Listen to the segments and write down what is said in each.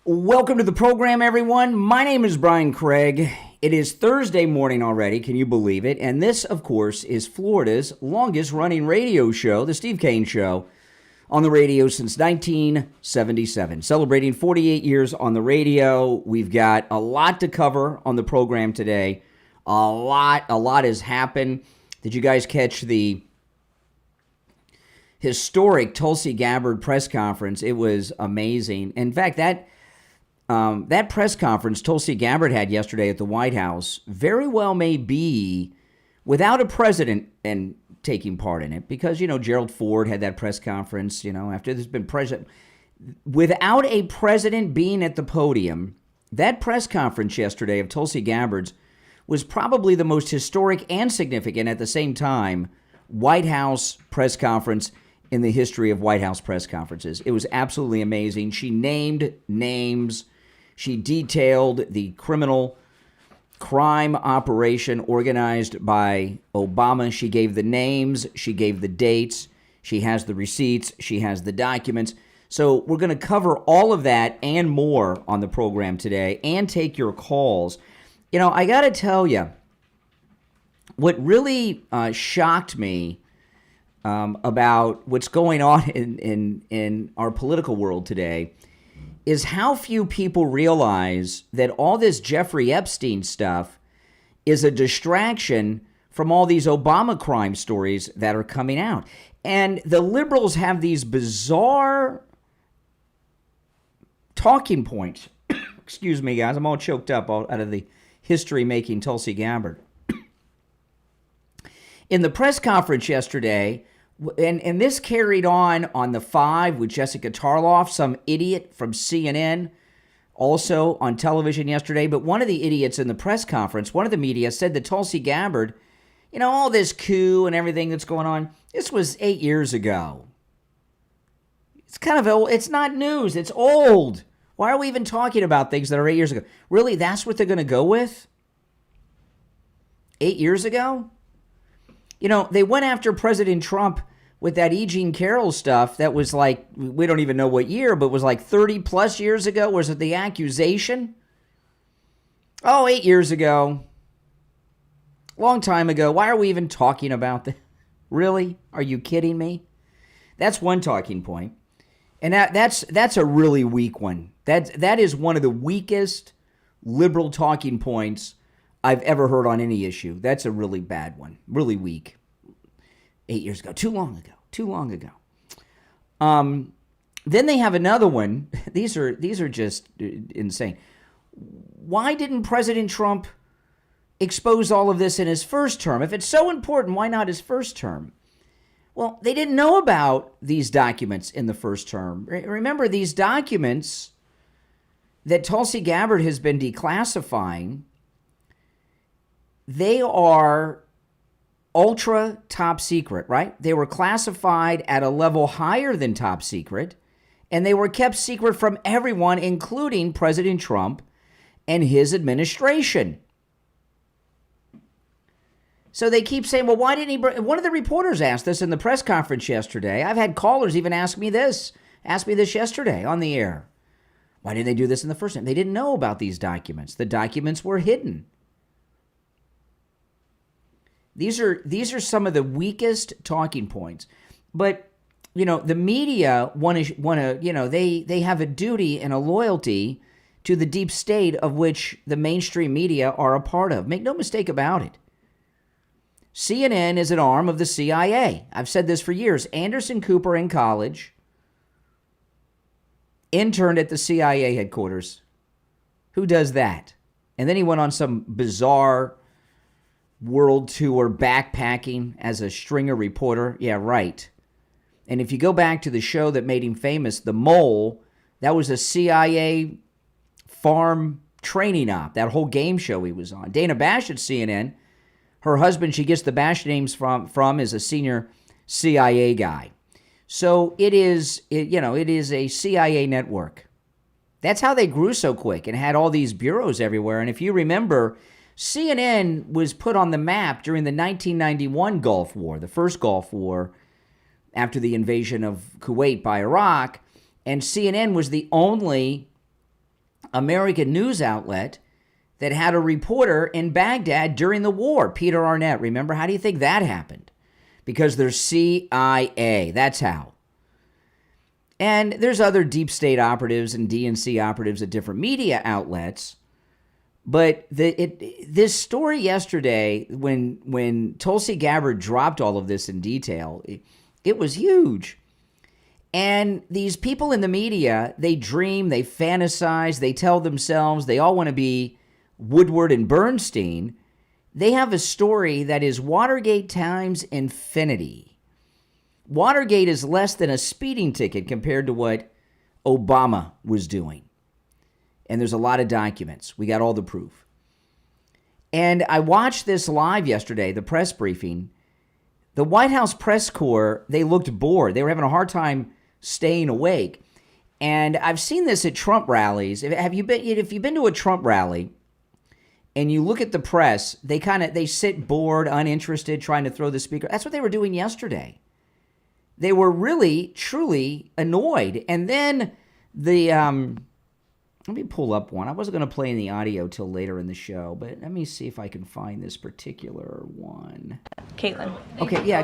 Welcome to the program, everyone. My name is Brian Craig. It is Thursday morning already, can you believe it? And this, of course, is Florida's longest-running radio show, the Steve Kane Show, on the radio since 1977. Celebrating 48 years on the radio. We've got a lot to cover on the program today. A lot has happened. Did you guys catch the historic Tulsi Gabbard press conference? It was amazing. In fact, that press conference Tulsi Gabbard had yesterday at the White House very well may be without a president and taking part in it, because, Gerald Ford had that press conference, after there's been president. Without a president being at the podium, that press conference yesterday of Tulsi Gabbard's was probably the most historic and significant at the same time White House press conference in the history of White House press conferences. It was absolutely amazing. She named names. She detailed the criminal crime operation organized by Obama. She gave the names. She gave the dates. She has the receipts. She has the documents. So we're going to cover all of that and more on the program today and take your calls. I got to tell you, what really shocked me about what's going on in our political world today is how few people realize that all this Jeffrey Epstein stuff is a distraction from all these Obama crime stories that are coming out. And the liberals have these bizarre talking points. Excuse me, guys. I'm all choked up out of the history-making Tulsi Gabbard. In the press conference yesterday, and this carried on the 5 with Jessica Tarloff, some idiot from CNN, also on television yesterday. But one of the idiots in the press conference, one of the media, said that Tulsi Gabbard, all this coup and everything that's going on, this was 8 years ago. It's kind of old. It's not news. It's old. Why are we even talking about things that are 8 years ago? Really, that's what they're going to go with? 8 years ago? They went after President Trump with that E. Jean Carroll stuff that was like, we don't even know what year, but was like 30 plus years ago. Was it the accusation? 8 years ago. Long time ago. Why are we even talking about that? Really? Are you kidding me? That's one talking point. And that's a really weak one. That is one of the weakest liberal talking points I've ever heard on any issue. That's a really bad one. Really weak. 8 years ago. Too long ago. Then they have another one. These are just insane. Why didn't President Trump expose all of this in his first term? If it's so important, why not his first term? Well, they didn't know about these documents in the first term. Remember, these documents that Tulsi Gabbard has been declassifying, they are ultra top secret, right? They were classified at a level higher than top secret, and they were kept secret from everyone, including President Trump and his administration. So they keep saying, well, why didn't he one of the reporters asked this in the press conference yesterday. I've had callers even ask me this yesterday on the air. Why didn't they do this in the first time? They didn't know about these documents. The documents were hidden. These are some of the weakest talking points. But, the media want to, they have a duty and a loyalty to the deep state of which the mainstream media are a part of. Make no mistake about it. CNN is an arm of the CIA. I've said this for years. Anderson Cooper in college interned at the CIA headquarters. Who does that? And then he went on some bizarre world tour backpacking as a stringer reporter. Yeah, right. And if you go back to the show that made him famous, The Mole, that was a CIA farm training op, that whole game show he was on. Dana Bash at CNN, her husband, she gets the Bash names from is a senior CIA guy. So it is a CIA network. That's how they grew so quick and had all these bureaus everywhere. And if you remember, CNN was put on the map during the 1991 Gulf War, the first Gulf War after the invasion of Kuwait by Iraq. And CNN was the only American news outlet that had a reporter in Baghdad during the war, Peter Arnett. Remember, how do you think that happened? Because they're CIA. That's how. And there's other deep state operatives and DNC operatives at different media outlets. But this story yesterday, when Tulsi Gabbard dropped all of this in detail, it was huge. And these people in the media, they dream, they fantasize, they tell themselves they all want to be Woodward and Bernstein. They have a story that is Watergate times infinity. Watergate is less than a speeding ticket compared to what Obama was doing. And there's a lot of documents. We got all the proof. And I watched this live yesterday, the press briefing. The White House press corps, they looked bored. They were having a hard time staying awake. And I've seen this at Trump rallies. If you've been to a Trump rally and you look at the press, they sit bored, uninterested, trying to throw the speaker. That's what they were doing yesterday. They were really, truly annoyed. And then let me pull up one. I wasn't going to play any audio till later in the show, but let me see if I can find this particular one. Caitlin. Okay, yeah,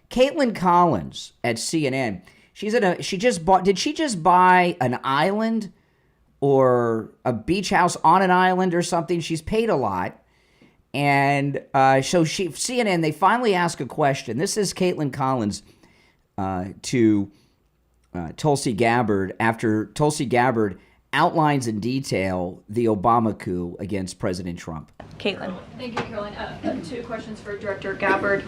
Caitlin Collins at CNN. Did she just buy an island or a beach house on an island or something? She's paid a lot. And so CNN, they finally ask a question. This is Caitlin Collins to Tulsi Gabbard after Tulsi Gabbard outlines in detail the Obama coup against President Trump. Caitlin. Thank you, Caroline. Two questions for Director Gabbard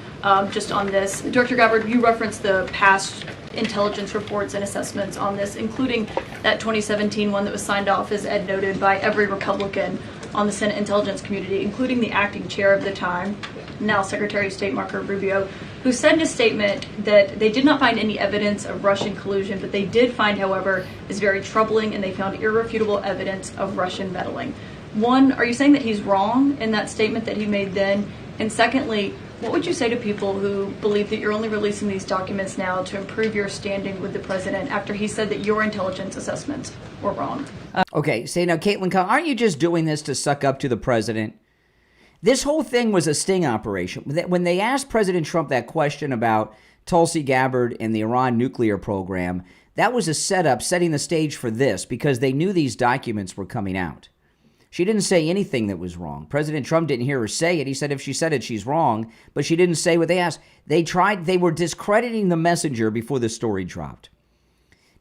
just on this. Director Gabbard, you referenced the past intelligence reports and assessments on this, including that 2017 one that was signed off, as Ed noted, by every Republican on the Senate Intelligence Community, including the acting chair of the time, now Secretary of State Marco Rubio, who said in a statement that they did not find any evidence of Russian collusion, but they did find, however, is very troubling, and they found irrefutable evidence of Russian meddling. One, are you saying that he's wrong in that statement that he made then? And secondly, what would you say to people who believe that you're only releasing these documents now to improve your standing with the president after he said that your intelligence assessments were wrong? Okay, say now, Caitlin, aren't you just doing this to suck up to the president? This whole thing was a sting operation. When they asked President Trump that question about Tulsi Gabbard and the Iran nuclear program, that was a setup, setting the stage for this, because they knew these documents were coming out. She didn't say anything that was wrong. President Trump didn't hear her say it. He said if she said it, she's wrong, but she didn't say what they asked. They were discrediting the messenger before the story dropped.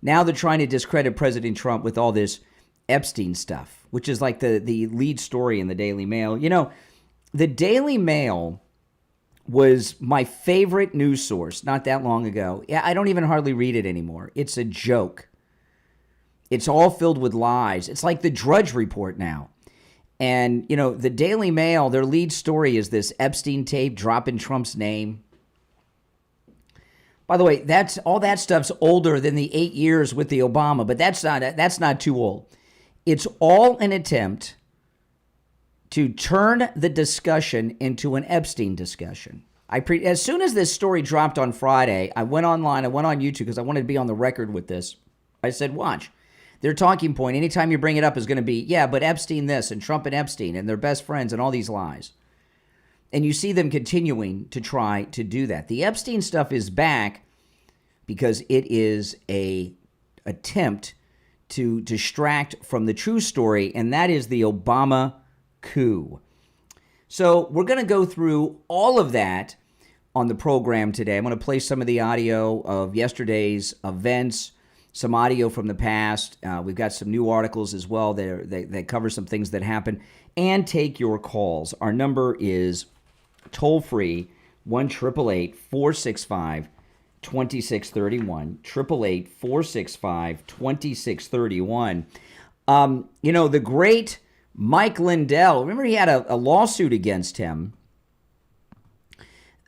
Now they're trying to discredit President Trump with all this Epstein stuff, which is like the lead story in the Daily Mail. You know, the Daily Mail was my favorite news source not that long ago. Yeah, I don't even hardly read it anymore. It's a joke. It's all filled with lies. It's like the Drudge Report now. And, you know, the Daily Mail, their lead story is this Epstein tape dropping Trump's name. By the way, all that stuff's older than the 8 years with the Obama, but that's not too old. It's all an attempt to turn the discussion into an Epstein discussion. As soon as this story dropped on Friday, I went online, I went on YouTube because I wanted to be on the record with this. I said, watch. Their talking point, anytime you bring it up, is going to be, yeah, but Epstein this, and Trump and Epstein, and they're best friends, and all these lies. And you see them continuing to try to do that. The Epstein stuff is back because it is an attempt to distract from the true story, and that is the Obama coup. So we're going to go through all of that on the program today. I'm going to play some of the audio of yesterday's events, some audio from the past. We've got some new articles as well that cover some things that happened, and take your calls. Our number is toll-free, 1-888-465-2631, 888-465-2631. You know, the great Mike Lindell, remember he had a lawsuit against him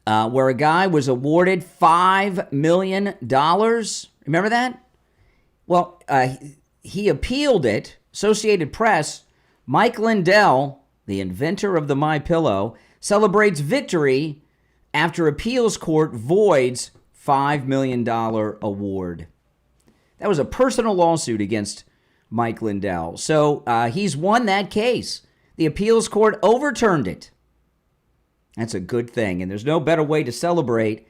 where a guy was awarded $5 million. Remember that? Well, he appealed it. Associated Press, Mike Lindell, the inventor of the MyPillow, celebrates victory after appeals court voids $5 million award. That was a personal lawsuit against Mike Lindell. So he's won that case. The appeals court overturned it. That's a good thing. And there's no better way to celebrate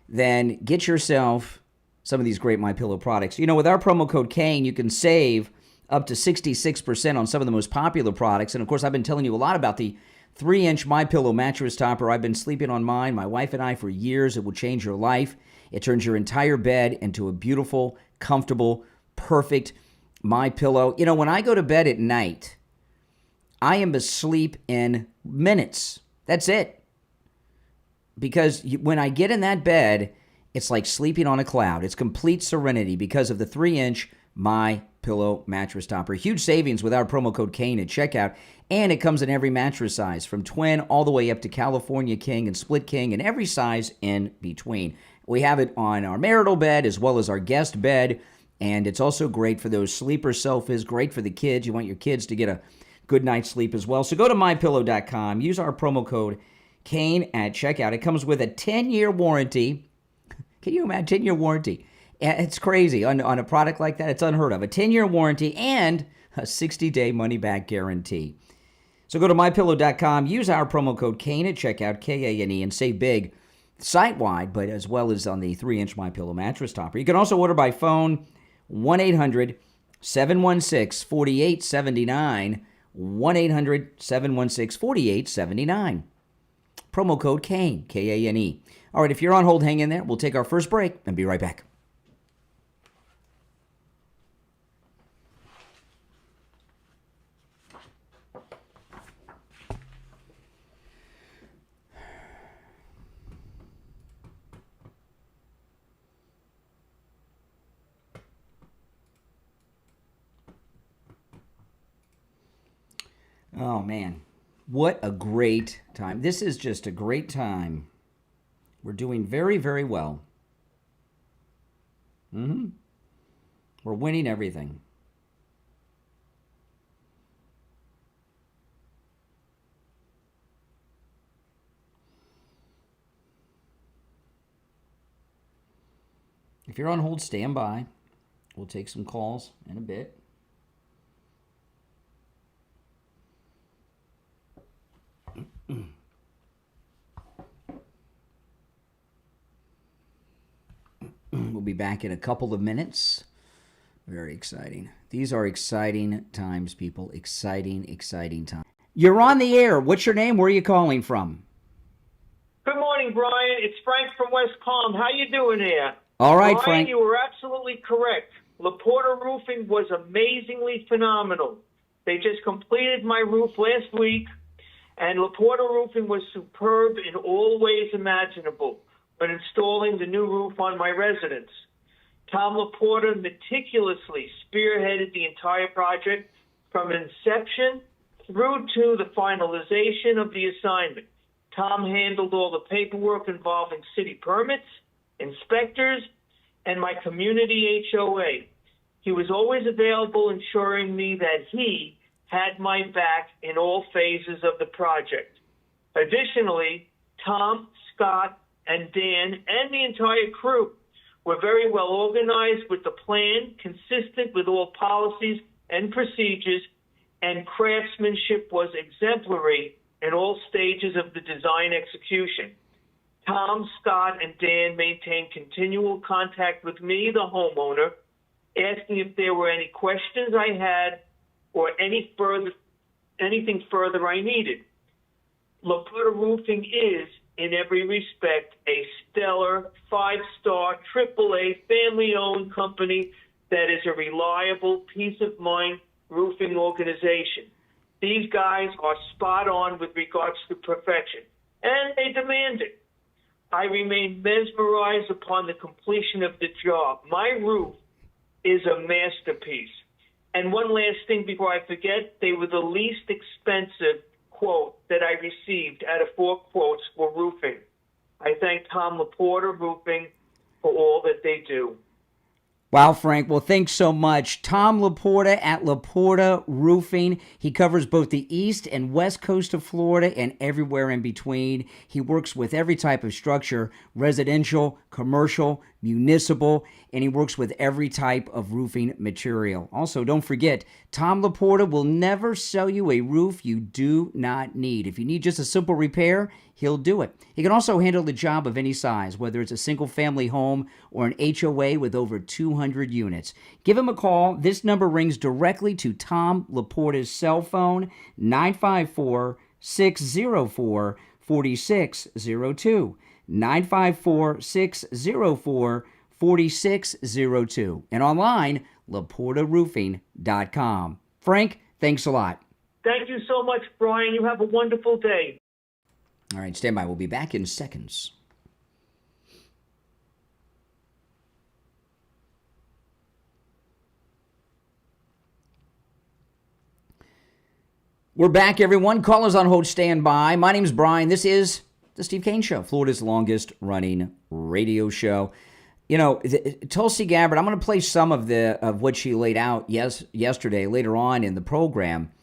than get yourself some of these great MyPillow products. You know, with our promo code Kane, you can save up to 66% on some of the most popular products. And, of course, I've been telling you a lot about the 3-inch MyPillow mattress topper. I've been sleeping on mine, my wife and I, for years. It will change your life. It turns your entire bed into a beautiful, comfortable, perfect MyPillow. You know, when I go to bed at night, I am asleep in minutes. That's it. Because when I get in that bed, it's like sleeping on a cloud. It's complete serenity because of the 3-inch MyPillow mattress topper. Huge savings with our promo code Kane at checkout. And it comes in every mattress size, from twin all the way up to California king and split king and every size in between. We have it on our marital bed as well as our guest bed. And it's also great for those sleeper sofas, great for the kids. You want your kids to get a good night's sleep as well. So go to MyPillow.com. Use our promo code Kane at checkout. It comes with a 10-year warranty. Can you imagine? 10-year warranty. It's crazy. On a product like that, it's unheard of. A 10-year warranty and a 60-day money-back guarantee. So go to MyPillow.com. Use our promo code Kane at checkout, Kane, and save big site-wide, but as well as on the 3-inch MyPillow mattress topper. You can also order by phone, 1-800-716-4879, 1-800-716-4879. Promo code Kane, Kane. All right, if you're on hold, hang in there. We'll take our first break and be right back. Oh, man. What a great time. This is just a great time. We're doing very, very well. We're winning everything. If you're on hold, stand by. We'll take some calls in a bit. We'll be back in a couple of minutes. Very exciting. These are exciting times, people. Exciting, exciting times. You're on the air. What's your name? Where are you calling from? Good morning, Brian. It's Frank from West Palm. How you doing here? All right, Brian, Frank. you were absolutely correct. LaPorta Roofing was amazingly phenomenal. They just completed my roof last week, and LaPorta Roofing was superb in all ways imaginable when installing the new roof on my residence. Tom LaPorta meticulously spearheaded the entire project from inception through to the finalization of the assignment. Tom handled all the paperwork involving city permits, inspectors, and my community HOA. He was always available, ensuring me that he had my back in all phases of the project. Additionally, Tom, Scott, and Dan, and the entire crew were very well organized with the plan, consistent with all policies and procedures, and craftsmanship was exemplary in all stages of the design execution. Tom, Scott, and Dan maintained continual contact with me, the homeowner, asking if there were any questions I had or anything further I needed. LaPorta Roofing is, in every respect, a stellar, 5-star, AAA, family-owned company that is a reliable, peace-of-mind roofing organization. These guys are spot on with regards to perfection, and they demand it. I remain mesmerized upon the completion of the job. My roof is a masterpiece. And one last thing before I forget, they were the least expensive quote that I received out of 4 quotes for roofing. I thank Tom LaPorta Roofing for all that they do. Wow, Frank. Well, thanks so much. Tom LaPorta at LaPorta Roofing. He covers both the east and west coast of Florida and everywhere in between. He works with every type of structure, residential, commercial, municipal, and he works with every type of roofing material. Also, don't forget, Tom Laporta will never sell you a roof you do not need. If you need just a simple repair, he'll do it. He can also handle the job of any size, whether it's a single-family home or an HOA with over 200 units. Give him a call. This number rings directly to Tom Laporta's cell phone, 954-604-4602. 954-604-4602. And online, LaportaRoofing.com. Frank, thanks a lot. Thank you so much, Brian. You have a wonderful day. All right, stand by. We'll be back in seconds. We're back, everyone. Callers on hold, stand by. My name's Brian. This is the Steve Kane Show, Florida's longest running radio show. You know, Tulsi Gabbard, I'm going to play some of what she laid out yesterday, later on in the program.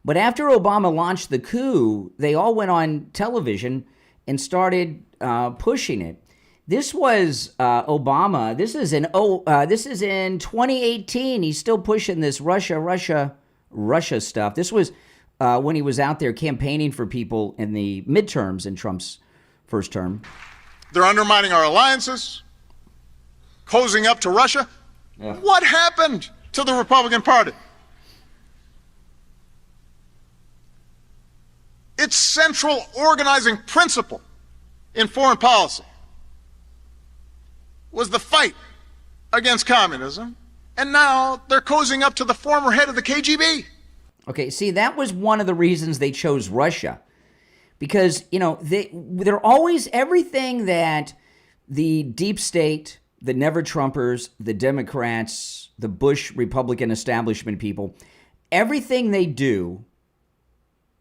But after Obama launched the coup, they all went on television and started pushing it. This was Obama. This is in 2018. He's still pushing this Russia stuff. This was when he was out there campaigning for people in the midterms in Trump's first term. They're undermining our alliances, cozying up to Russia. Yeah. What happened to the Republican Party? Its central organizing principle in foreign policy was the fight against communism, and now they're cozying up to the former head of the KGB. Okay, see, that was one of the reasons they chose Russia. Because, you know, they're always, everything that the deep state, the never-Trumpers, the Democrats, the Bush Republican establishment people, everything they do,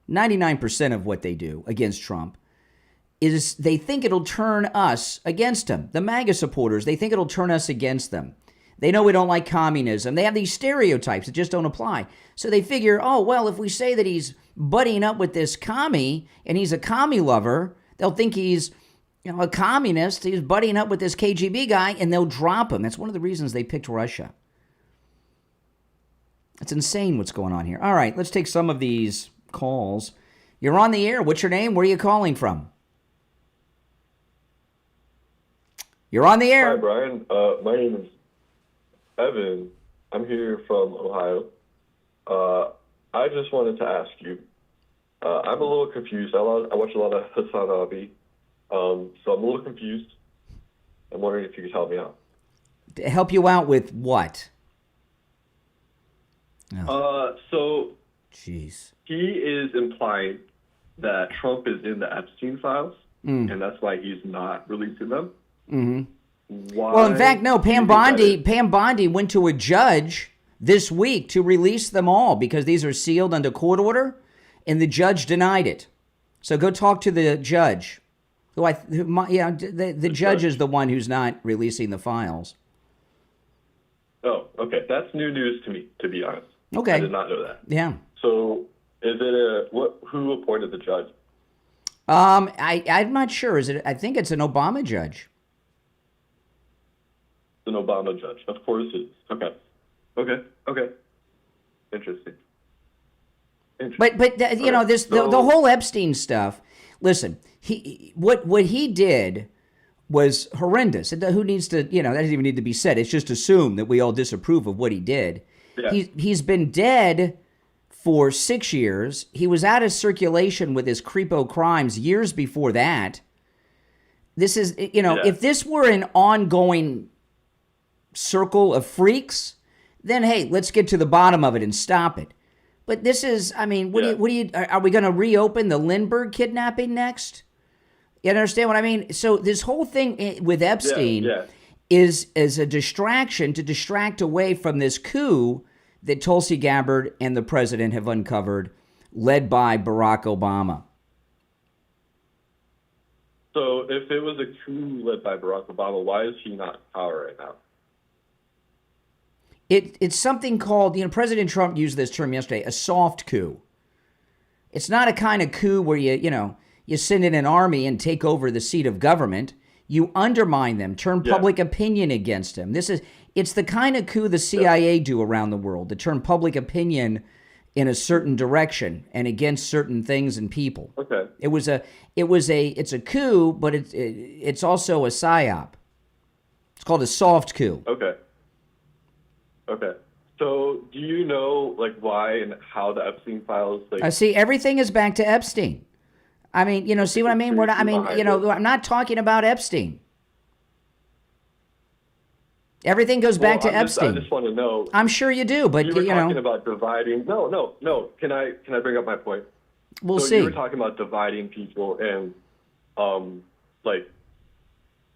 99% of what they do against Trump, is they think it'll turn us against him. The MAGA supporters, they think it'll turn us against them. They know we don't like communism. They have these stereotypes that just don't apply. So they figure, oh, well, if we say that he's buddying up with this commie and he's a commie lover, they'll think he's, you know, a communist. He's buddying up with this KGB guy, and they'll drop him. That's one of the reasons they picked Russia. It's insane what's going on here. All right, let's take some of these calls. You're on the air. What's your name? Where are you calling from? You're on the air. Hi, Brian. My name is Evan. I'm here from Ohio. I just wanted to ask you, I'm a little confused. I watch a lot of Hassan Abi, so I'm a little confused. I'm wondering if you could help me out. To help you out with what? So jeez. He is implying that Trump is in the Epstein files, and that's why he's not releasing them. Mm-hmm. Well, in fact, no. Pam Bondi went to a judge this week to release them all because these are sealed under court order, and the judge denied it. So go talk to the judge. The judge is the one who's not releasing the files. Oh, okay. That's new news to me, to be honest. Okay. I did not know that. Yeah. So is it who appointed the judge? I'm not sure. I think it's an Obama judge. An Obama judge. Of course it is. Okay. Interesting. But you know, this the whole Epstein stuff. Listen, what he did was horrendous. Who needs to, you know, that doesn't even need to be said. It's just assumed that we all disapprove of what he did. Yeah. He's been dead for 6 years. He was out of circulation with his creepo crimes years before that. This is, you know, if this were an ongoing circle of freaks, then hey, let's get to the bottom of it and stop it. But this is, I mean, are we going to reopen the Lindbergh kidnapping next? You understand what I mean? So this whole thing with Epstein is a distraction to distract away from this coup that Tulsi Gabbard and the president have uncovered, led by Barack Obama. So if it was a coup led by Barack Obama, why is he not in power right now? It's something called, you know, President Trump used this term yesterday, a soft coup. It's not a kind of coup where you send in an army and take over the seat of government. You undermine them, turn public opinion against them. It's the kind of coup the CIA do around the world, to turn public opinion in a certain direction and against certain things and people. Okay. It's a coup, but it's also a psyop. It's called a soft coup. Okay. So, do you know why and how the Epstein files? See, everything is back to Epstein. I mean, see what I mean? I'm not talking about Epstein. Everything goes back to Epstein. I just want to know. I'm sure you do, but you were talking about dividing. No. Can I bring up my point? We'll see. You were talking about dividing people, and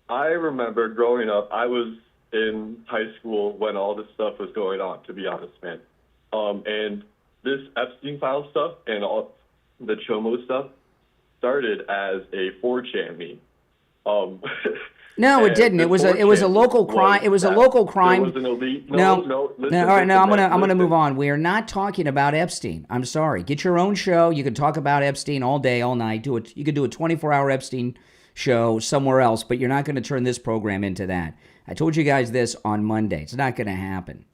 I remember growing up. I was in high school when all this stuff was going on. To be honest, man, and this Epstein file stuff and all the Chomo stuff started as a 4chan meme. No, it didn't. It was a local crime. It was a local crime. It was an elite. No. All right, no. I'm gonna move on. We are not talking about Epstein. I'm sorry. Get your own show. You can talk about Epstein all day, all night. You could do a 24-hour Epstein show somewhere else, but you're not going to turn this program into that. I told you guys this on Monday. It's not going to happen.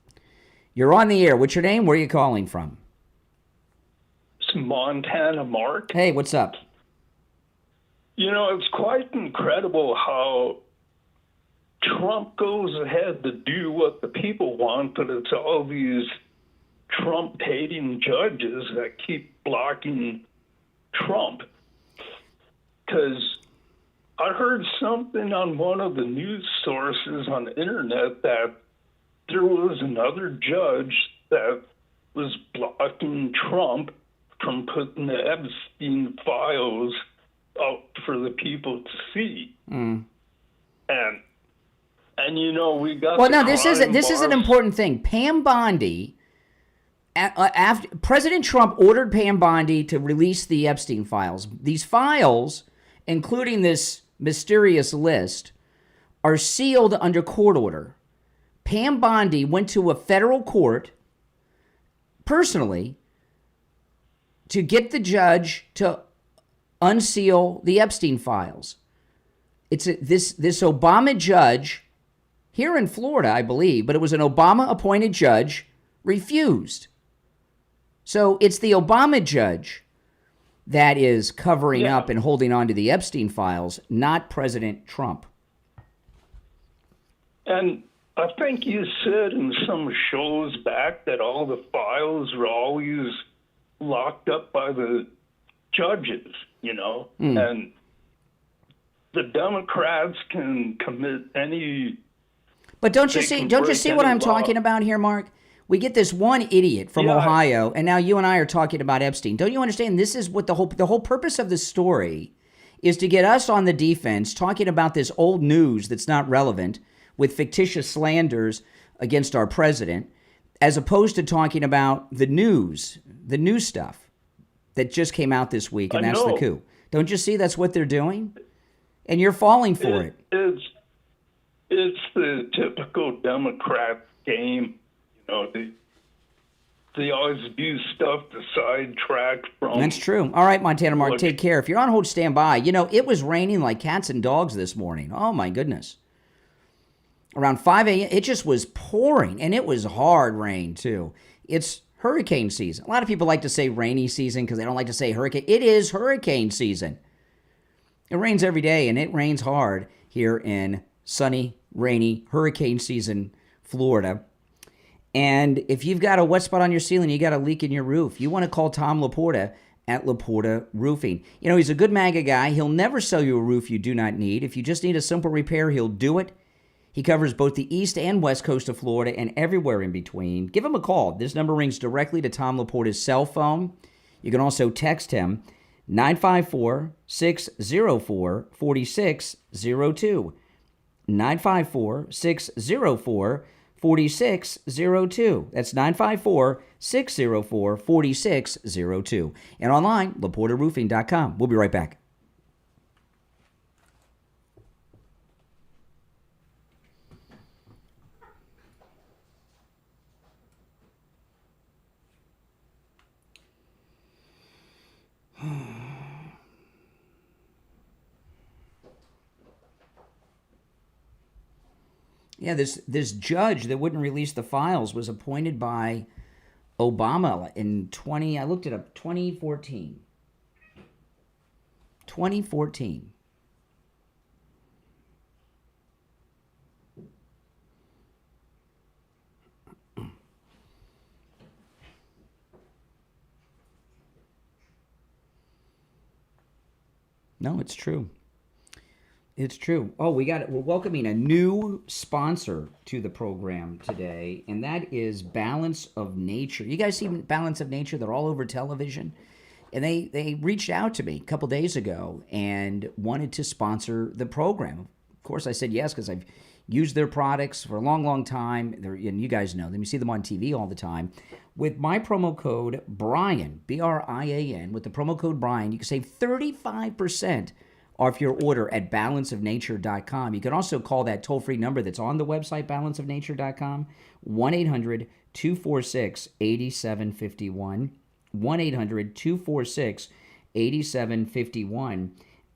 You're on the air. What's your name? Where are you calling from? It's Montana Mark. Hey, what's up? It's quite incredible how Trump goes ahead to do what the people want, but it's all these Trump-hating judges that keep blocking Trump. Because I heard something on one of the news sources on the internet that there was another judge that was blocking Trump from putting the Epstein files out for the people to see. And we got. Well, no, this is an important thing. Pam Bondi. After President Trump ordered Pam Bondi to release the Epstein files. These files, including this mysterious list, are sealed under court order. Pam Bondi went to a federal court personally to get the judge to unseal the Epstein files. It's this Obama judge here in Florida, I believe, but it was an Obama-appointed judge, refused. So it's the Obama judge that is covering up and holding on to the Epstein files, not President Trump. And I think you said in some shows back that all the files were always locked up by the judges, and the Democrats can commit any. But don't you see what I'm talking about here, Mark? We get this one idiot from Ohio, and now you and I are talking about Epstein. Don't you understand? This is what the whole purpose of this story is, to get us on the defense, talking about this old news that's not relevant with fictitious slanders against our president, as opposed to talking about the new stuff that just came out this week, and that's the coup. Don't you see that's what they're doing? And you're falling for it. It's the typical Democrat game. They always do stuff to sidetrack from. That's true. All right, Montana Mark, take care. If you're on hold, stand by. It was raining like cats and dogs this morning. Oh, my goodness. Around 5 a.m., it just was pouring, and it was hard rain, too. It's hurricane season. A lot of people like to say rainy season because they don't like to say hurricane. It is hurricane season. It rains every day, and it rains hard here in sunny, rainy, hurricane season Florida. And if you've got a wet spot on your ceiling, you got a leak in your roof, you want to call Tom Laporta at Laporta Roofing. He's a good MAGA guy. He'll never sell you a roof you do not need. If you just need a simple repair, he'll do it. He covers both the east and west coast of Florida and everywhere in between. Give him a call. This number rings directly to Tom Laporta's cell phone. You can also text him, 954-604-4602. 954-604-4602. That's 954-604-4602. And online, LaportaRoofing.com. We'll be right back. Yeah, this judge that wouldn't release the files was appointed by Obama in 2014. 2014. No, it's true. It's true. Oh, we're welcoming a new sponsor to the program today, and that is Balance of Nature. You guys see Balance of Nature? They're all over television. And they reached out to me a couple days ago and wanted to sponsor the program. Of course, I said yes because I've used their products for a long, long time. And you guys know them. You see them on TV all the time. With my promo code Brian, BRIAN, with the promo code Brian, you can save 35% off your order at balanceofnature.com. You can also call that toll-free number that's on the website, balanceofnature.com, 1-800-246-8751. 1-800-246-8751,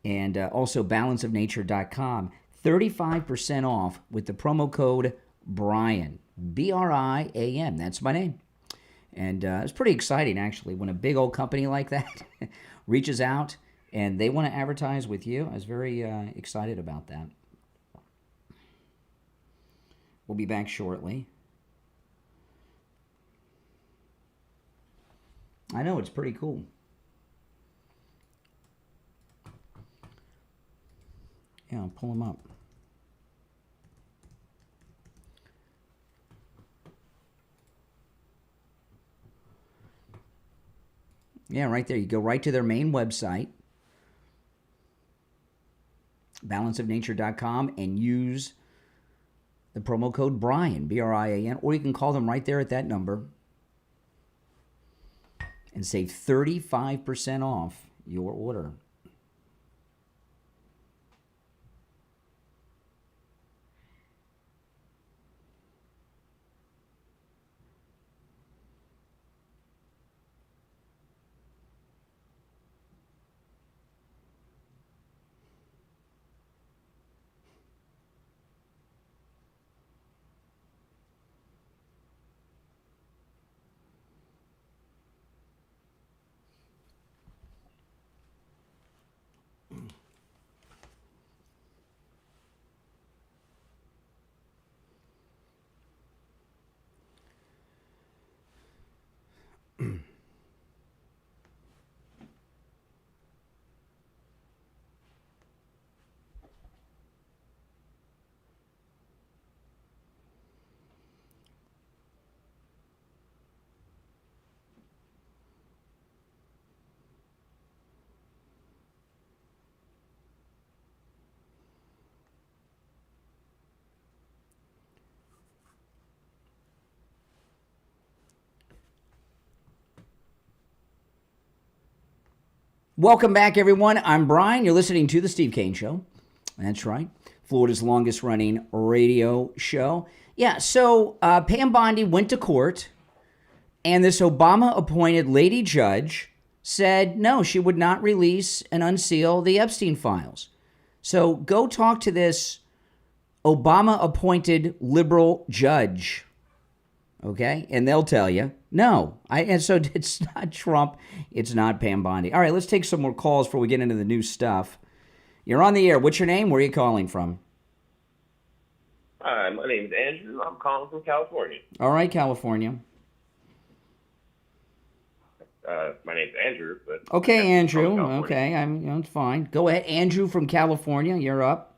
and also balanceofnature.com. 35% off with the promo code Brian, BRIAN. That's my name. And it's pretty exciting, actually, when a big old company like that reaches out and they want to advertise with you. I was very excited about that. We'll be back shortly. I know, it's pretty cool. Yeah, I'll pull them up. Yeah, right there. You go right to their main website, balanceofnature.com, and use the promo code Brian, BRIAN, or you can call them right there at that number and save 35% off your order. Welcome back, everyone. I'm Brian. You're listening to The Steve Kane Show. That's right. Florida's longest-running radio show. Yeah, so Pam Bondi went to court, and this Obama-appointed lady judge said no, she would not release and unseal the Epstein files. So go talk to this Obama-appointed liberal judge, okay? And they'll tell you, no. And so it's not Trump. It's not Pam Bondi. All right, let's take some more calls before we get into the new stuff. You're on the air. What's your name? Where are you calling from? Hi, my name's Andrew. I'm calling from California. All right, California. My name's Andrew, but... Okay, Andrew. Okay, it's fine. Go ahead. Andrew from California, you're up.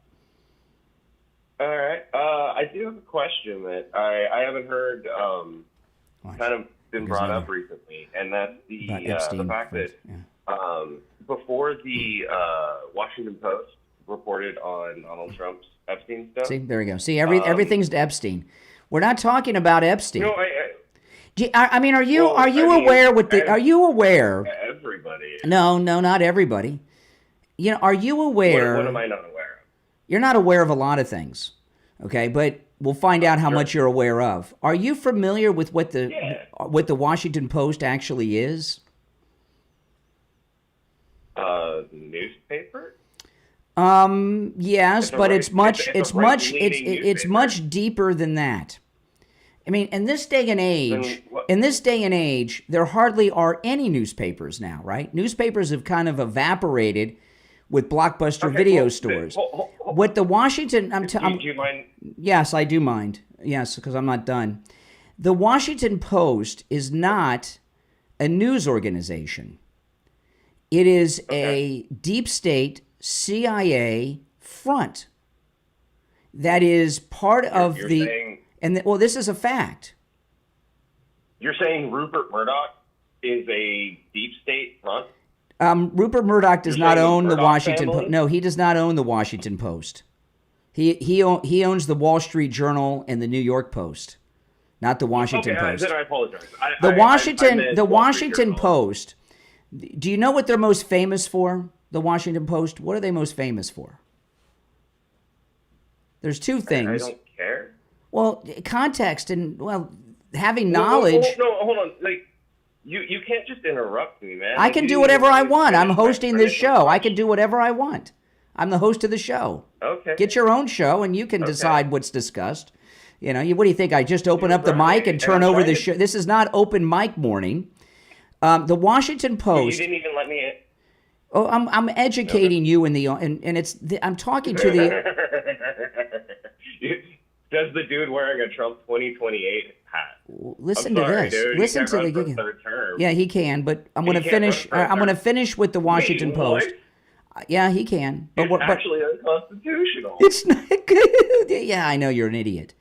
All right. I do have a question that I haven't heard kind of been brought up recently, and that's the fact that before the Washington Post reported on Donald Trump's Epstein stuff. See, there we go. See, everything's Epstein. We're not talking about Epstein. No, I mean, are you aware with the? Are you aware? Everybody. No, not everybody. You know, are you aware? What am I not aware of? You're not aware of a lot of things, okay? But we'll find out how much you're aware of. Are you familiar with what the Washington Post actually is? Newspaper? Yes, but it's much deeper than that. I mean, in this day and age, there hardly are any newspapers now, right? Newspapers have kind of evaporated with blockbuster video stores. What the Washington, do you mind? Yes, I do mind. Yes, because I'm not done. The Washington Post is not a news organization. It is a deep state CIA front that is part of well, this is a fact. You're saying Rupert Murdoch is a deep state front? Rupert Murdoch does not own the Washington Post. No, he does not own the Washington Post. He owns the Wall Street Journal and the New York Post, not the Washington Post. Then I apologize. The Washington Post. Do you know what they're most famous for? The Washington Post. What are they most famous for? There's two things. I don't care. Well, context and having knowledge. No, hold on. Like you can't just interrupt me, man. I can do whatever I want. I'm hosting this show. I can do whatever I want. I'm the host of the show. Okay. Get your own show, and you can decide what's discussed. You know, what do you think? I just open up the mic and turn over the show. This is not open mic morning. The Washington Post. You didn't even let me in. Oh, I'm educating you in the and it's I'm talking to the. Does the dude wearing a Trump 2028 hat? Listen to this. Dude. Listen to the third term. Yeah, he can, but I'm going to finish. I'm going to finish with the Washington Post. Yeah, he can. But it's actually unconstitutional. It's not good. Yeah, I know you're an idiot.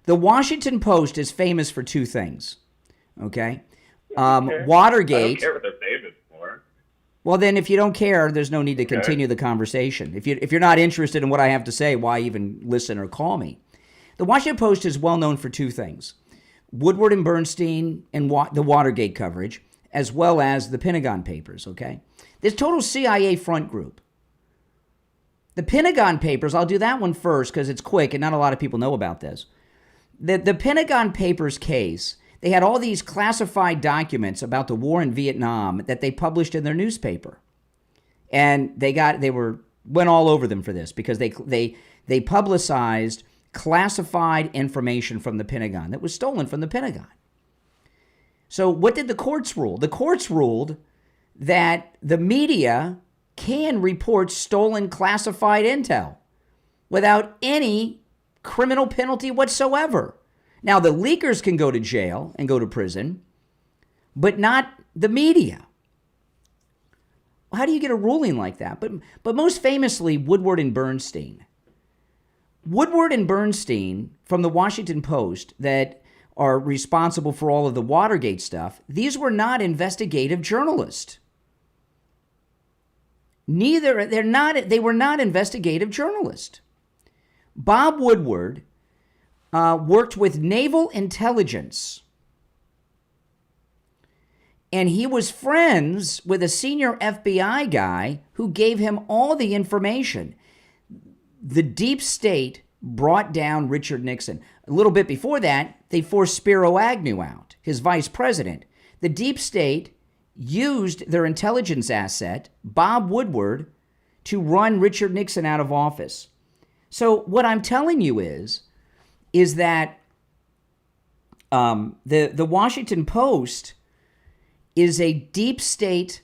The Washington Post is famous for two things. Okay, Watergate. I don't care what they're famous for. Well, then, if you don't care, there's no need to continue the conversation. If you're not interested in what I have to say, why even listen or call me? The Washington Post is well known for two things: Woodward and Bernstein and the Watergate coverage, as well as the Pentagon Papers, okay? This total CIA front group. The Pentagon Papers, I'll do that one first because it's quick and not a lot of people know about this. The Pentagon Papers case, they had all these classified documents about the war in Vietnam that they published in their newspaper. And they went all over them for this because they publicized classified information from the Pentagon that was stolen from the Pentagon. So what did the courts rule? The courts ruled that the media can report stolen classified intel without any criminal penalty whatsoever. Now, the leakers can go to jail and go to prison, but not the media. How do you get a ruling like that? But most famously, Woodward and Bernstein. Woodward and Bernstein from the Washington Post that are responsible for all of the Watergate stuff, these were not investigative journalists. They were not investigative journalists. Bob Woodward worked with naval intelligence, and he was friends with a senior FBI guy who gave him all the information. The deep state brought down Richard Nixon. A little bit before that, they forced Spiro Agnew out, his vice president. The deep state used their intelligence asset, Bob Woodward, to run Richard Nixon out of office. So what I'm telling you is that the Washington Post is a deep state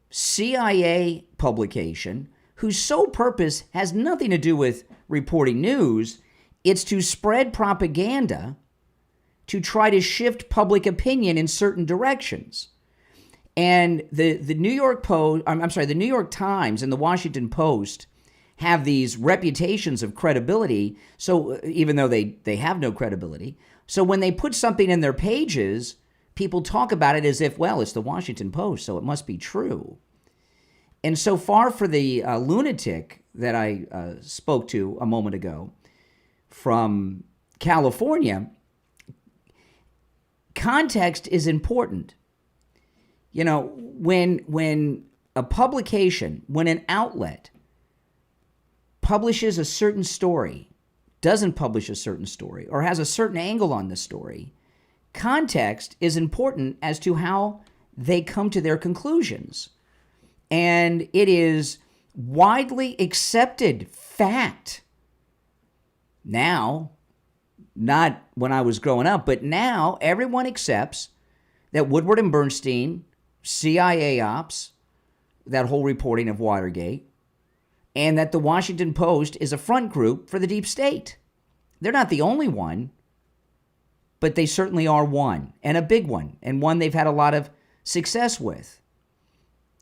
CIA publication whose sole purpose has nothing to do with reporting news. It's to spread propaganda to try to shift public opinion in certain directions. And the New York Times and the Washington Post have these reputations of credibility. So even though they have no credibility, so when they put something in their pages, people talk about it as if, well, it's the Washington Post, so it must be true. And so far for the lunatic that I spoke to a moment ago from California, context is important. You know, when a publication, when an outlet publishes a certain story, doesn't publish a certain story, or has a certain angle on the story, context is important as to how they come to their conclusions. And it is widely accepted fact. Now, not when I was growing up, but now everyone accepts that Woodward and Bernstein, CIA ops, that whole reporting of Watergate, and that the Washington Post is a front group for the deep state. They're not the only one, but they certainly are one, and a big one, and one they've had a lot of success with.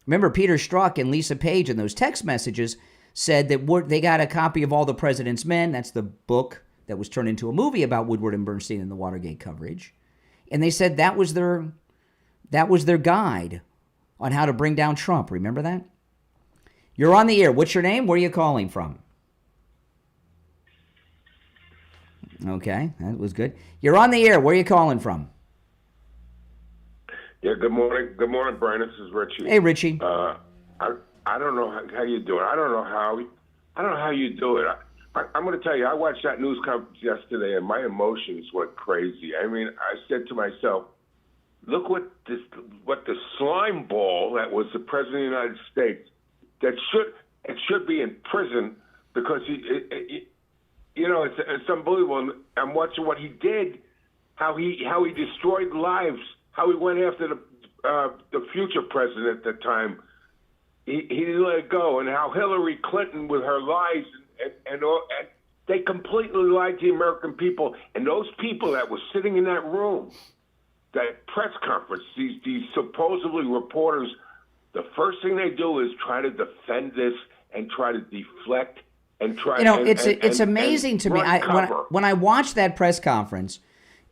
Remember, Peter Strzok and Lisa Page in those text messages said that they got a copy of All the President's Men. That's the book that was turned into a movie about Woodward and Bernstein and the Watergate coverage. And they said that was their guide on how to bring down Trump. Remember that? You're on the air. What's your name? Where are you calling from? Okay, that was good. You're on the air. Where are you calling from? Yeah, good morning. Good morning, Brian. This is Richie. Hey, Richie. I don't know how you do it. I don't know how you do it. I'm going to tell you, I watched that news conference yesterday, and my emotions went crazy. I mean, I said to myself, look what the slime ball that was the president of the United States that should be in prison because it's unbelievable. I'm watching what he did, how he destroyed lives, how he went after the future president at the time. He didn't let it go, and how Hillary Clinton with her lies and they completely lied to the American people. And those people that were sitting in that room, that press conference, these supposedly reporters, the first thing they do is try to defend this and try to deflect and try. It's amazing to me. When I watch that press conference,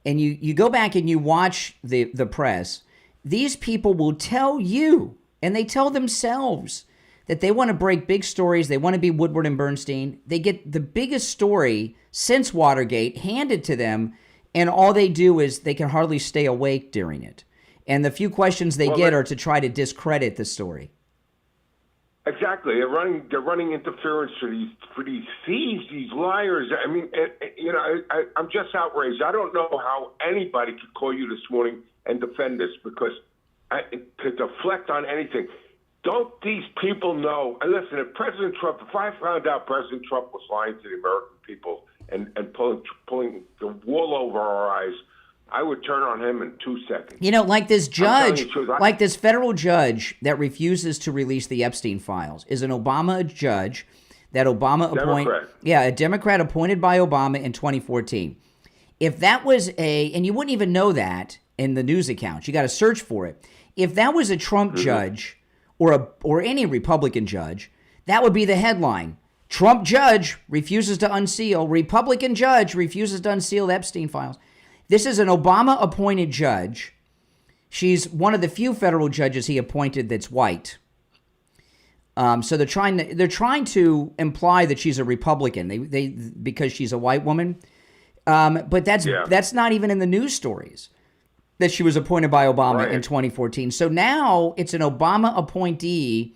and you go back and you watch the press, these people will tell you, and they tell themselves, that they want to break big stories. They want to be Woodward and Bernstein. They get the biggest story since Watergate handed to them, and all they do is they can hardly stay awake during it. And the few questions they get are to try to discredit the story. Exactly. They're running interference for these thieves, these liars. I mean, I'm just outraged. I don't know how anybody could call you this morning and defend this because to deflect on anything. Don't these people know? And listen, if I found out President Trump was lying to the American people and pulling the wool over our eyes, I would turn on him in 2 seconds. Like this judge, like this federal judge that refuses to release the Epstein files is an Obama judge that Obama appointed. Yeah, a Democrat appointed by Obama in 2014. If that was and you wouldn't even know that in the news accounts, you got to search for it. If that was a Trump judge or any Republican judge, that would be the headline. Trump judge refuses to unseal. Republican judge refuses to unseal the Epstein files. This is an Obama-appointed judge. She's one of the few federal judges he appointed that's white. So they're trying to imply that she's a Republican. They because she's a white woman. But that's not even in the news stories that she was appointed by Obama in 2014. So now it's an Obama appointee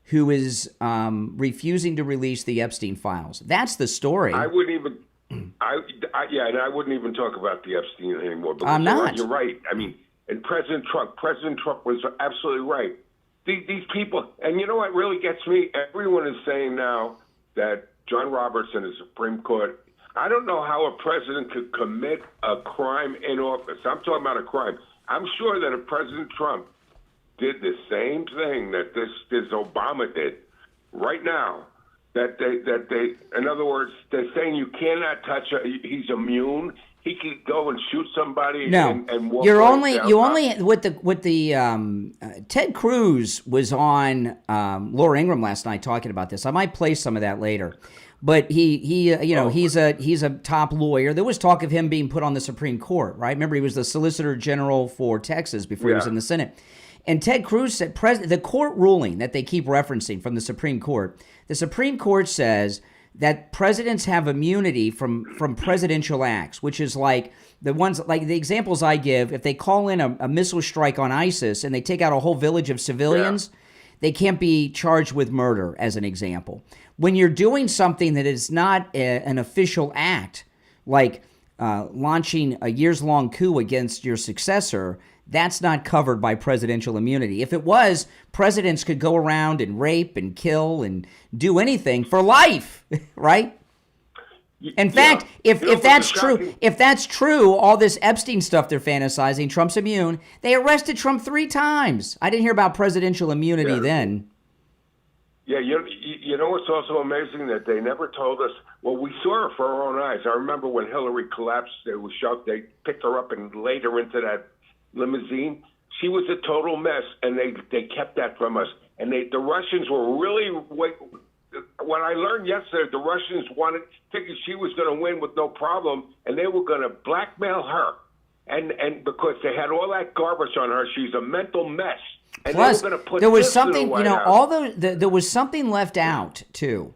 who is refusing to release the Epstein files. That's the story. I wouldn't even. And I wouldn't even talk about the Epstein anymore. Because I'm not. You're right. I mean, and President Trump was absolutely right. These people, and you know what really gets me? Everyone is saying now that John Roberts and the Supreme Court. I don't know how a president could commit a crime in office. I'm talking about a crime. I'm sure that if President Trump did the same thing that this Obama did right now, that they, in other words, they're saying you cannot touch. He's immune. He could go and shoot somebody. No, and walk you right only with the Ted Cruz was on Laura Ingraham last night talking about this. I might play some of that later. But he's a top lawyer. There was talk of him being put on the Supreme Court, right? Remember, he was the Solicitor General for Texas before he was in the Senate. And Ted Cruz said the court ruling that they keep referencing from the Supreme Court says that presidents have immunity from presidential acts, which is like the ones like the examples I give. If they call in a missile strike on ISIS and they take out a whole village of civilians, they can't be charged with murder, as an example. When you're doing something that is not an official act, like launching a years-long coup against your successor, That's not covered by presidential immunity. If it was, presidents could go around and rape and kill and do anything for life, right? In fact, if that's true, all this Epstein stuff they're fantasizing, Trump's immune, they arrested Trump 3 times. I didn't hear about presidential immunity then. Yeah, you know what's also amazing? That they never told us. Well, we saw her for our own eyes. I remember when Hillary collapsed, it was shocked. They picked her up and laid her into that limousine. She was a total mess, and they kept that from us. And the Russians were really... What I learned yesterday, the Russians figured she was going to win with no problem, and they were going to blackmail her. And because they had all that garbage on her, she's a mental mess. And plus, they were going to put there was this something, in the White House. there was something left out, too,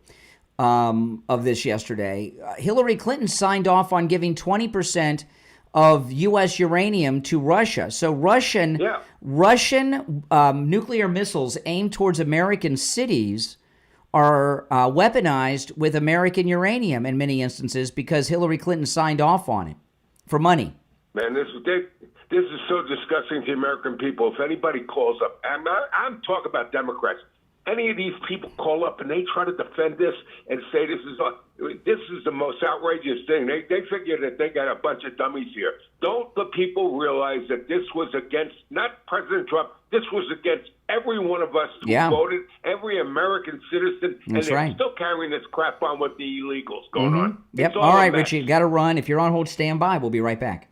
of this yesterday. Hillary Clinton signed off on giving 20% of U.S. uranium to Russia. So Russian nuclear missiles aimed towards American cities are weaponized with American uranium in many instances because Hillary Clinton signed off on it for money. Man, this is so disgusting to the American people. If anybody calls up, I'm talking about Democrats. Any of these people call up and they try to defend this and say this is the most outrageous thing. They figure that they got a bunch of dummies here. Don't the people realize that this was against not President Trump? This was against every one of us who voted, every American citizen, and they're still carrying this crap on with the illegals going on. Yep. All right, Richie, got to run. If you're on hold, stand by. We'll be right back.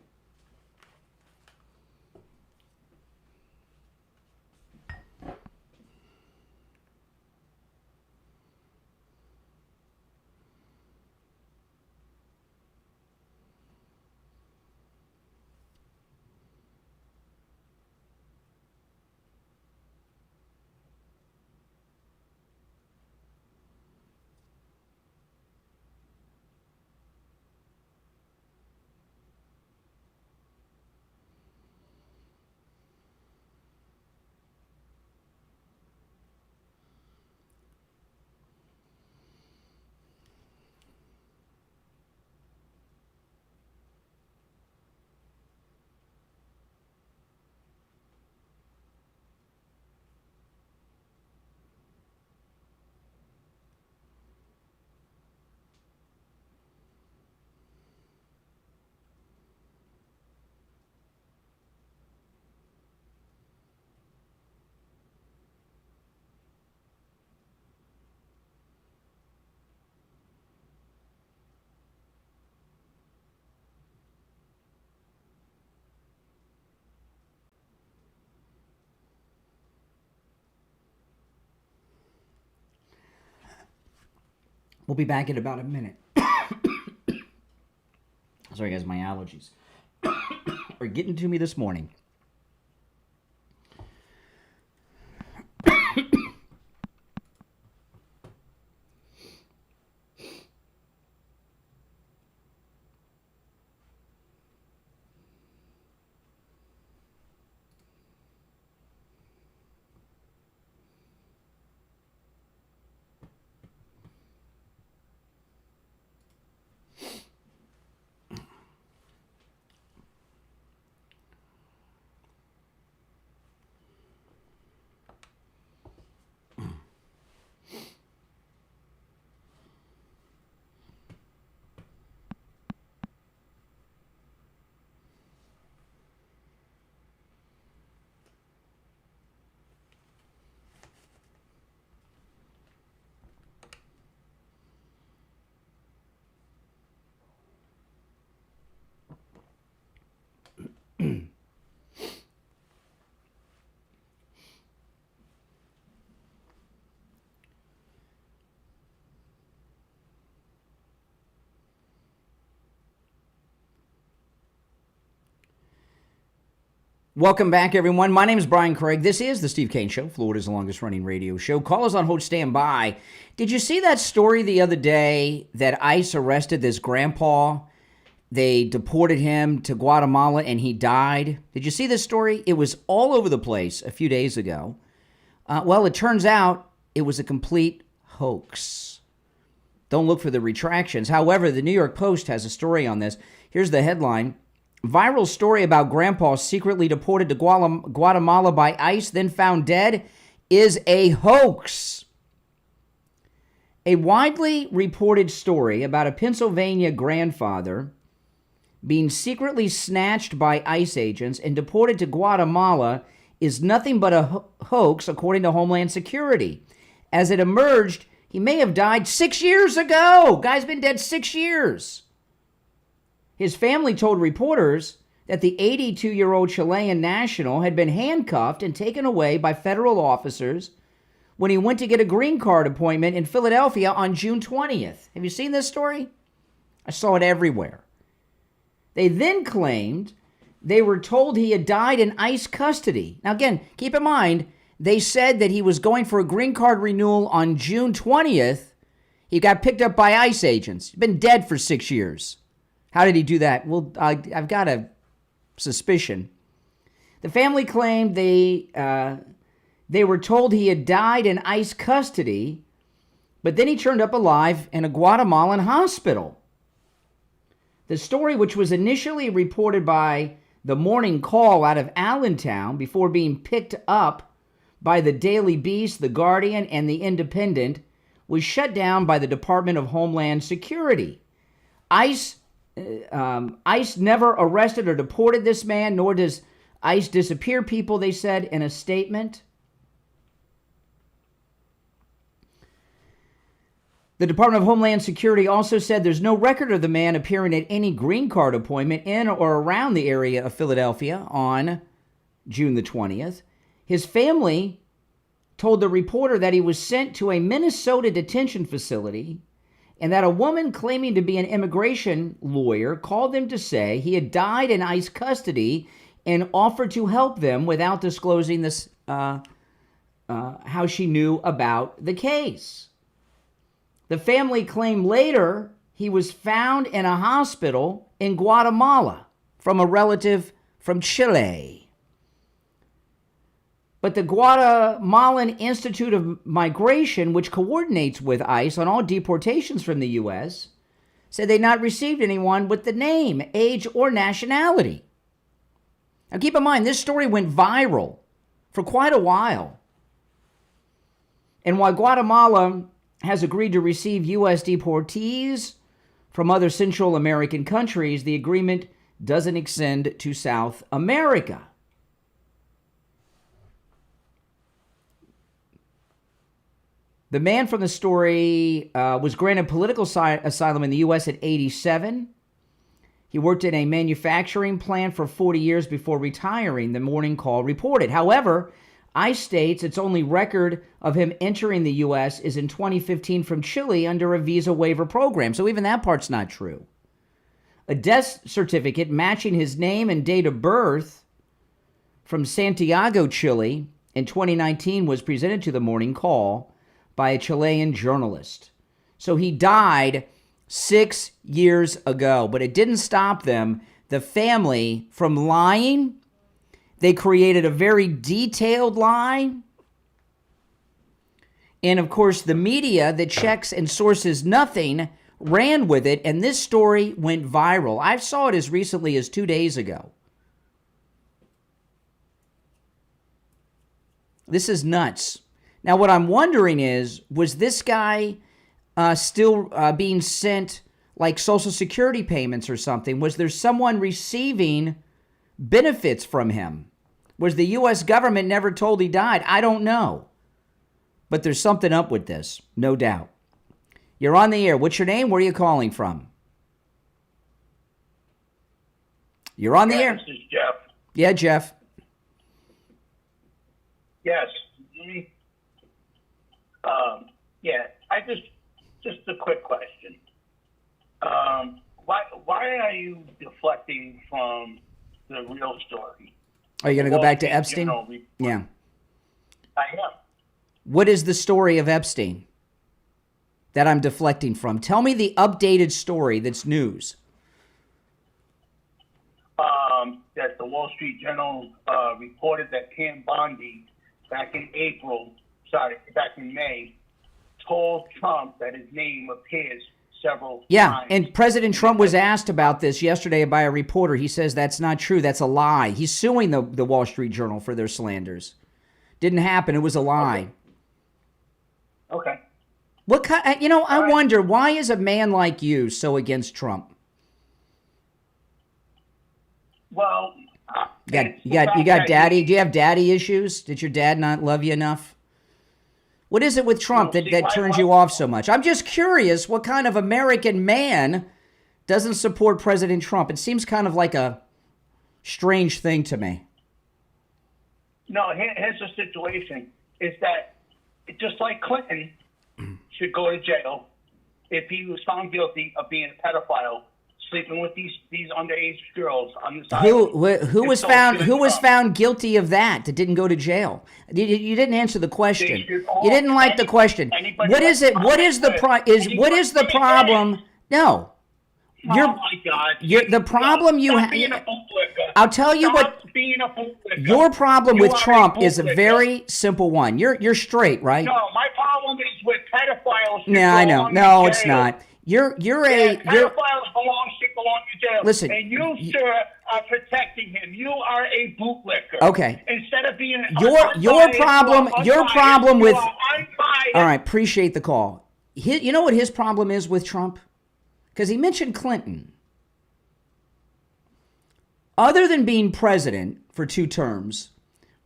We'll be back in about a minute. Sorry, guys, my allergies are getting to me this morning. Welcome back, everyone. My name is Brian Craig. This is the Steve Kane Show, Florida's longest-running radio show. Call us on hold, stand by. Did you see that story the other day that ICE arrested this grandpa? They deported him to Guatemala, and he died. Did you see this story? It was all over the place a few days ago. Well, it turns out it was a complete hoax. Don't look for the retractions. However, the New York Post has a story on this. Here's the headline. viral story about Grandpa secretly deported to Guatemala by ICE, then found dead, is a hoax. A widely reported story about a Pennsylvania grandfather being secretly snatched by ICE agents and deported to Guatemala is nothing but a hoax, according to Homeland Security. As it emerged, he may have died 6 years ago. Guy's been dead 6 years. His family told reporters that the 82-year-old Chilean national had been handcuffed and taken away by federal officers when he went to get a green card appointment in Philadelphia on June 20th. Have you seen this story? I saw it everywhere. They then claimed they were told he had died in ICE custody. Now, again, keep in mind, they said that he was going for a green card renewal on June 20th. He got picked up by ICE agents. He's been dead for 6 years. How did he do that? Well, I've got a suspicion. The family claimed they were told he had died in ICE custody, but then he turned up alive in a Guatemalan hospital. The story, which was initially reported by the Morning Call out of Allentown before being picked up by the Daily Beast, the Guardian, and the Independent, was shut down by the Department of Homeland Security. ICE never arrested or deported this man, nor does ICE disappear people, they said in a statement. The Department of Homeland Security also said there's no record of the man appearing at any green card appointment in or around the area of Philadelphia on June the 20th. His family told the reporter that he was sent to a Minnesota detention facility and that a woman claiming to be an immigration lawyer called them to say he had died in ICE custody and offered to help them without disclosing this, how she knew about the case. The family claimed later he was found in a hospital in Guatemala from a relative from Chile. But the Guatemalan Institute of Migration, which coordinates with ICE on all deportations from the U.S., said they'd not received anyone with the name, age, or nationality. Now keep in mind, this story went viral for quite a while. And while Guatemala has agreed to receive U.S. deportees from other Central American countries, the agreement doesn't extend to South America. The man from the story was granted political asylum in the U.S. at 87. He worked in a manufacturing plant for 40 years before retiring, the Morning Call reported. However, ICE states its only record of him entering the U.S. is in 2015 from Chile under a visa waiver program. So even that part's not true. A death certificate matching his name and date of birth from Santiago, Chile in 2019 was presented to the Morning Call by a Chilean journalist. So he died 6 years ago, but it didn't stop them, the family, from lying. They created a very detailed lie. And of course, the media that checks and sources nothing ran with it, and this story went viral. I saw it as recently as 2 days ago. This is nuts. Now, what I'm wondering is, was this guy still being sent like Social Security payments or something? Was there someone receiving benefits from him? Was the U.S. government never told he died? I don't know. But there's something up with this, no doubt. You're on the air. What's your name? Where are you calling from? You're on the air. This is Jeff. Yeah, Jeff. Yes. I just a quick question. Why are you deflecting from the real story? Are you going to go back to Epstein? Yeah. I am. What is the story of Epstein that I'm deflecting from? Tell me the updated story that's news. That the Wall Street Journal reported that Pam Bondi back in May, told Trump that his name appears several Yeah, times. and President Trump was asked about this yesterday by a reporter. He says that's not true. That's a lie. He's suing the Wall Street Journal for their slanders. Didn't happen. It was a lie. Okay. What kind? I wonder, why is a man like you so against Trump? Well, you got daddy. Do you have daddy issues? Did your dad not love you enough? What is it with Trump that turns you off so much? I'm just curious, what kind of American man doesn't support President Trump? It seems kind of like a strange thing to me. No, here's the situation, is that just like Clinton should go to jail if he was found guilty of being a pedophile, sleeping with these underage girls on the side. Who was found guilty of that didn't go to jail? You didn't answer the question. You didn't like the question. What is it? What is the problem? No. Oh my God! The problem you have. I'll tell you what. Being a bootlicker. Your problem with Trump is a very simple one. You're straight, right? No, my problem is with pedophiles. Yeah, I know. No, it's not. Pedophiles belong to jail. Listen, and you, sir, are protecting him. You are a bootlicker. Okay. Instead of being your problem with. All right, appreciate the call. You know what his problem is with Trump? Because he mentioned Clinton. Other than being president for 2 terms,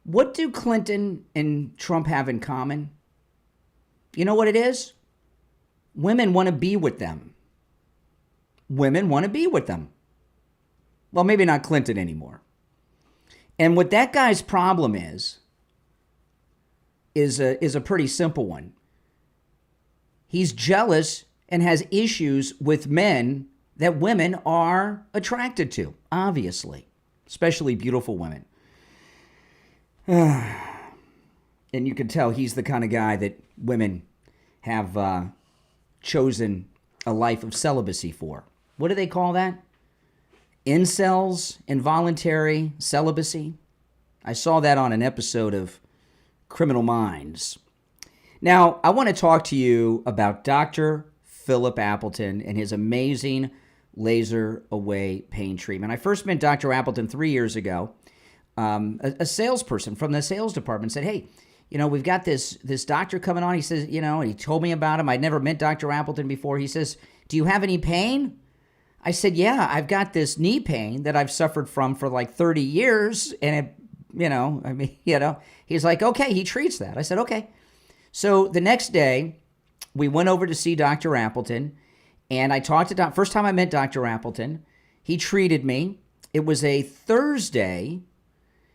what do Clinton and Trump have in common? You know what it is? Women want to be with them. Women want to be with them. Well, maybe not Clinton anymore. And what that guy's problem is a pretty simple one. He's jealous and has issues with men that women are attracted to, obviously, especially beautiful women. And you can tell he's the kind of guy that women have chosen a life of celibacy for. What do they call that? Incels, involuntary celibacy. I saw that on an episode of Criminal Minds. Now, I want to talk to you about Dr. Philip Appleton and his amazing laser away pain treatment. I first met Dr. Appleton 3 years ago. A salesperson from the sales department said, hey, we've got this doctor coming on. He says, and he told me about him. I'd never met Dr. Appleton before. He says, do you have any pain? I said, yeah, I've got this knee pain that I've suffered from for like 30 years. And he's like, okay, he treats that. I said, okay. So the next day we went over to see Dr. Appleton, and I talked to first time I met Dr. Appleton, he treated me. It was a Thursday.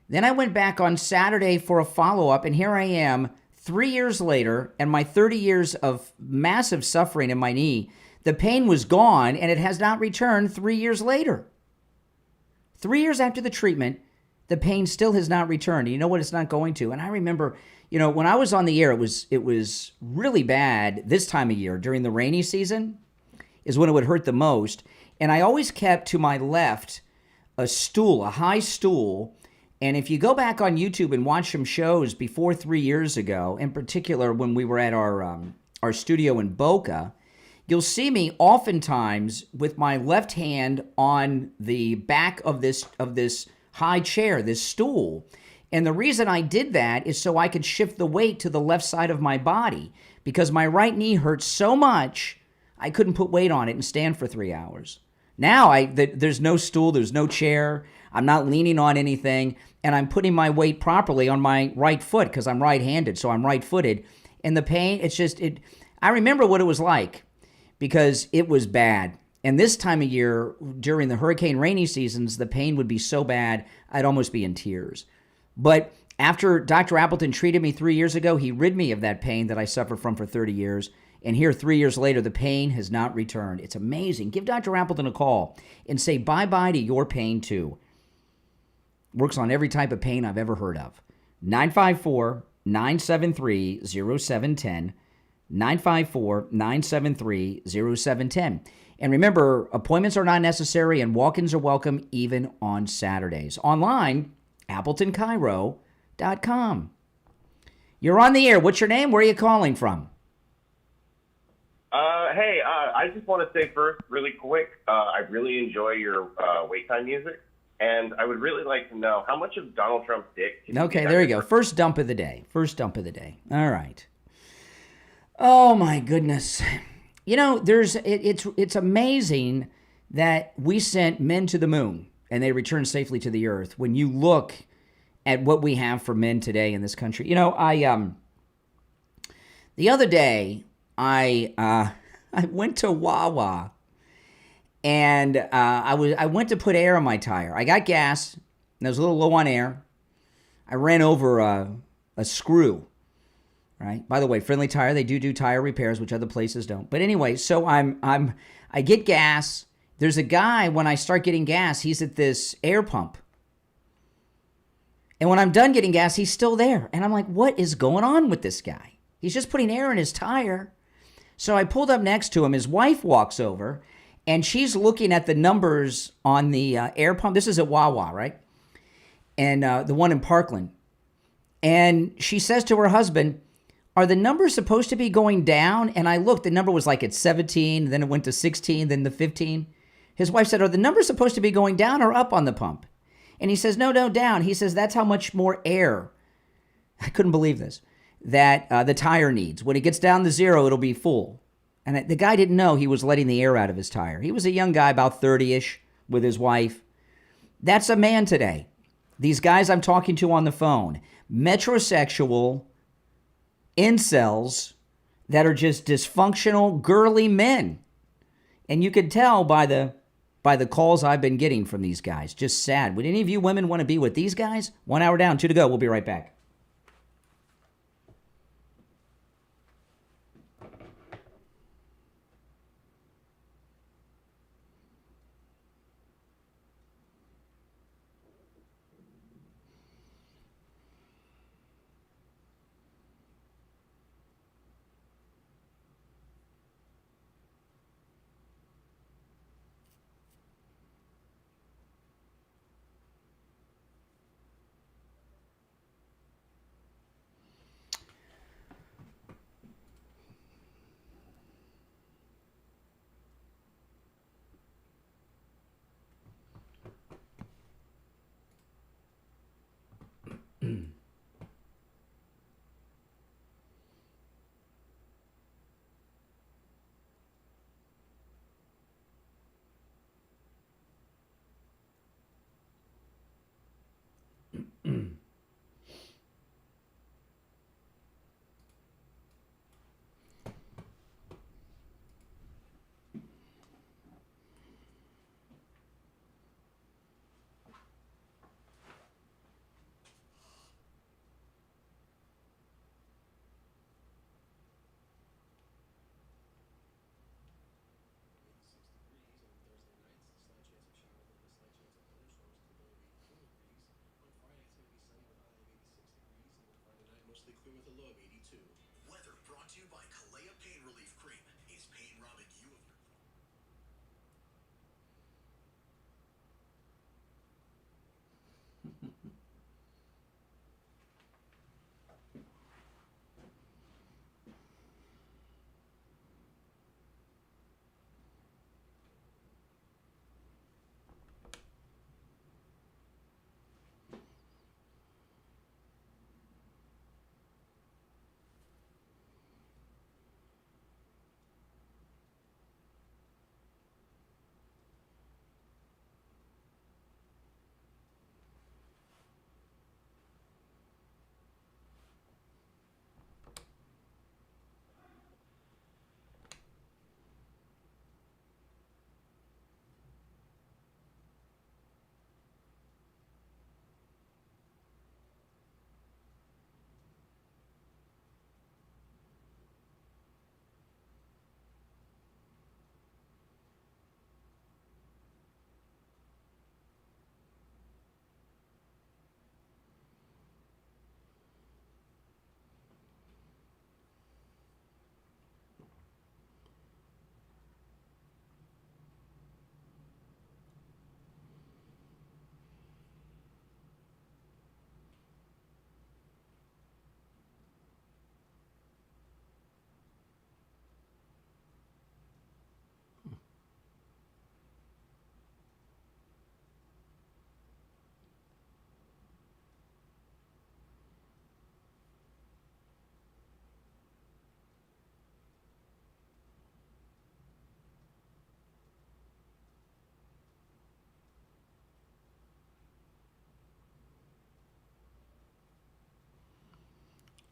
Then I went back on Saturday for a follow-up, and here I am 3 years later, and my 30 years of massive suffering in my knee, the pain was gone, and it has not returned 3 years later. 3 years after the treatment, the pain still has not returned. You know what? It's not going to. And I remember, when I was on the air, it was really bad this time of year. During the rainy season is when it would hurt the most. And I always kept to my left a high stool. And if you go back on YouTube and watch some shows before 3 years ago, in particular when we were at our studio in Boca, you'll see me oftentimes with my left hand on the back of this high chair, this stool. And the reason I did that is so I could shift the weight to the left side of my body, because my right knee hurt so much I couldn't put weight on it and stand for 3 hours. Now there's no stool, there's no chair, I'm not leaning on anything, and I'm putting my weight properly on my right foot because I'm right-handed, so I'm right-footed. And the pain, I remember what it was like because it was bad. And this time of year, during the hurricane rainy seasons, the pain would be so bad, I'd almost be in tears. But after Dr. Appleton treated me 3 years ago, he rid me of that pain that I suffered from for 30 years. And here, 3 years later, the pain has not returned. It's amazing. Give Dr. Appleton a call and say bye-bye to your pain, too. Works on every type of pain I've ever heard of. 954-973-0710. 954-973-0710. And remember, appointments are not necessary and walk-ins are welcome even on Saturdays. Online, AppletonCairo.com. You're on the air. What's your name? Where are you calling from? Hey, I just want to say first, really quick, I really enjoy your wait time music, and I would really like to know how much of Donald Trump's dick. Okay, there you go. First dump of the day. All right. Oh my goodness. You know, it's amazing that we sent men to the moon and they returned safely to the earth. When you look at what we have for men today in this country, you know, the other day I went to Wawa and I went to put air in my tire. I got gas and I was a little low on air. I ran over a screw. Right. By the way, Friendly Tire, they do tire repairs, which other places don't. But anyway, so I get gas. There's a guy, when I start getting gas, he's at this air pump. And when I'm done getting gas, he's still there. And I'm like, what is going on with this guy? He's just putting air in his tire. So I pulled up next to him. His wife walks over, and she's looking at the numbers on the air pump. This is at Wawa, right? And the one in Parkland. And she says to her husband, are the numbers supposed to be going down? And I looked, the number was like at 17, then it went to 16, then to 15. His wife said, are the numbers supposed to be going down or up on the pump? And he says, no, down. He says, that's how much more air, I couldn't believe this, that the tire needs. When it gets down to zero, it'll be full. And the guy didn't know he was letting the air out of his tire. He was a young guy, about 30-ish, with his wife. That's a man today. These guys I'm talking to on the phone, metrosexual incels that are just dysfunctional, girly men. And you can tell by the calls I've been getting from these guys. Just sad. Would any of you women want to be with these guys? 1 hour down, 2 to go. We'll be right back.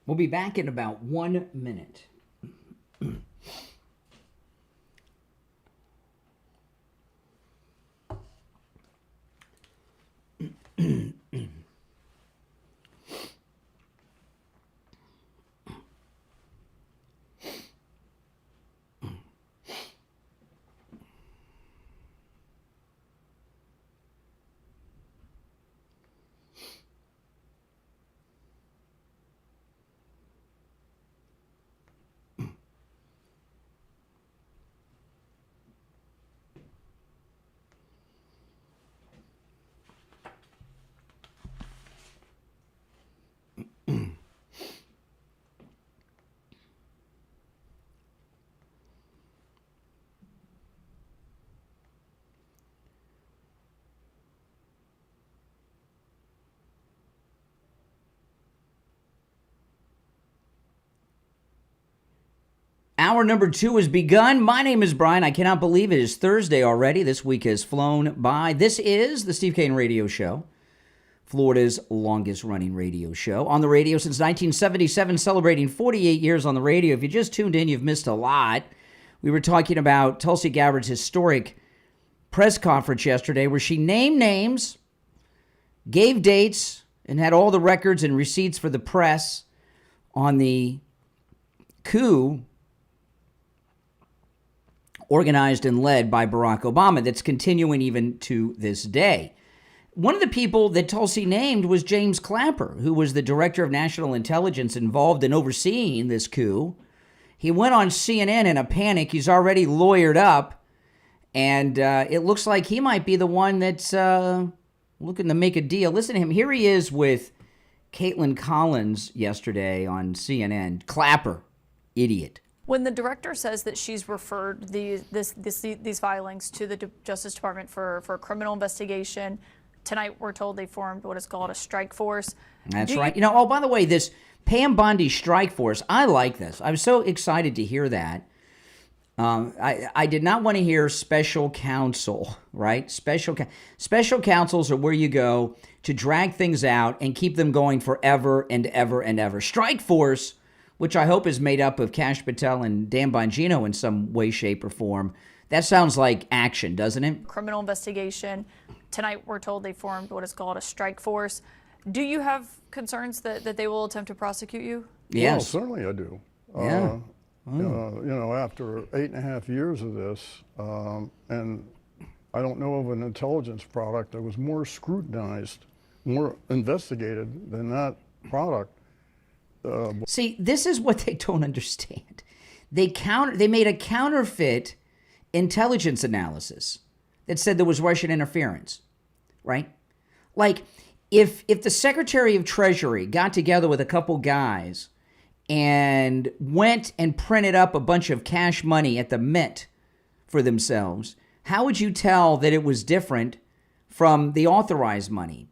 We'll be back in about 1 minute. Hour number 2 has begun. My name is Brian. I cannot believe it is Thursday already. This week has flown by. This is the Steve Kane Radio Show, Florida's longest-running radio show. On the radio since 1977, celebrating 48 years on the radio. If you just tuned in, you've missed a lot. We were talking about Tulsi Gabbard's historic press conference yesterday where she named names, gave dates, and had all the records and receipts for the press on the coup organized and led by Barack Obama that's continuing even to this day. One of the people that Tulsi named was James Clapper, who was the director of national intelligence involved in overseeing this coup. He went on CNN in a panic. He's already lawyered up, and it looks like he might be the one that's looking to make a deal. Listen to him. Here he is with Caitlin Collins yesterday on CNN. Clapper, idiot. When the director says that she's referred these filings to the Justice Department for a criminal investigation, tonight we're told they formed what is called a strike force. That's right. Oh, by the way, this Pam Bondi strike force, I like this. I was so excited to hear that. I did not want to hear special counsel, right? Special counsels are where you go to drag things out and keep them going forever and ever and ever. Strike force, which I hope is made up of Kash Patel and Dan Bongino in some way, shape, or form. That sounds like action, doesn't it? Criminal investigation. Tonight we're told they formed what is called a strike force. Do you have concerns that they will attempt to prosecute you? Yes. Well, certainly I do. Yeah. After 8.5 years of this, and I don't know of an intelligence product that was more scrutinized, more investigated than that product. See, this is what they don't understand. They made a counterfeit intelligence analysis that said there was Russian interference, right? Like, if the Secretary of Treasury got together with a couple guys and went and printed up a bunch of cash money at the Mint for themselves, how would you tell that it was different from the authorized money?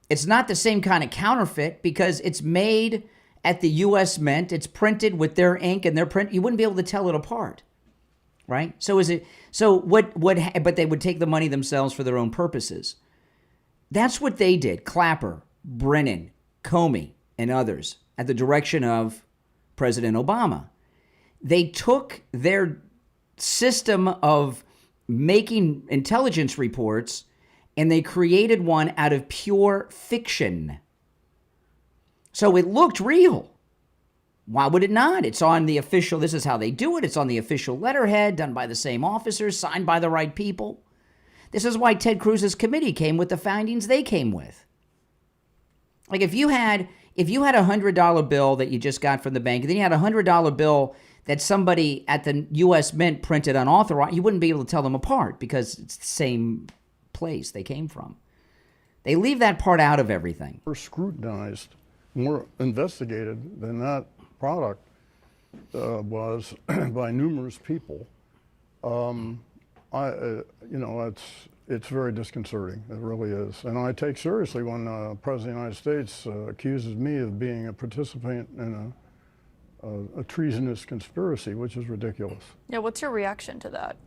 It's not the same kind of counterfeit because it's made at the U.S. Mint. It's printed with their ink and their print. You wouldn't be able to tell it apart, right? But they would take the money themselves for their own purposes. That's what they did. Clapper, Brennan, Comey, and others at the direction of President Obama. They took their system of making intelligence reports and they created one out of pure fiction. So it looked real. Why would it not? It's on the official, this is how they do it. It's on the official letterhead, done by the same officers, signed by the right people. This is why Ted Cruz's committee came with the findings they came with. Like if you had a $100 bill that you just got from the bank, and then you had a $100 bill that somebody at the U.S. Mint printed unauthorized, you wouldn't be able to tell them apart because it's the same place they came from. They leave that part out of everything. More scrutinized, more investigated than that product was by numerous people. It's very disconcerting. It really is. And I take seriously when the President of the United States accuses me of being a participant in a treasonous conspiracy, which is ridiculous. Yeah, what's your reaction to that?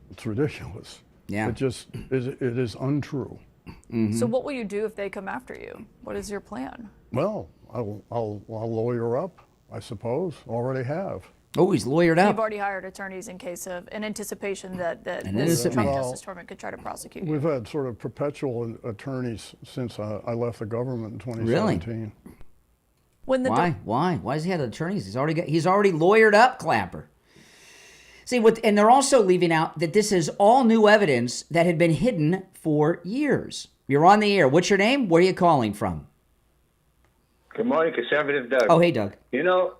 It's ridiculous. Yeah. It is untrue. Mm-hmm. So what will you do if they come after you? What is your plan? Well, I'll lawyer up, I suppose. Already have. Oh, he's lawyered up. You've already hired attorneys in case of, in anticipation that the innocent Trump man. Justice Department could try to prosecute you. We've had sort of perpetual attorneys since I left the government in 2017. Really? When the Why? Why does he have attorneys? He's already lawyered up, Clapper. See, and they're also leaving out that this is all new evidence that had been hidden for years. You're on the air. What's your name? Where are you calling from? Good morning, Conservative Doug. Oh, hey, Doug. You know,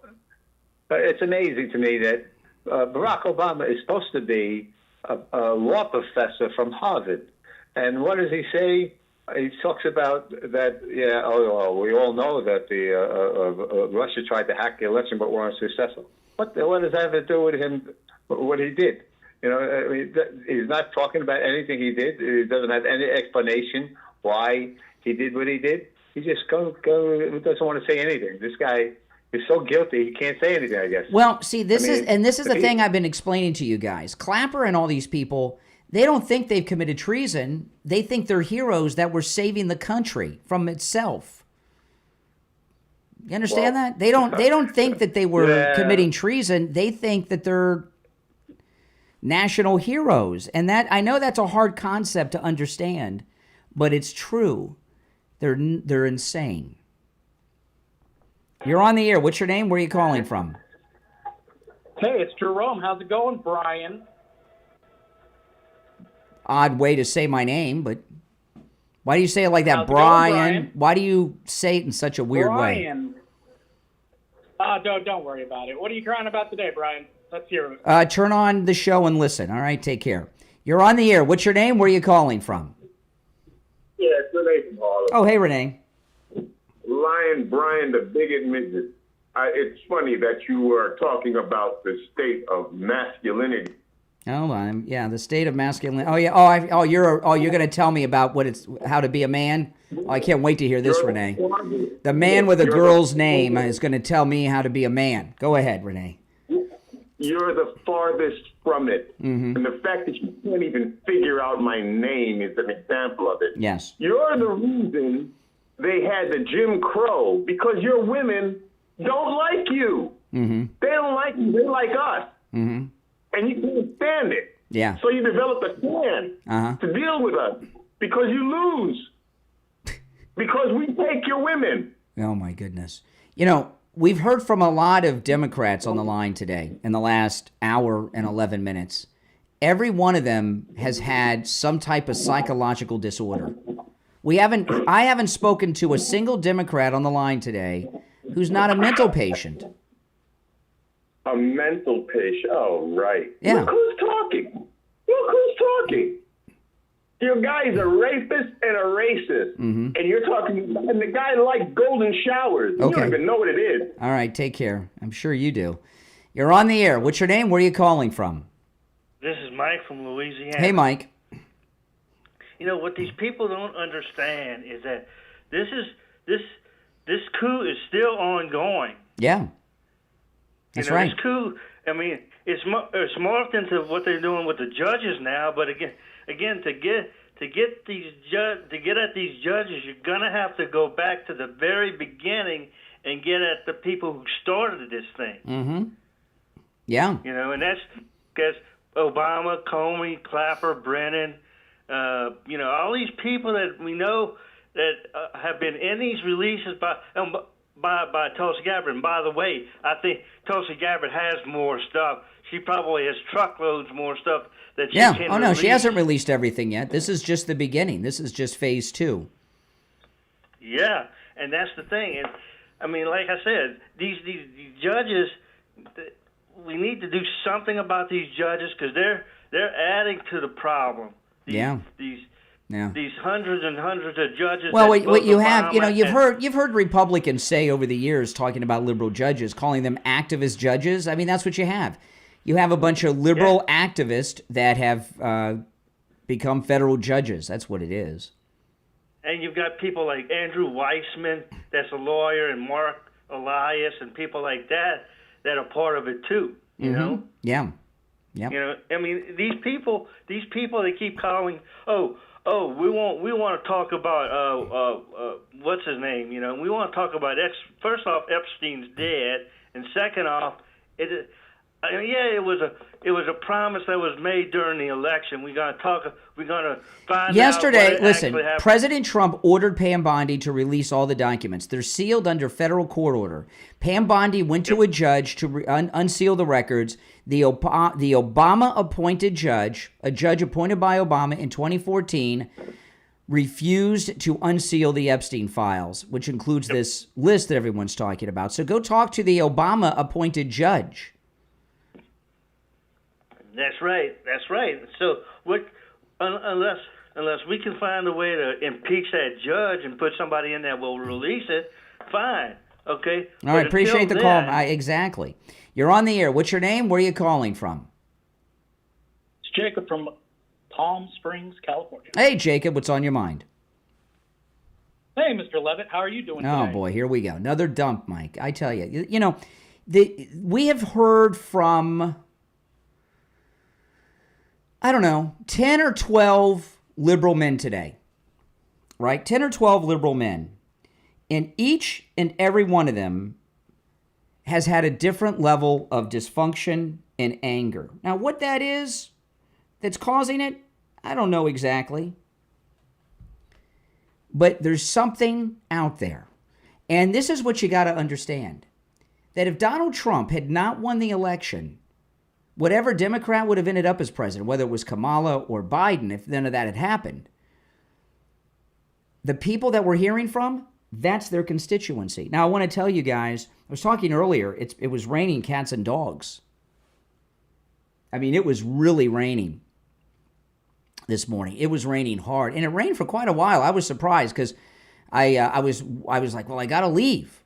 it's amazing to me that Barack Obama is supposed to be a law professor from Harvard. And what does he say? He talks about that, we all know that Russia tried to hack the election but weren't successful. What does that have to do with him, what he did? You know, I mean, he's not talking about anything he did. He doesn't have any explanation why he did what he did. He just doesn't want to say anything. This guy is so guilty, he can't say anything, I guess. Well, see, this is the thing I've been explaining to you guys. Clapper and all these people, they don't think they've committed treason. They think they're heroes that were saving the country from itself. You understand that? They don't think that they were committing treason. They think that they're national heroes. And that, I know that's a hard concept to understand, but it's true. They're insane. You're on the air. What's your name? Where are you calling from? Hey, it's Jerome. How's it going, Brian? Odd way to say my name, but why do you say it like that, How's it Brian? going, Brian? Why do you say it in such a weird way? Brian. Don't worry about it. What are you crying about today, Brian? Let's hear it. Turn on the show and listen. All right, take care. You're on the air. What's your name? Where are you calling from? Yeah, it's Renee from Harlem. Oh, hey, Renee. Lion Brian, the bigot midget. It's funny that you were talking about the state of masculinity. Oh, the state of masculinity. Oh, yeah. You're going to tell me about how to be a man. Oh, I can't wait to hear this, Renee. The man with a girl's name is going to tell me how to be a man. Go ahead, Renee. You're the farthest from it. Mm-hmm. And the fact that you can't even figure out my name is an example of it. Yes. You're the reason they had the Jim Crow, because your women don't like you. Mm-hmm. They don't like you. They like us. Mm-hmm. And you can't stand it. Yeah. So you developed a plan to deal with us because you lose. Because we take your women. Oh, my goodness. You know, we've heard from a lot of Democrats on the line today in the last hour and 11 minutes. Every one of them has had some type of psychological disorder. I haven't spoken to a single Democrat on the line today who's not a mental patient. A mental patient. Oh, right. Yeah. Look who's talking. Your guy's a rapist and a racist. Mm-hmm. And you're talking, and the guy likes golden showers. You don't even know what it is. All right, take care. I'm sure you do. You're on the air. What's your name? Where are you calling from? This is Mike from Louisiana. Hey, Mike. You know, what these people don't understand is that this coup is still ongoing. Yeah. That's right. This coup, I mean, it's morphed into what they're doing with the judges now, but again, to get at these judges, you're gonna have to go back to the very beginning and get at the people who started this thing. Mm-hmm. Yeah. You know, and that's because Obama, Comey, Clapper, Brennan, all these people that we know that have been in these releases by Tulsi Gabbard. And by the way, I think Tulsi Gabbard has more stuff. She probably has truckloads more stuff that she can release. No, she hasn't released everything yet. This is just the beginning. This is just phase 2. Yeah, and that's the thing. And I mean, like I said, these judges, we need to do something about these judges because they're adding to the problem. These hundreds and hundreds of judges. Well, what you have, you've heard Republicans say over the years, talking about liberal judges, calling them activist judges. I mean, that's what you have. You have a bunch of liberal activists that have become federal judges. That's what it is. And you've got people like Andrew Weissman, that's a lawyer, and Mark Elias, and people like that are part of it too. You know? Yeah. Yep. You know, I mean, these people, they keep calling. Oh, we want to talk about what's his name? You know, we want to talk about first off, Epstein's dead, and second off, it was a promise that was made during the election. We're gonna find Yesterday, out listen, what happened. President Trump ordered Pam Bondi to release all the documents. They're sealed under federal court order. Pam Bondi went to a judge to unseal the records. The Obama-appointed judge, a judge appointed by Obama in 2014, refused to unseal the Epstein files, which includes this list that everyone's talking about. So go talk to the Obama-appointed judge. That's right. So unless we can find a way to impeach that judge and put somebody in there will release it, fine. Okay. All right. Appreciate the call. Exactly. You're on the air. What's your name? Where are you calling from? It's Jacob from Palm Springs, California. Hey, Jacob. What's on your mind? Hey, Mr. Levitt. How are you doing Oh, today? boy. Here we go. Another dump, Mike. I tell you. You know, we have heard from, I don't know, 10 or 12 liberal men today, right? 10 or 12 liberal men. And each and every one of them has had a different level of dysfunction and anger. Now, what that is that's causing it, I don't know exactly. But there's something out there. And this is what you got to understand. That if Donald Trump had not won the election, whatever Democrat would have ended up as president, whether it was Kamala or Biden, if none of that had happened, the people that we're hearing from, that's their constituency. Now, I want to tell you guys, I was talking earlier, it was raining cats and dogs. I mean, it was really raining this morning. It was raining hard, and it rained for quite a while. I was surprised because I was like, well, I got to leave,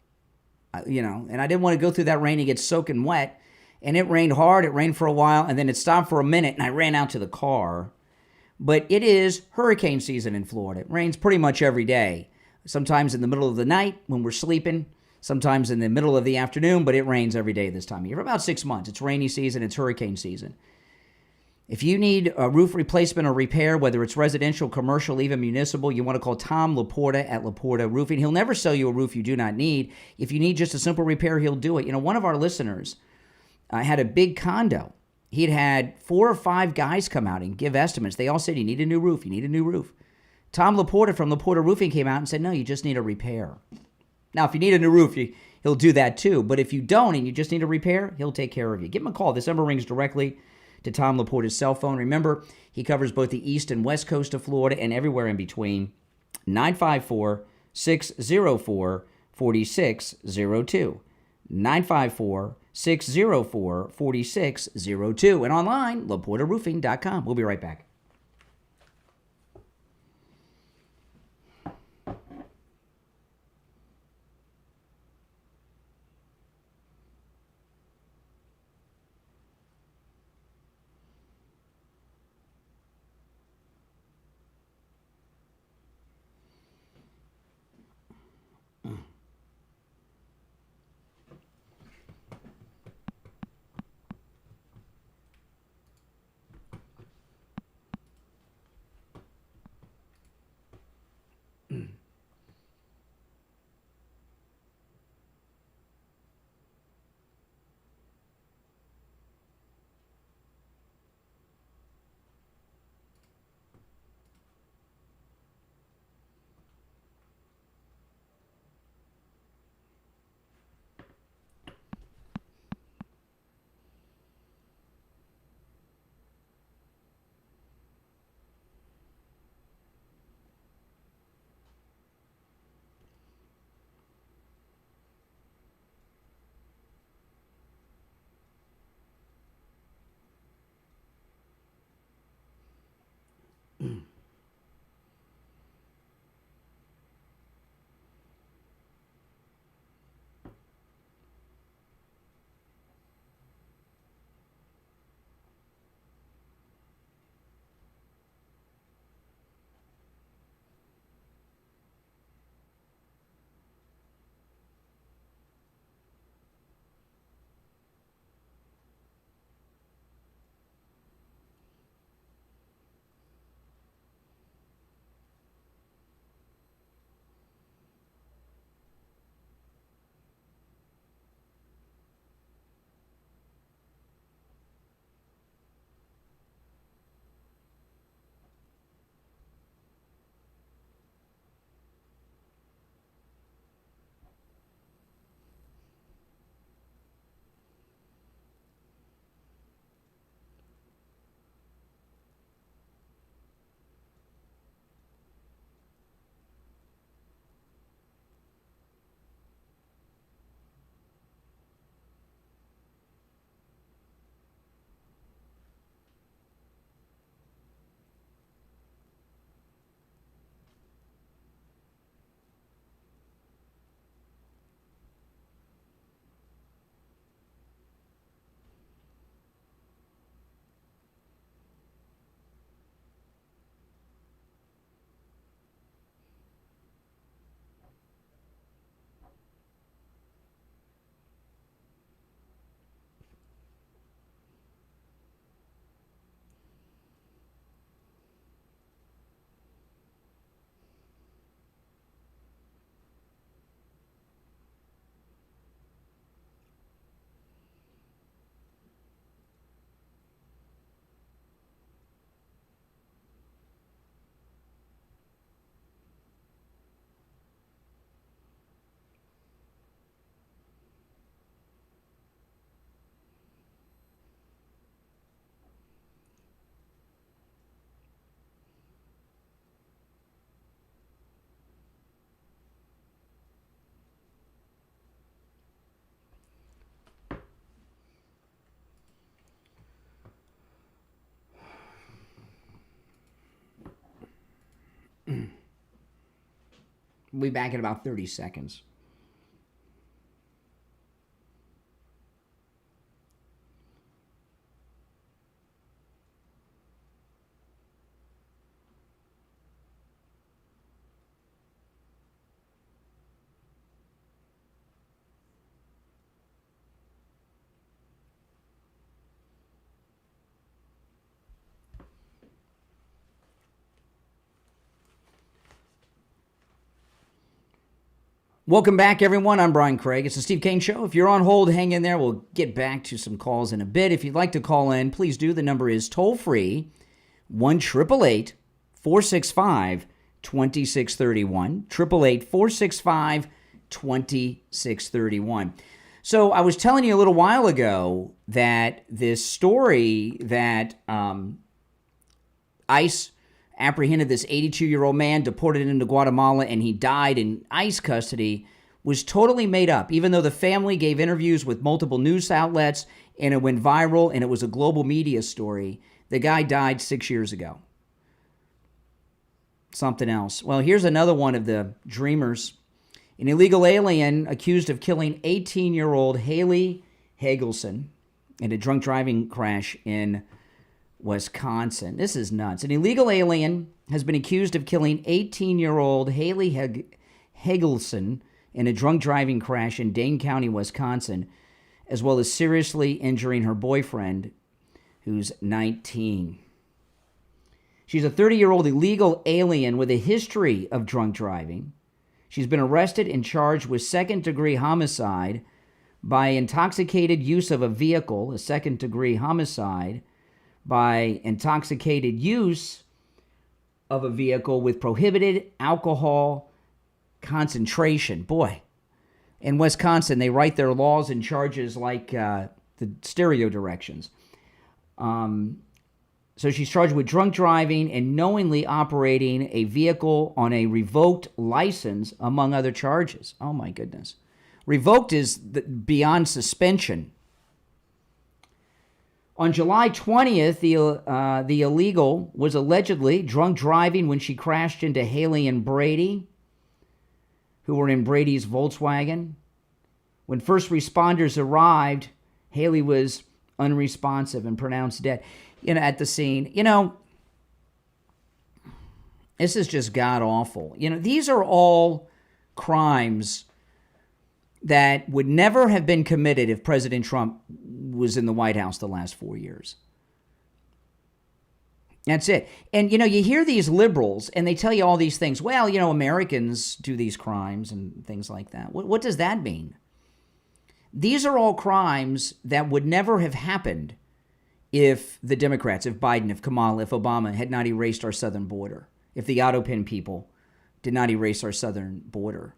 and I didn't want to go through that rain and get soaking wet. And it rained hard. It rained for a while, and then it stopped for a minute, and I ran out to the car. But it is hurricane season in Florida. It rains pretty much every day. Sometimes in the middle of the night when we're sleeping, sometimes in the middle of the afternoon, but it rains every day this time of year. For about 6 months. It's rainy season. It's hurricane season. If you need a roof replacement or repair, whether it's residential, commercial, even municipal, you want to call Tom Laporta at Laporta Roofing. He'll never sell you a roof you do not need. If you need just a simple repair, he'll do it. One of our listeners had a big condo. He'd had 4 or 5 guys come out and give estimates. They all said, you need a new roof. You need a new roof. Tom Laporta from Laporta Roofing came out and said, no, you just need a repair. Now, if you need a new roof, he'll do that too. But if you don't and you just need a repair, he'll take care of you. Give him a call. This number rings directly to Tom Laporta's cell phone. Remember, he covers both the east and west coast of Florida and everywhere in between. 954-604-4602. 954-604-4602. And online, LaportaRoofing.com. We'll be right back. We'll be back in about 30 seconds. Welcome back, everyone. I'm Brian Craig. It's the Steve Kane Show. If you're on hold, hang in there. We'll get back to some calls in a bit. If you'd like to call in, please do. The number is toll-free, 1-888-465-2631, 888-465-2631. So I was telling you a little while ago that this story that ICE apprehended this 82-year-old man, deported into Guatemala, and he died in ICE custody was totally made up, even though the family gave interviews with multiple news outlets and it went viral and it was a global media story. The guy died 6 years ago. Something else. Well, here's another one of the dreamers. An illegal alien accused of killing 18-year-old Haley Hagelson in a drunk driving crash in Wisconsin. This is nuts. An illegal alien has been accused of killing 18-year-old Haley Hagelson in a drunk driving crash in Dane County, Wisconsin, as well as seriously injuring her boyfriend, who's 19. She's a 30-year-old illegal alien with a history of drunk driving. She's been arrested and charged with second-degree homicide by intoxicated use of a vehicle, a second-degree homicide, by intoxicated use of a vehicle with prohibited alcohol concentration. Boy, in Wisconsin, they write their laws and charges like the stereo directions. So she's charged with drunk driving and knowingly operating a vehicle on a revoked license, among other charges. Oh, my goodness. Revoked is beyond suspension. On July 20th, the illegal was allegedly drunk driving when she crashed into Haley and Brady, who were in Brady's Volkswagen. When first responders arrived, Haley was unresponsive and pronounced dead. At the scene. This is just god-awful. These are all crimes that would never have been committed if President Trump was in the White House the last 4 years. That's it. And, you hear these liberals, and they tell you all these things. Well, Americans do these crimes and things like that. What does that mean? These are all crimes that would never have happened if the Democrats, if Biden, if Kamala, if Obama had not erased our southern border, if the Autopin people did not erase our southern border.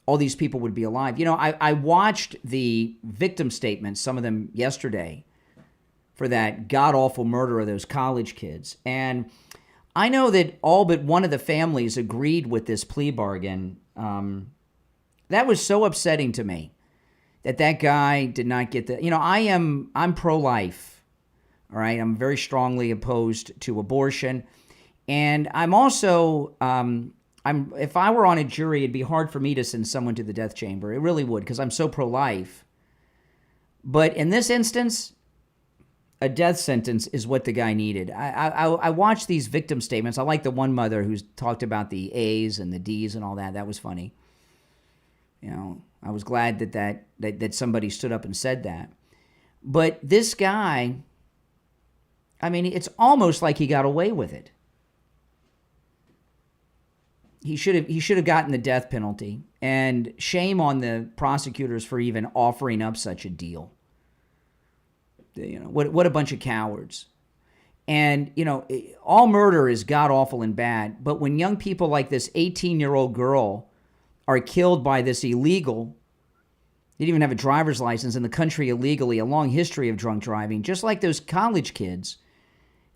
All these people would be alive. I watched the victim statements, some of them yesterday, for that god-awful murder of those college kids. And I know that all but one of the families agreed with this plea bargain. That was so upsetting to me that guy did not get the... I'm pro-life, all right? I'm very strongly opposed to abortion. And I'm also... if I were on a jury, it'd be hard for me to send someone to the death chamber. It really would, because I'm so pro-life. But in this instance, a death sentence is what the guy needed. I watched these victim statements. I like the one mother who's talked about the A's and the D's and all that. That was funny. I was glad that somebody stood up and said that. But this guy, it's almost like he got away with it. He should have gotten the death penalty, and shame on the prosecutors for even offering up such a deal. What a bunch of cowards. And all murder is god awful and bad, but when young people like this 18-year-old girl are killed by this illegal, they didn't even have a driver's license in the country illegally, a long history of drunk driving, just like those college kids,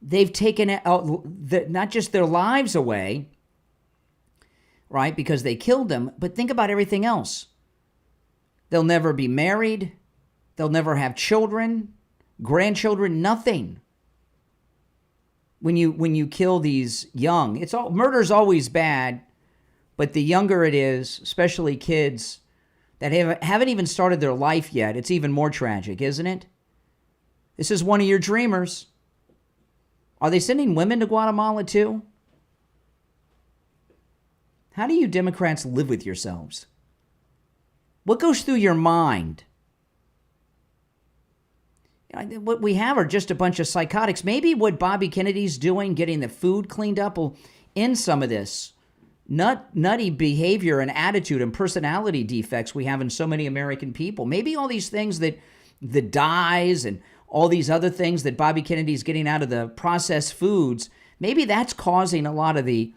they've taken not just their lives away, right, because they killed them, but think about everything else. They'll never be married. They'll never have children, grandchildren, nothing. When you kill these young, murder's always bad, But the younger it is, especially kids that haven't even started their life yet, it's even more tragic, isn't it? This is one of your dreamers. Are they sending women to Guatemala too? How do you Democrats live with yourselves? What goes through your mind? What we have are just a bunch of psychotics. Maybe what Bobby Kennedy's doing, getting the food cleaned up, will end some of this nutty behavior and attitude and personality defects we have in so many American people. Maybe all these things the dyes and all these other things that Bobby Kennedy's getting out of the processed foods, maybe that's causing a lot of the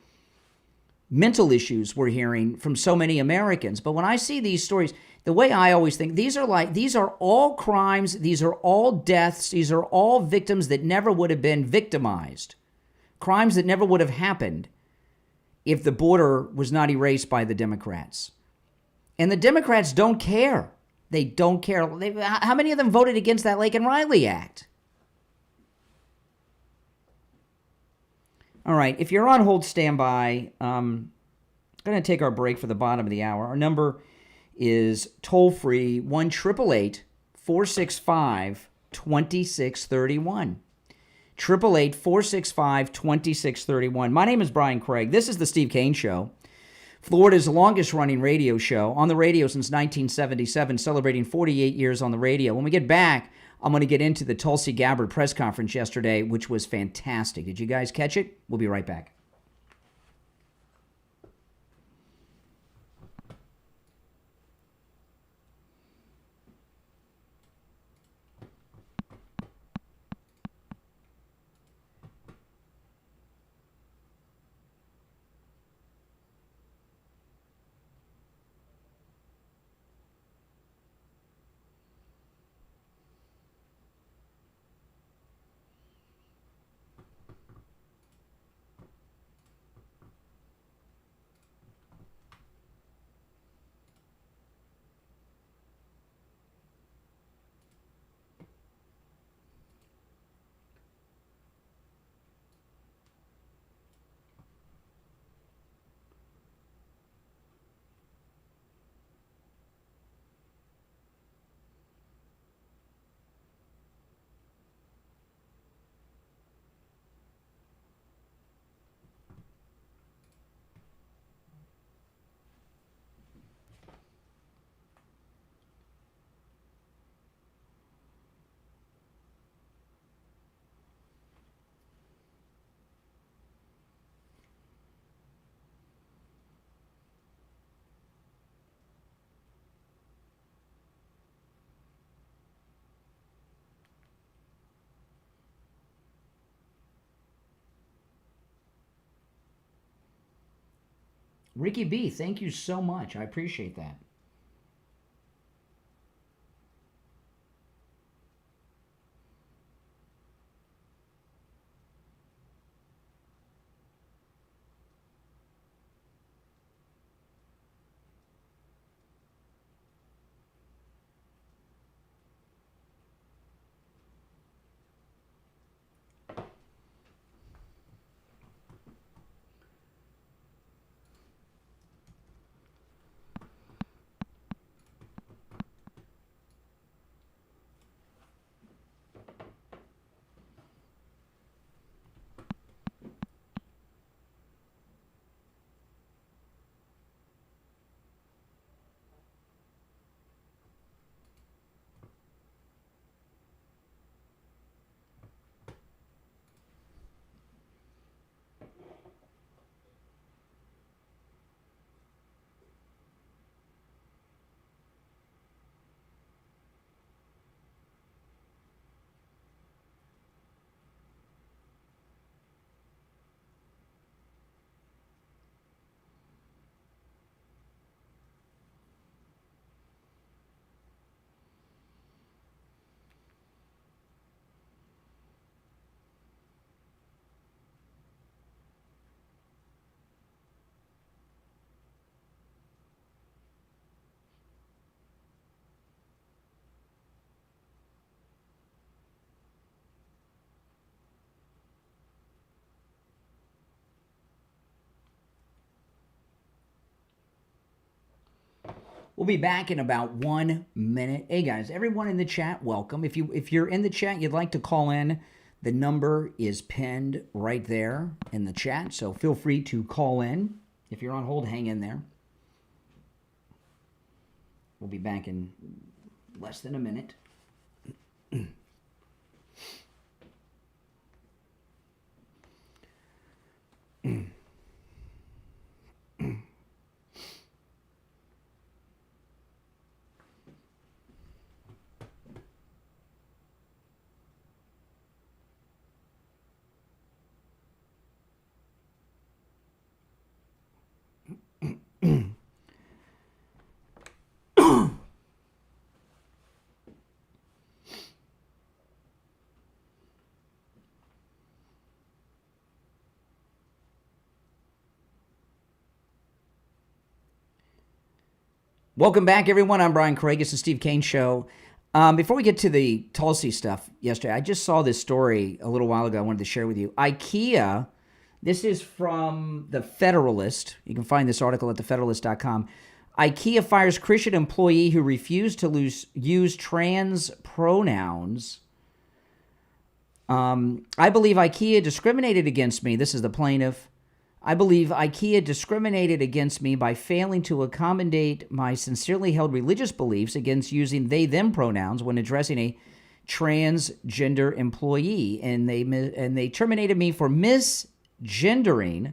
mental issues we're hearing from so many Americans. But when I see these stories, the way I always think, these are all crimes, these are all deaths, these are all victims that never would have been victimized. Crimes that never would have happened if the border was not erased by the Democrats. And the Democrats don't care. They don't care. How many of them voted against that Lake and Riley Act? All right, if you're on hold, stand by. I'm going to take our break for the bottom of the hour. Our number is toll-free 1-888-465-2631. 888-465-2631. My name is Brian Craig. This is the Steve Kane Show, Florida's longest-running radio show, on the radio since 1977, celebrating 48 years on the radio. When we get back, I'm going to get into the Tulsi Gabbard press conference yesterday, which was fantastic. Did you guys catch it? We'll be right back. Ricky B., thank you so much. I appreciate that. We'll be back in about 1 minute. Hey guys, everyone in the chat, welcome. If you're in the chat, you'd like to call in, the number is pinned right there in the chat, so feel free to call in. If you're on hold, hang in there. We'll be back in less than a minute. Welcome back, everyone. I'm Brian Craig. It's the Steve Kane Show. Before we get to the Tulsi stuff yesterday, I just saw this story a little while ago I wanted to share with you. IKEA, this is from The Federalist. You can find this article at thefederalist.com. IKEA fires Christian employee who refused to use trans pronouns. I believe IKEA discriminated against me. This is the plaintiff. I believe IKEA discriminated against me by failing to accommodate my sincerely held religious beliefs against using they/them pronouns when addressing a transgender employee, and they terminated me for misgendering.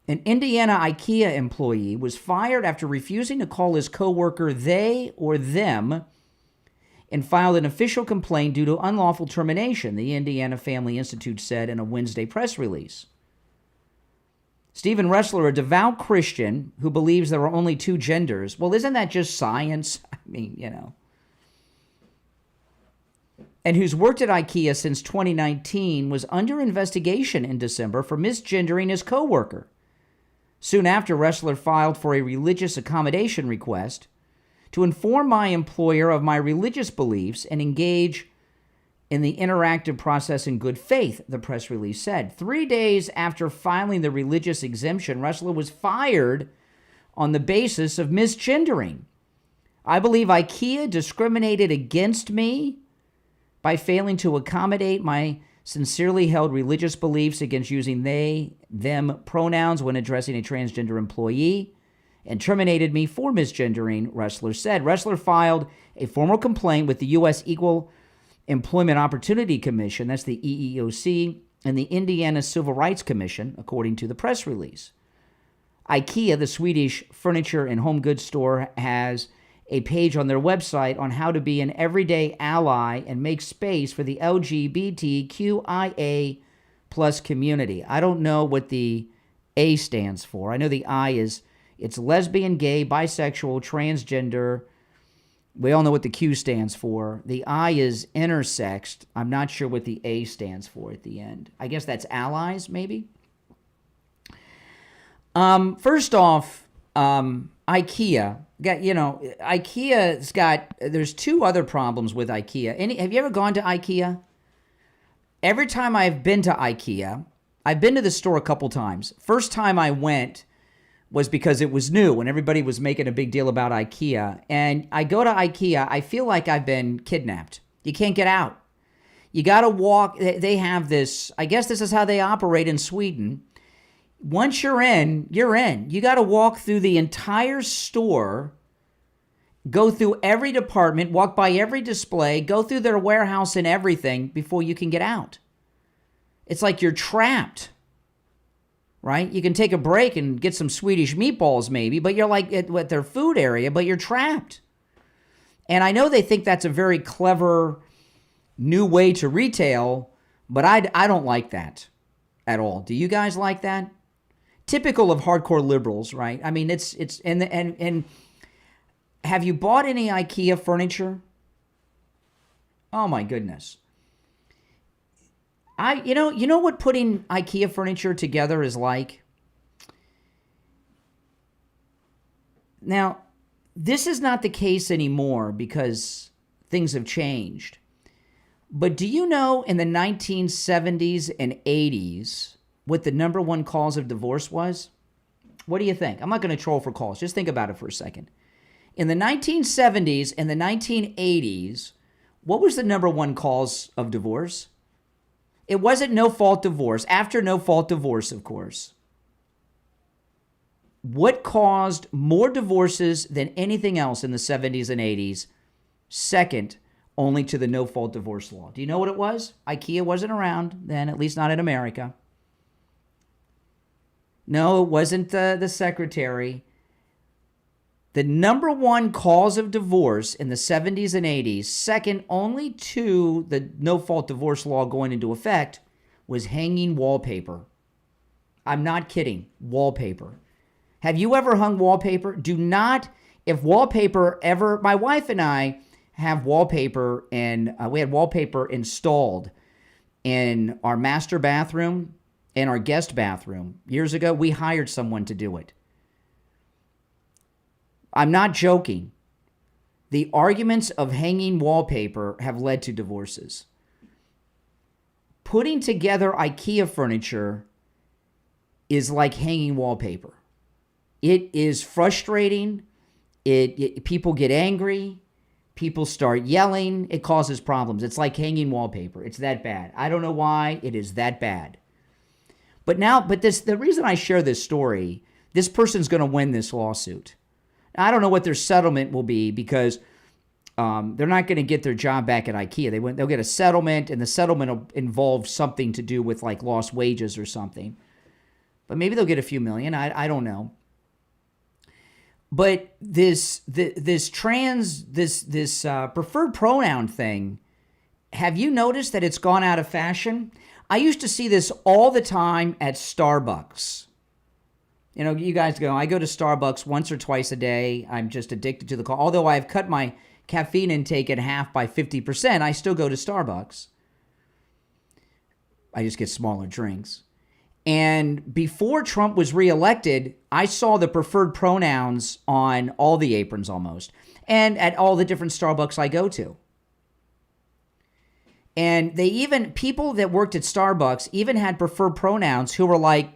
An Indiana IKEA employee was fired after refusing to call his coworker they or them and filed an official complaint due to unlawful termination, the Indiana Family Institute said in a Wednesday press release. Stephen Ressler, a devout Christian who believes there are only two genders. Well, isn't that just science? I mean, you know. And who's worked at IKEA since 2019, was under investigation in December for misgendering his coworker. Soon after, Ressler filed for a religious accommodation request to inform my employer of my religious beliefs and engage in the interactive process in good faith, the press release said. 3 days after filing the religious exemption, Ressler was fired on the basis of misgendering. I believe IKEA discriminated against me by failing to accommodate my sincerely held religious beliefs against using they/them pronouns when addressing a transgender employee, and terminated me for misgendering, Ressler said. Ressler filed a formal complaint with the U.S. Equal Employment Opportunity Commission, that's the EEOC, and the Indiana Civil Rights Commission, according to the press release. IKEA, the Swedish furniture and home goods store, has a page on their website on how to be an everyday ally and make space for the LGBTQIA plus community. I don't know what the A stands for. I know the I it's lesbian, gay, bisexual, transgender. We all know what the Q stands for. The I is intersexed. I'm not sure what the A stands for at the end. I guess that's allies, maybe? First off, IKEA. IKEA's got, there's two other problems with IKEA. Have you ever gone to IKEA? Every time I've been to IKEA, I've been to the store a couple times. First time I went was because it was new and everybody was making a big deal about IKEA. And I go to IKEA, I feel like I've been kidnapped. You can't get out. You got to walk. They have this, I guess this is how they operate in Sweden. Once you're in, you're in. You got to walk through the entire store, go through every department, walk by every display, go through their warehouse and everything before you can get out. It's like you're trapped, right? You can take a break and get some Swedish meatballs maybe, but you're like at their food area, but you're trapped. And I know they think that's a very clever new way to retail, but I don't like that at all. Do you guys like that? Typical of hardcore liberals, right? I mean, it's and have you bought any IKEA furniture? Oh my goodness. You know what putting IKEA furniture together is like? Now, this is not the case anymore because things have changed. But do you know in the 1970s and 80s what the number one cause of divorce was? What do you think? I'm not going to troll for calls. Just think about it for a second. In the 1970s and the 1980s, what was the number one cause of divorce? It wasn't no-fault divorce. After no-fault divorce, of course. What caused more divorces than anything else in the 70s and 80s? Second only to the no-fault divorce law. Do you know what it was? IKEA wasn't around then, at least not in America. No, it wasn't the secretary. The number one cause of divorce in the 70s and 80s, second only to the no-fault divorce law going into effect, was hanging wallpaper. I'm not kidding. Wallpaper. Have you ever hung wallpaper? Do not, if wallpaper ever, my wife and I have wallpaper, and we had wallpaper installed in our master bathroom and our guest bathroom. Years ago, we hired someone to do it. I'm not joking. The arguments of hanging wallpaper have led to divorces. Putting together IKEA furniture is like hanging wallpaper. It is frustrating. People get angry. People start yelling. It causes problems. It's like hanging wallpaper. It's that bad. I don't know why it is that bad. But the reason I share this story, this person's going to win this lawsuit. I don't know what their settlement will be because they're not going to get their job back at IKEA. They'll get a settlement, and the settlement will involve something to do with like lost wages or something. But maybe they'll get a few million. I don't know. But this preferred pronoun thing, have you noticed that it's gone out of fashion? I used to see this all the time at Starbucks. You know, you guys go, I go to Starbucks once or twice a day. I'm just addicted to the coffee. Although I've cut my caffeine intake in half by 50%, I still go to Starbucks. I just get smaller drinks. And before Trump was reelected, I saw the preferred pronouns on all the aprons almost, and at all the different Starbucks I go to. And people that worked at Starbucks even had preferred pronouns who were like,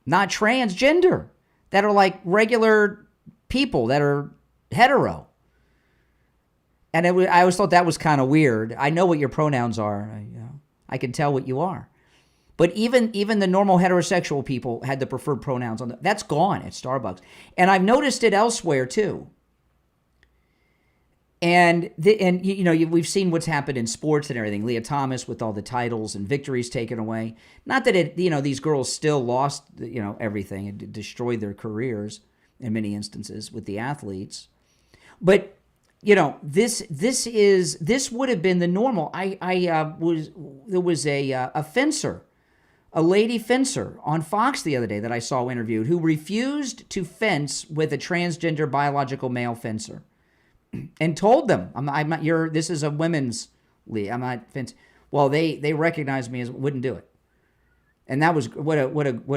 not transgender, that are like regular people that are hetero. And I always thought that was kind of weird. I know what your pronouns are. I can tell what you are. But even the normal heterosexual people had the preferred pronouns on that's gone at Starbucks. And I've noticed it elsewhere too. And we've seen what's happened in sports and everything. Leah Thomas with all the titles and victories taken away. Not that these girls still lost, everything and destroyed their careers in many instances with the athletes. But, this would have been the normal. There was a fencer, a lady fencer on Fox the other day that I saw interviewed who refused to fence with a transgender biological male fencer. And told them, I'm not. This is a women's league. I'm not fencing. Well, they recognized me as wouldn't do it, and that was what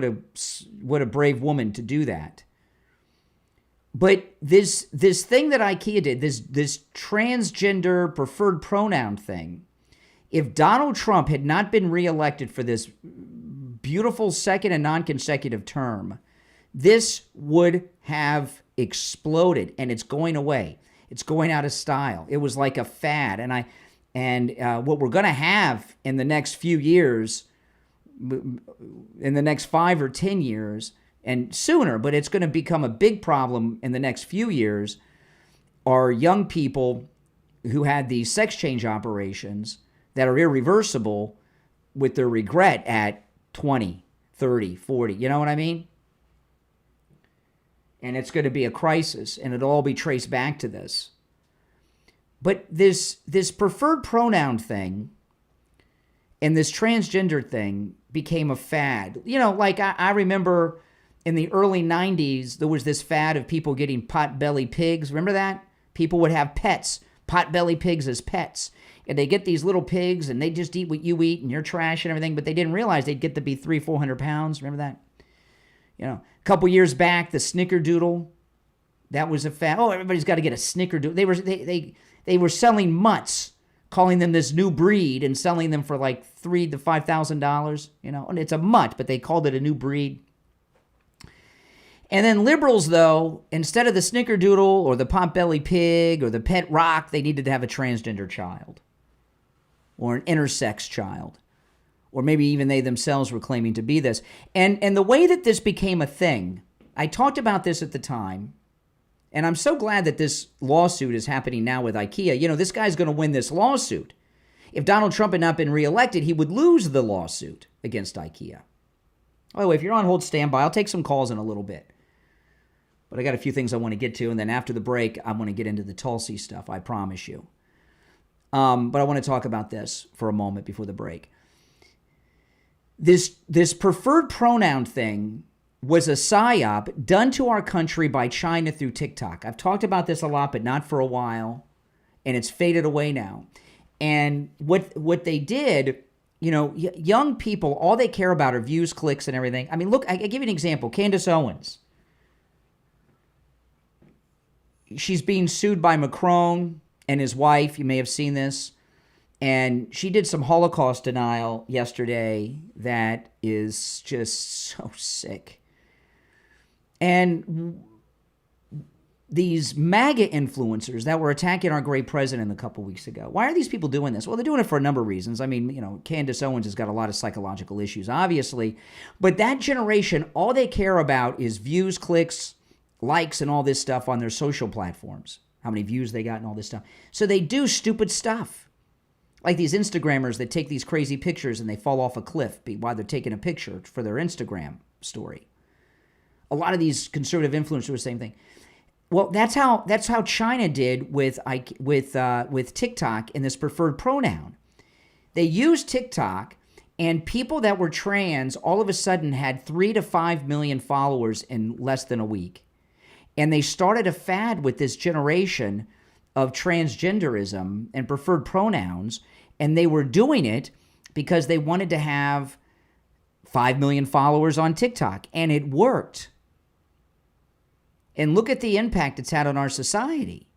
a brave woman to do that. But this thing that IKEA did, this transgender preferred pronoun thing, if Donald Trump had not been reelected for this beautiful second and non-consecutive term, this would have exploded, and it's going away. It's going out of style. It was like a fad. And what we're going to have in the next few years, in the next 5 or 10 years, and sooner, but it's going to become a big problem in the next few years, are young people who had these sex change operations that are irreversible with their regret at 20, 30, 40. You know what I mean? And it's going to be a crisis, and it'll all be traced back to this. But this preferred pronoun thing and this transgender thing became a fad. Like I remember in the early 90s, there was this fad of people getting pot-belly pigs. Remember that? People would have pets, pot-belly pigs as pets. And they get these little pigs, and they just eat what you eat, and you're trash and everything, but they didn't realize they'd get to be 300-400 pounds. Remember that? A couple years back, the snickerdoodle, that was a fad. Oh, everybody's got to get a snickerdoodle. They were selling mutts, calling them this new breed and selling them for like $3,000 to $5,000. And it's a mutt, but they called it a new breed. And then liberals, though, instead of the snickerdoodle or the potbelly pig or the pet rock, they needed to have a transgender child or an intersex child. Or maybe even they themselves were claiming to be this. And the way that this became a thing, I talked about this at the time, and I'm so glad that this lawsuit is happening now with IKEA. You know, this guy's going to win this lawsuit. If Donald Trump had not been reelected, he would lose the lawsuit against IKEA. By the way, if you're on hold, stand by. I'll take some calls in a little bit. But I got a few things I want to get to, and then after the break, I'm going to get into the Tulsi stuff, I promise you. But I want to talk about this for a moment before the break. This preferred pronoun thing was a psyop done to our country by China through TikTok. I've talked about this a lot, but not for a while, and it's faded away now. And what they did, you know, young people, all they care about are views, clicks, and everything. I mean, look, I give you an example. Candace Owens. She's being sued by Macron and his wife. You may have seen this. And she did some Holocaust denial yesterday that is just so sick. And these MAGA influencers that were attacking our great president a couple weeks ago, why are these people doing this? Well, they're doing it for a number of reasons. I mean, you know, Candace Owens has got a lot of psychological issues, obviously. But that generation, all they care about is views, clicks, likes, and all this stuff on their social platforms. How many views they got and all this stuff. So they do stupid stuff. Like these Instagrammers that take these crazy pictures and they fall off a cliff while they're taking a picture for their Instagram story. A lot of these conservative influencers, the same thing. Well, that's how China did with TikTok and this preferred pronoun. They used TikTok, and people that were trans all of a sudden had 3 to 5 million followers in less than a week. And they started a fad with this generation of transgenderism and preferred pronouns, and they were doing it because they wanted to have 5 million followers on TikTok, and it worked. And look at the impact it's had on our society.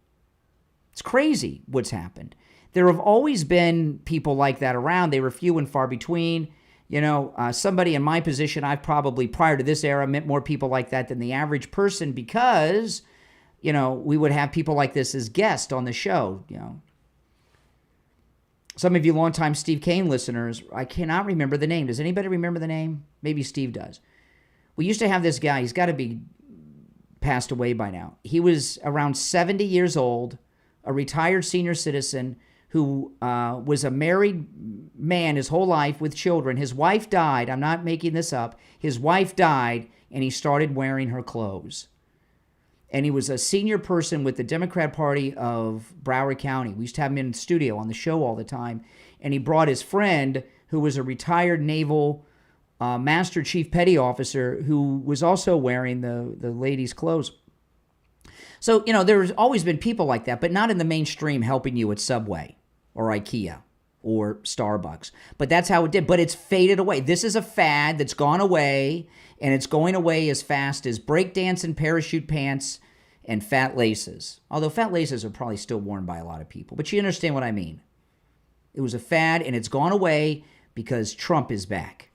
It's crazy what's happened. There have always been people like that around. They were few and far between. You know, somebody in my position, I've probably, prior to this era, met more people like that than the average person because, you know, we would have people like this as guests on the show, you know. Some of you longtime Steve Kane listeners, I cannot remember the name. Does anybody remember the name? Maybe Steve does. We used to have this guy. He's got to be passed away by now. He was around 70 years old, a retired senior citizen who was a married man his whole life with children. His wife died. I'm not making this up. His wife died, and he started wearing her clothes. And he was a senior person with the Democrat Party of Broward County. We used to have him in the studio on the show all the time. And he brought his friend, who was a retired naval Master Chief Petty Officer, who was also wearing the ladies' clothes. So, you know, there's always been people like that, but not in the mainstream helping you at Subway or IKEA or Starbucks. But that's how it did. But it's faded away. This is a fad that's gone away, and it's going away as fast as breakdance and parachute pants and fat laces. Although fat laces are probably still worn by a lot of people. But you understand what I mean. It was a fad, and it's gone away because Trump is back.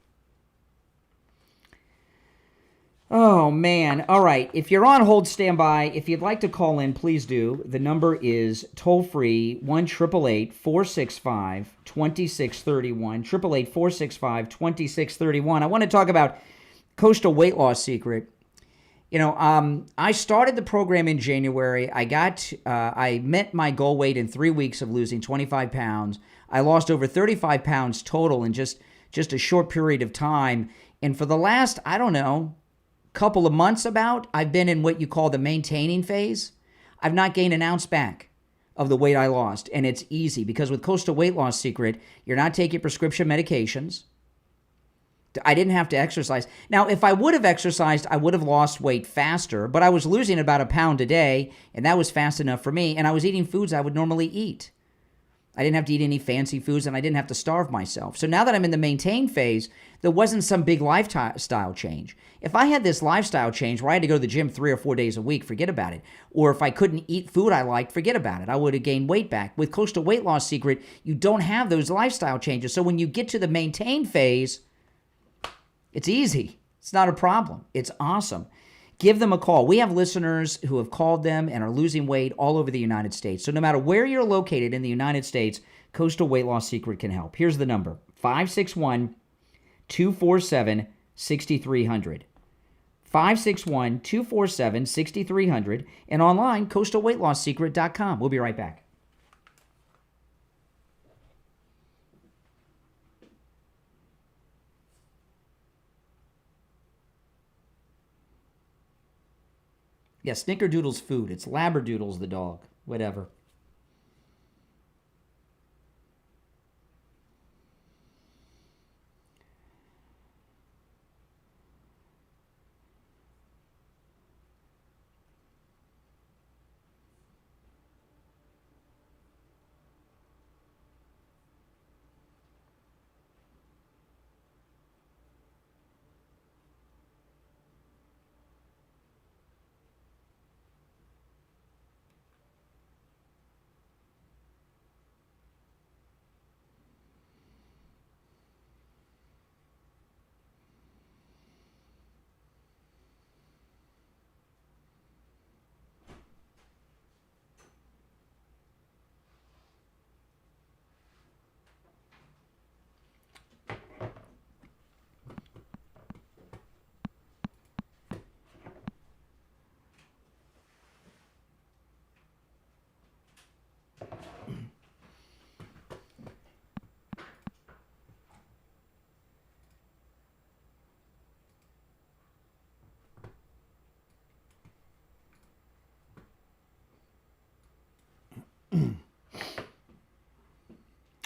Oh, man. All right. If you're on hold, stand by. If you'd like to call in, please do. The number is toll-free, 1-888-465-2631, 888-465-2631. I want to talk about Coastal Weight Loss Secret. You know, I started the program in January. I met my goal weight in 3 weeks of losing 25 pounds. I lost over 35 pounds total in just a short period of time. And for the last, I don't know, couple of months I've been in what you call the maintaining phase. I've not gained an ounce back of the weight I lost. And it's easy because with Coastal Weight Loss Secret, you're not taking prescription medications. I didn't have to exercise. Now, if I would have exercised, I would have lost weight faster, but I was losing about a pound a day, and that was fast enough for me. And I was eating foods I would normally eat. I didn't have to eat any fancy foods, and I didn't have to starve myself. So now that I'm in the maintain phase, there wasn't some big lifestyle change. If I had this lifestyle change where I had to go to the gym 3 or 4 days a week, forget about it. Or if I couldn't eat food I liked, forget about it. I would have gained weight back. With Coastal Weight Loss Secret, you don't have those lifestyle changes. So when you get to the maintain phase, it's easy. It's not a problem. It's awesome. give them a call. We have listeners who have called them and are losing weight all over the United States. So no matter where you're located in the United States, Coastal Weight Loss Secret can help. Here's the number, 561-247-6300. 561-247-6300. And online, coastalweightlossecret.com. We'll be right back. Yeah, Snickerdoodle's food. It's Labradoodle's the dog. Whatever.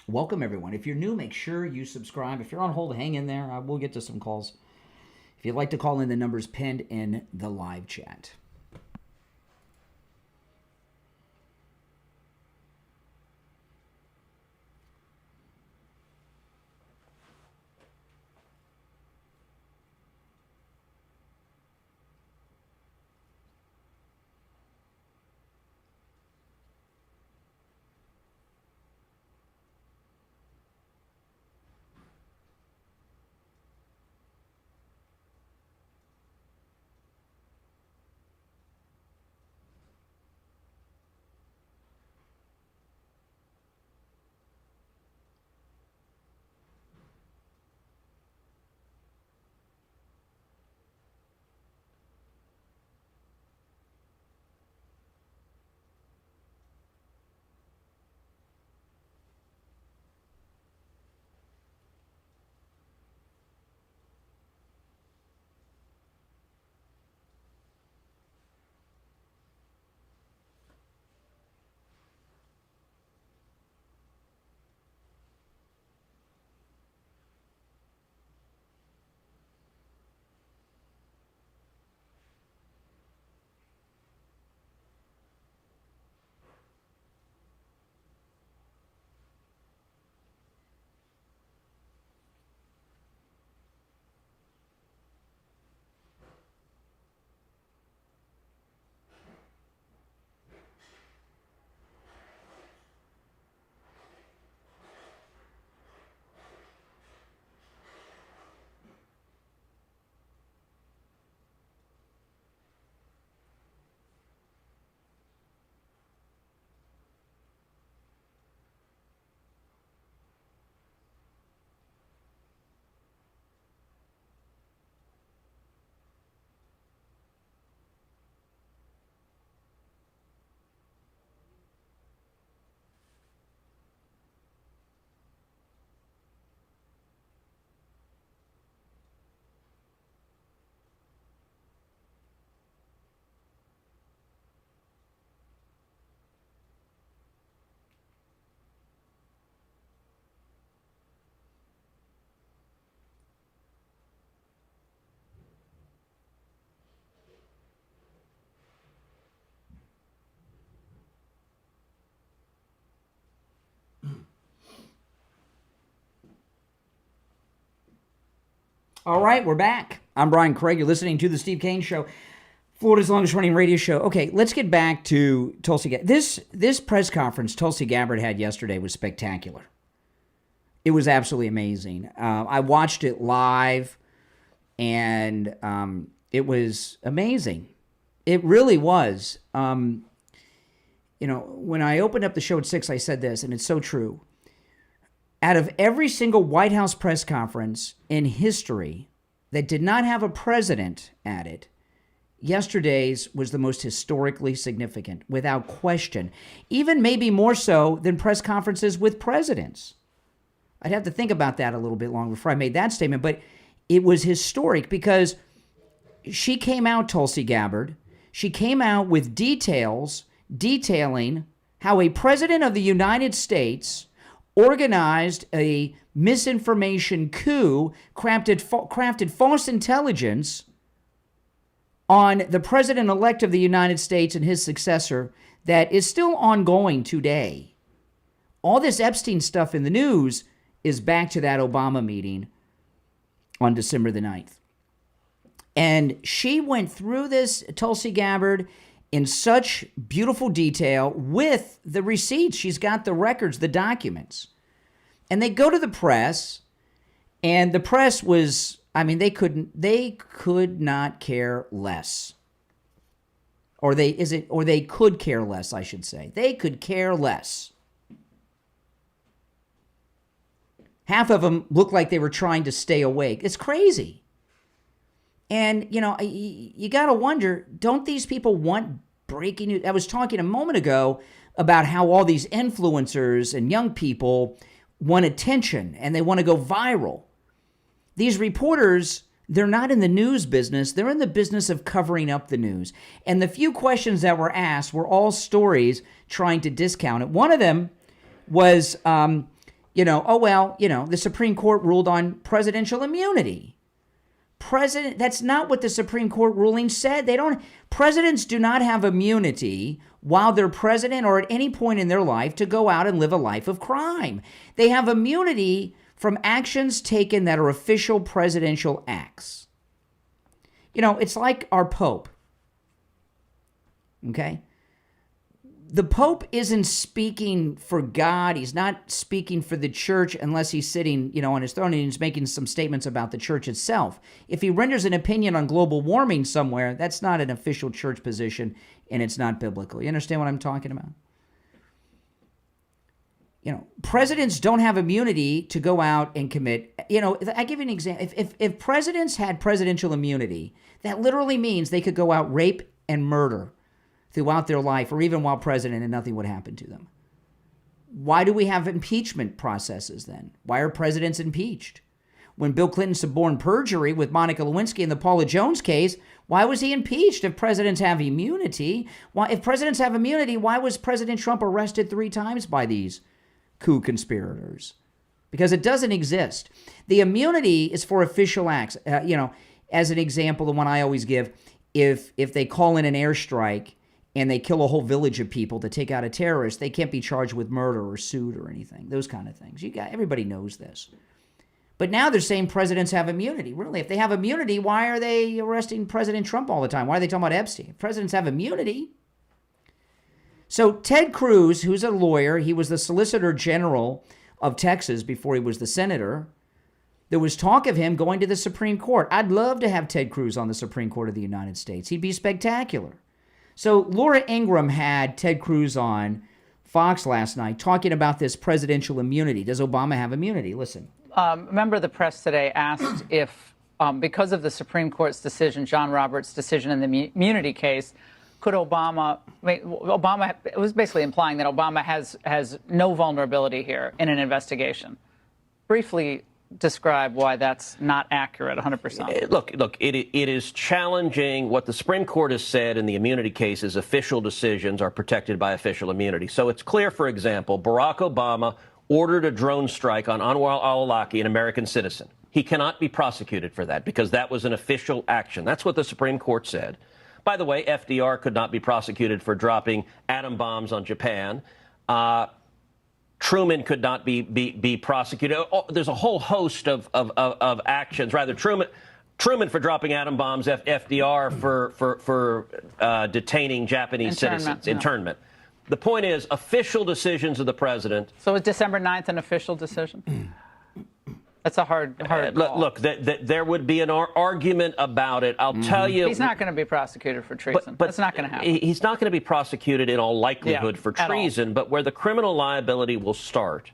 Welcome, everyone. If you're new, make sure you subscribe. If you're on hold, hang in there. We'll get to some calls. If you'd like to call in, the number's pinned in the live chat. All right, we're back. I'm Brian Craig. You're listening to The Steve Kane Show, Florida's longest-running radio show. Okay, let's get back to Tulsi Gabbard. This press conference Tulsi Gabbard had yesterday was spectacular. It was absolutely amazing. I watched it live, and It was amazing. It really was. You know, when I opened up the show at 6, I said this, and it's so true. Out of every single White House press conference in history that did not have a president at it, yesterday's was the most historically significant, without question. Even maybe more so than press conferences with presidents. I'd have to think about that a little bit longer before I made that statement, but it was historic because she came out, Tulsi Gabbard, she came out with details detailing how a president of the United States organized a misinformation coup, crafted false intelligence on the president-elect of the United States and his successor that is still ongoing today. All this Epstein stuff in the news is back to that Obama meeting on December the 9th. And she went through this, Tulsi Gabbard, in such beautiful detail with the receipts. She's got the records, the documents. And they go to the press, and the press was, I mean, they could not care less. Or they could care less, I should say. They could care less. Half of them looked like they were trying to stay awake. It's crazy. And, you know, you got to wonder, don't these people want breaking news? I was talking a moment ago about how all these influencers and young people want attention and they want to go viral. These reporters, they're not in the news business. They're in the business of covering up the news. And the few questions that were asked were all stories trying to discount it. One of them was, the Supreme Court ruled on presidential immunity. That's not what the Supreme Court ruling said. Presidents do not have immunity while they're president or at any point in their life to go out and live a life of crime. They have immunity from actions taken that are official presidential acts. You know, it's like our Pope. Okay? The Pope isn't speaking for God. He's not speaking for the church unless he's sitting, on his throne and he's making some statements about the church itself. If he renders an opinion on global warming somewhere, that's not an official church position and it's not biblical. You understand what I'm talking about? Presidents don't have immunity to go out and commit. I give you an example. If presidents had presidential immunity, that literally means they could go out, rape and murder throughout their life, or even while president, and nothing would happen to them. Why do we have impeachment processes then? Why are presidents impeached? When Bill Clinton suborned perjury with Monica Lewinsky in the Paula Jones case, why was he impeached if presidents have immunity? If presidents have immunity, why was President Trump arrested 3 times by these coup conspirators? Because it doesn't exist. The immunity is for official acts. As an example, the one I always give, if they call in an airstrike and they kill a whole village of people to take out a terrorist, they can't be charged with murder or sued or anything. Those kind of things. Everybody knows this. But now they're saying presidents have immunity. Really, if they have immunity, why are they arresting President Trump all the time? Why are they talking about Epstein? If presidents have immunity. So Ted Cruz, who's a lawyer, he was the Solicitor General of Texas before he was the senator. There was talk of him going to the Supreme Court. I'd love to have Ted Cruz on the Supreme Court of the United States. He'd be spectacular. So Laura Ingraham had Ted Cruz on Fox last night talking about this presidential immunity. Does Obama have immunity? Listen. A member of the press today asked if, because of the Supreme Court's decision, John Roberts' decision in the immunity case, could Obama, it was basically implying that Obama has no vulnerability here in an investigation. Briefly describe why that's not accurate 100%. Look, it is challenging what the Supreme Court has said in the immunity cases. Official decisions are protected by official immunity. So it's clear, for example, Barack Obama ordered a drone strike on Anwar al-Awlaki, an American citizen. He cannot be prosecuted for that because that was an official action. That's what the Supreme Court said. By the way, FDR could not be prosecuted for dropping atom bombs on Japan. Truman could not be prosecuted. There's a whole host of actions. Rather, Truman for dropping atom bombs, FDR for detaining Japanese citizens. Internment. The point is, official decisions of the president. So is December 9th an official decision? That's a hard call. Look, there would be an argument about it. I'll tell you. He's not going to be prosecuted for treason. But that's not going to happen. He's not going to be prosecuted in all likelihood for at all. treason. But where the criminal liability will start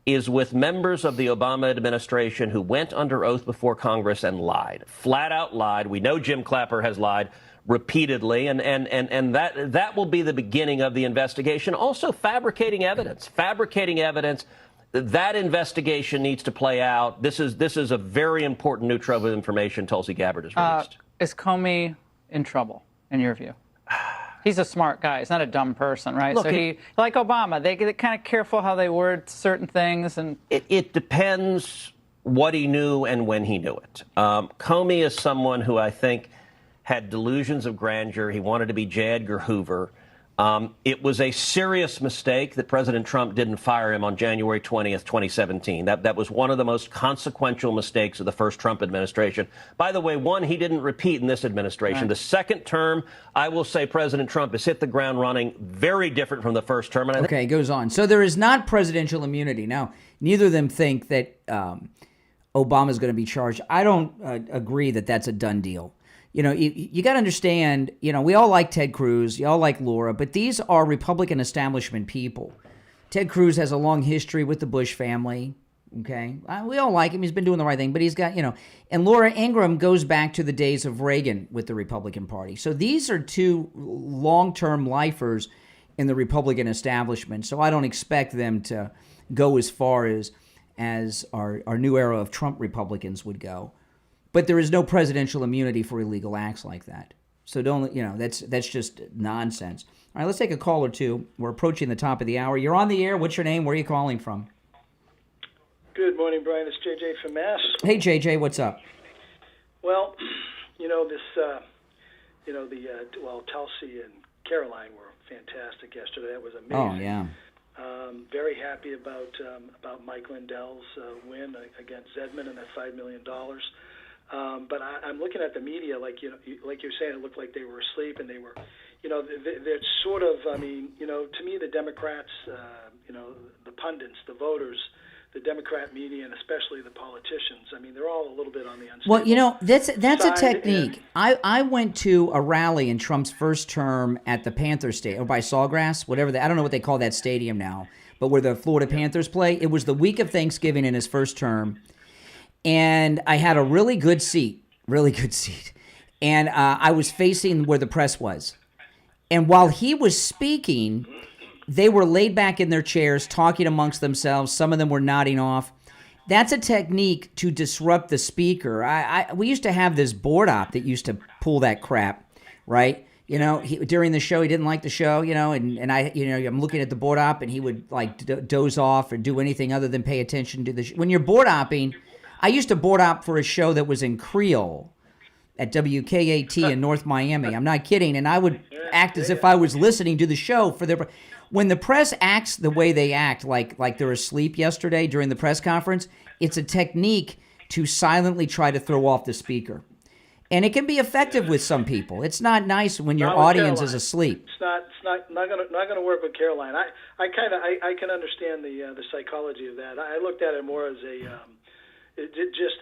is with members of the Obama administration who went under oath before Congress and lied, flat out lied. We know Jim Clapper has lied repeatedly, and that will be the beginning of the investigation. Also, fabricating evidence. That investigation needs to play out. This is a very important new trove of information Tulsi Gabbard has released. Is Comey in trouble, in your view? He's a smart guy. He's not a dumb person, right? Look, so he, like Obama, they get kind of careful how they word certain things. And it depends what he knew and when he knew it. Comey is someone who I think had delusions of grandeur. He wanted to be J. Edgar Hoover. It was a serious mistake that President Trump didn't fire him on January 20th, 2017. That was one of the most consequential mistakes of the first Trump administration. By the way, one he didn't repeat in this administration. Right. The second term, I will say President Trump has hit the ground running, very different from the first term. And okay, it goes on. So there is not presidential immunity. Now, neither of them think that Obama is going to be charged. I don't agree that that's a done deal. You know, you got to understand, you know, we all like Ted Cruz, you all like Laura, but these are Republican establishment people. Ted Cruz has a long history with the Bush family, okay? We all like him. He's been doing the right thing, but he's got, you know, and Laura Ingraham goes back to the days of Reagan with the Republican Party. So these are two long-term lifers in the Republican establishment. So I don't expect them to go as far as our new era of Trump Republicans would go. But there is no presidential immunity for illegal acts like that. So don't, you know, that's just nonsense. All right, let's take a call or two. We're approaching the top of the hour. You're on the air. What's your name? Where are you calling from? Good morning, Brian. It's JJ from Mass. Hey, JJ, what's up? Well, you know, Tulsi and Caroline were fantastic yesterday. That was amazing. Oh, yeah. Very happy about Mike Lindell's win against Zedman and that $5 million. But I'm looking at the media, like you're saying, it looked like they were asleep, and they were, you know, they're sort of, I mean, you know, to me, the Democrats, you know, the pundits, the voters, the Democrat media, and especially the politicians, I mean, they're all a little bit on the unstable Well, you know, that's a side, technique. I went to a rally in Trump's first term at the Panther Stadium, or by Sawgrass, whatever. I don't know what they call that stadium now, but where the Florida Panthers play. It was the week of Thanksgiving in his first term. And I had a really good seat. And I was facing where the press was. And while he was speaking, they were laid back in their chairs, talking amongst themselves. Some of them were nodding off. That's a technique to disrupt the speaker. We used to have this board op that used to pull that crap, right? You know, during the show, he didn't like the show, you know, and I, you know, I'm looking at the board op, and he would like doze off or do anything other than pay attention to the show. When you're board opping, I used to board op for a show that was in Creole at WKAT in North Miami. I'm not kidding. And I would act as if I was listening to the show for their. When the press acts the way they act, like they're asleep yesterday during the press conference, it's a technique to silently try to throw off the speaker. And it can be effective with some people. It's not nice when your audience is asleep. It's not gonna work with Caroline. I can understand the psychology of that. I looked at it more as just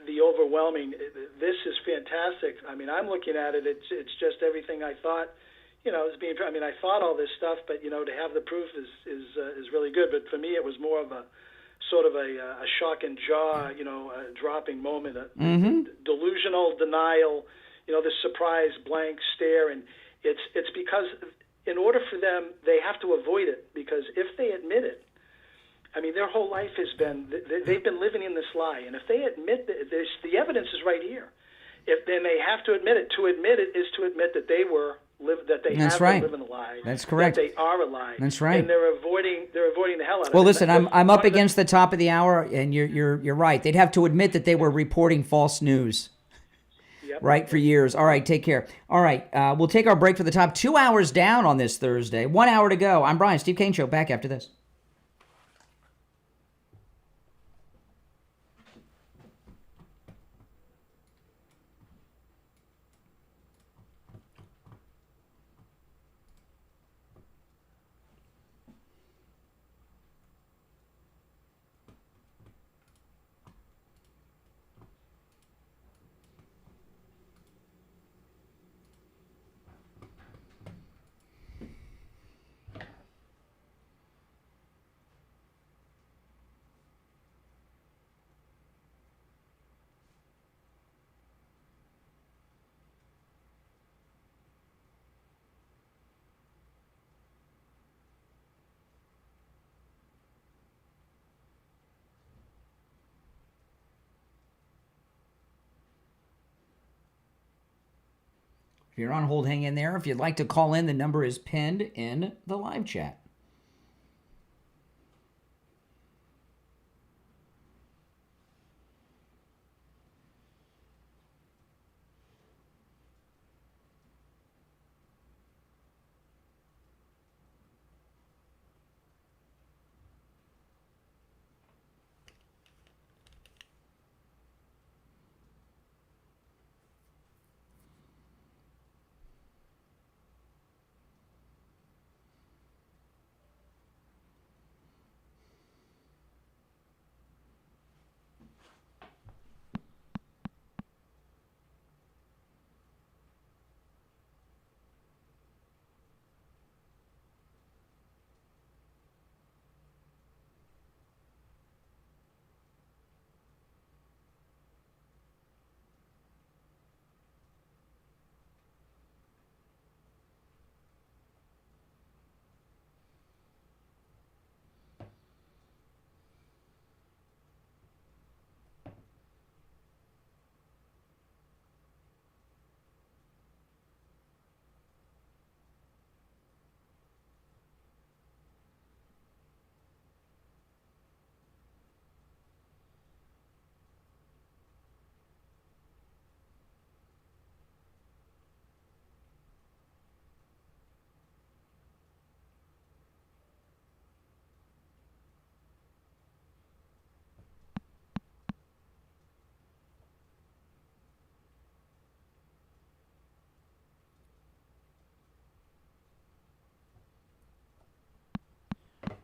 the overwhelming. This is fantastic. I mean, I'm looking at it. It's just everything I thought. You know, I thought all this stuff, but you know, to have the proof is really good. But for me, it was more of a sort of a shock and jaw, you know, dropping moment, delusional denial, you know, this surprise blank stare, and it's because in order for them, they have to avoid it, because if they admit it, I mean, their whole life has been, they've been living in this lie, and if they admit that, the evidence is right here. Then they have to admit it. To admit it is to admit that they have been living a lie. That's correct. That they are a lie. That's right. And they're avoiding the hell out of it. Well, listen, I'm up against the top of the hour, and you're right. They'd have to admit that they were reporting false news. Yep. Right, for years. All right, take care. All right, we'll take our break for the top. 2 hours down on this Thursday. 1 hour to go. I'm Brian, Steve Kane Show. Back after this. If you're on hold, hang in there. If you'd like to call in, the number is pinned in the live chat.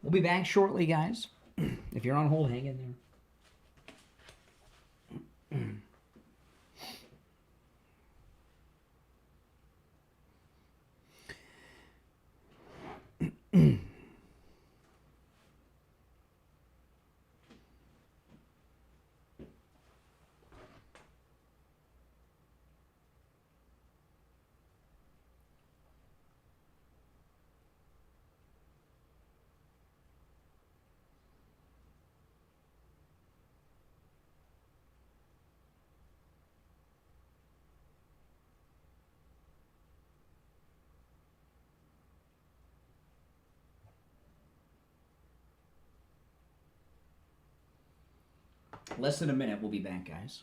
We'll be back shortly, guys. If you're on hold, hang in there. Less than a minute, we'll be back, guys.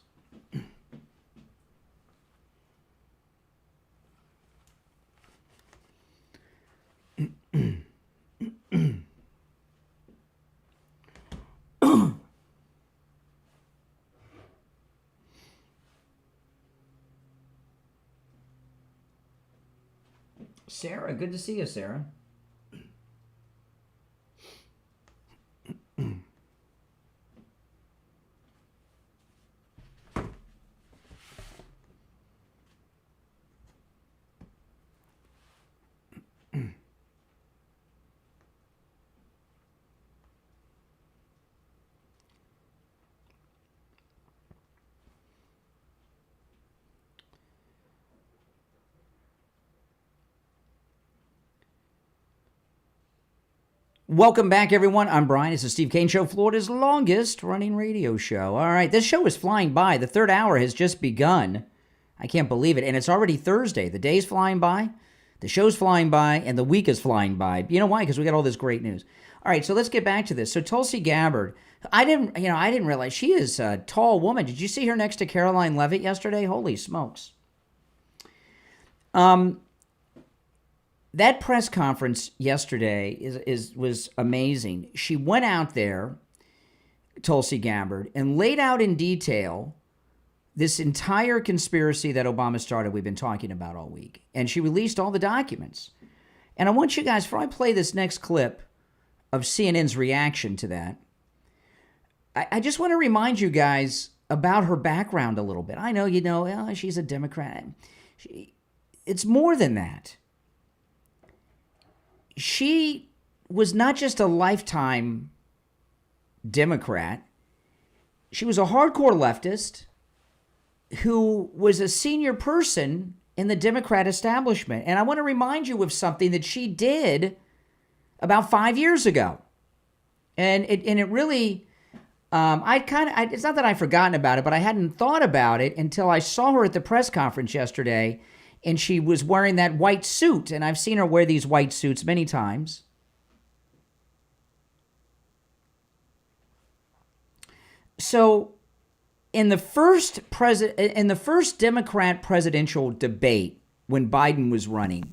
Sarah, good to see you, Sarah. Welcome back, everyone. I'm Brian. It's the Steve Kane Show, Florida's longest running radio show. All right, this show is flying by. The third hour has just begun. I can't believe it. And it's already Thursday. The day's flying by, the show's flying by, and the week is flying by. You know why? Because we got all this great news. All right, so let's get back to this. So Tulsi Gabbard, I didn't realize she is a tall woman. Did you see her next to Caroline Leavitt yesterday? Holy smokes. That press conference yesterday was amazing. She went out there, Tulsi Gabbard, and laid out in detail this entire conspiracy that Obama started we've been talking about all week. And she released all the documents. And I want you guys, before I play this next clip of CNN's reaction to that, I just want to remind you guys about her background a little bit. I know you know, she's a Democrat. It's more than that. She was not just a lifetime Democrat. She was a hardcore leftist who was a senior person in the Democrat establishment. And I want to remind you of something that she did about 5 years ago. And it really, it's not that I've forgotten about it, but I hadn't thought about it until I saw her at the press conference yesterday. and she was wearing that white suit, and I've seen her wear these white suits many times. So in the first Democrat presidential debate when Biden was running,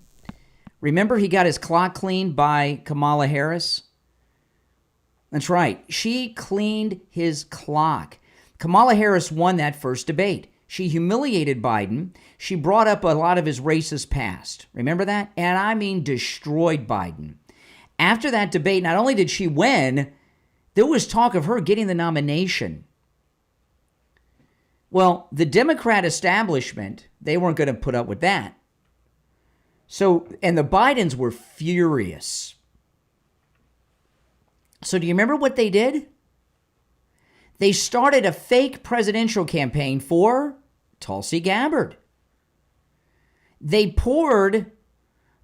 remember he got his clock cleaned by Kamala Harris? That's right. She cleaned his clock. Kamala Harris won that first debate. She humiliated Biden. She brought up a lot of his racist past. Remember that? And I mean destroyed Biden. After that debate, not only did she win, there was talk of her getting the nomination. Well, the Democrat establishment, they weren't going to put up with that. So, and the Bidens were furious. So do you remember what they did? They started a fake presidential campaign for Tulsi Gabbard. They poured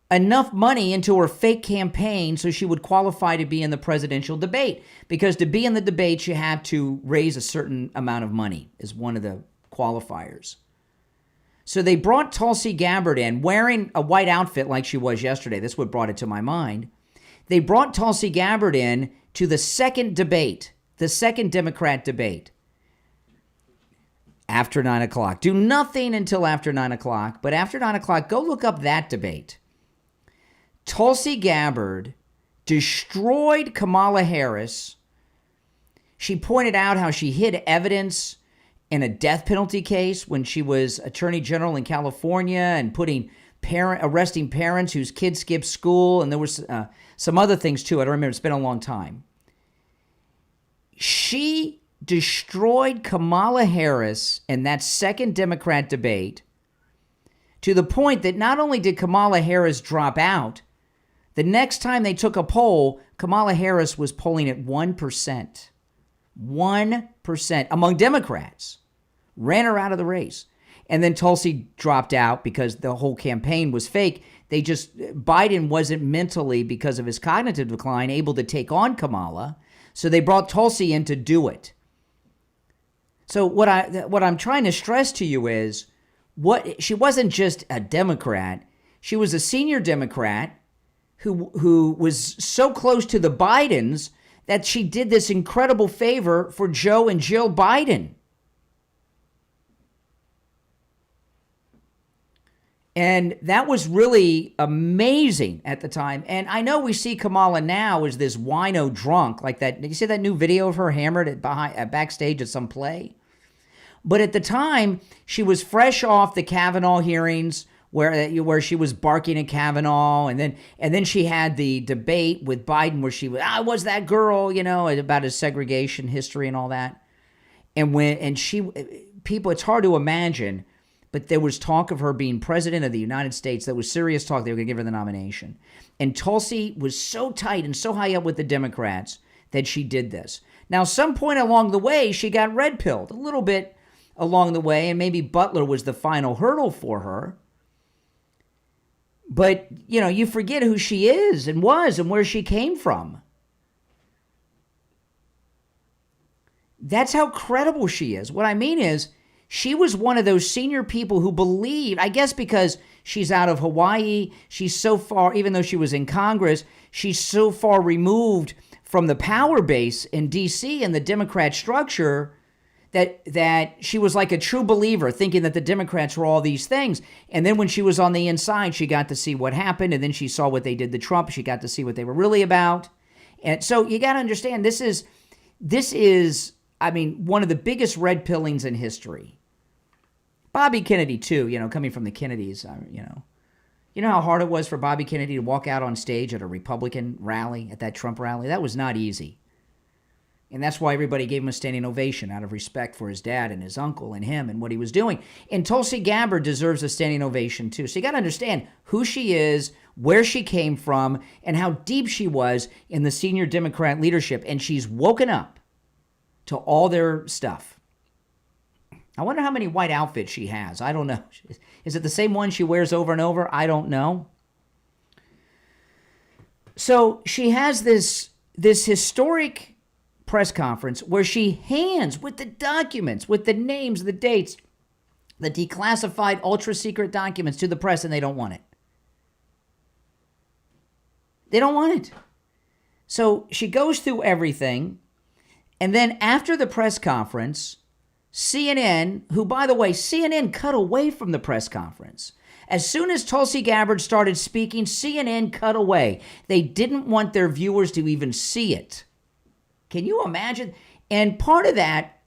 enough money into her fake campaign so she would qualify to be in the presidential debate. Because to be in the debates, you have to raise a certain amount of money, is one of the qualifiers. So they brought Tulsi Gabbard in wearing a white outfit like she was yesterday. That's what brought it to my mind. They brought Tulsi Gabbard in to the second debate, the second Democrat debate, after 9 o'clock. Do nothing until after 9 o'clock, but after 9 o'clock, go look up that debate. Tulsi Gabbard destroyed Kamala Harris. She pointed out how she hid evidence in a death penalty case when she was Attorney General in California and arresting parents whose kids skipped school. And there was some other things too. I don't remember. It's been a long time. She destroyed Kamala Harris in that second Democrat debate to the point that not only did Kamala Harris drop out, the next time they took a poll, Kamala Harris was polling at 1%. 1% among Democrats. Ran her out of the race. And then Tulsi dropped out because the whole campaign was fake. Biden wasn't mentally, because of his cognitive decline, able to take on Kamala. So they brought Tulsi in to do it. So what I'm trying to stress to you is, she wasn't just a Democrat. She was a senior Democrat who was so close to the Bidens that she did this incredible favor for Joe and Jill Biden. And that was really amazing at the time. And I know we see Kamala now as this wino drunk, like that. Did you see that new video of her hammered at backstage at some play? But at the time, she was fresh off the Kavanaugh hearings where she was barking at Kavanaugh, and then she had the debate with Biden where she was, I was that girl, about his segregation history and all that. People, it's hard to imagine, but there was talk of her being president of the United States. There was serious talk they were going to give her the nomination. And Tulsi was so tight and so high up with the Democrats that she did this. Now, some point along the way, she got red-pilled a little bit along the way, and maybe Butler was the final hurdle for her. But, you forget who she is and was and where she came from. That's how credible she is. What I mean is, she was one of those senior people who believed, I guess because she's out of Hawaii, she's so far, even though she was in Congress, she's so far removed from the power base in D.C. and the Democrat structure that she was like a true believer, thinking that the Democrats were all these things. And then when she was on the inside, she got to see what happened, and then she saw what they did to Trump. She got to see what they were really about. And so you got to understand, this is, I mean, one of the biggest red pillings in history. Bobby Kennedy, too, coming from the Kennedys, You know how hard it was for Bobby Kennedy to walk out on stage at a Republican rally, at that Trump rally? That was not easy. And that's why everybody gave him a standing ovation out of respect for his dad and his uncle and him and what he was doing. And Tulsi Gabbard deserves a standing ovation, too. So you got to understand who she is, where she came from, and how deep she was in the senior Democrat leadership. And she's woken up to all their stuff. I wonder how many white outfits she has. I don't know. Is it the same one she wears over and over? I don't know. So she has this historic press conference where she hands, with the documents, with the names, the dates, the declassified ultra-secret documents to the press, and they don't want it. They don't want it. So she goes through everything, and then after the press conference, CNN, who, by the way, CNN cut away from the press conference. As soon as Tulsi Gabbard started speaking, CNN cut away. They didn't want their viewers to even see it. Can you imagine? And part of that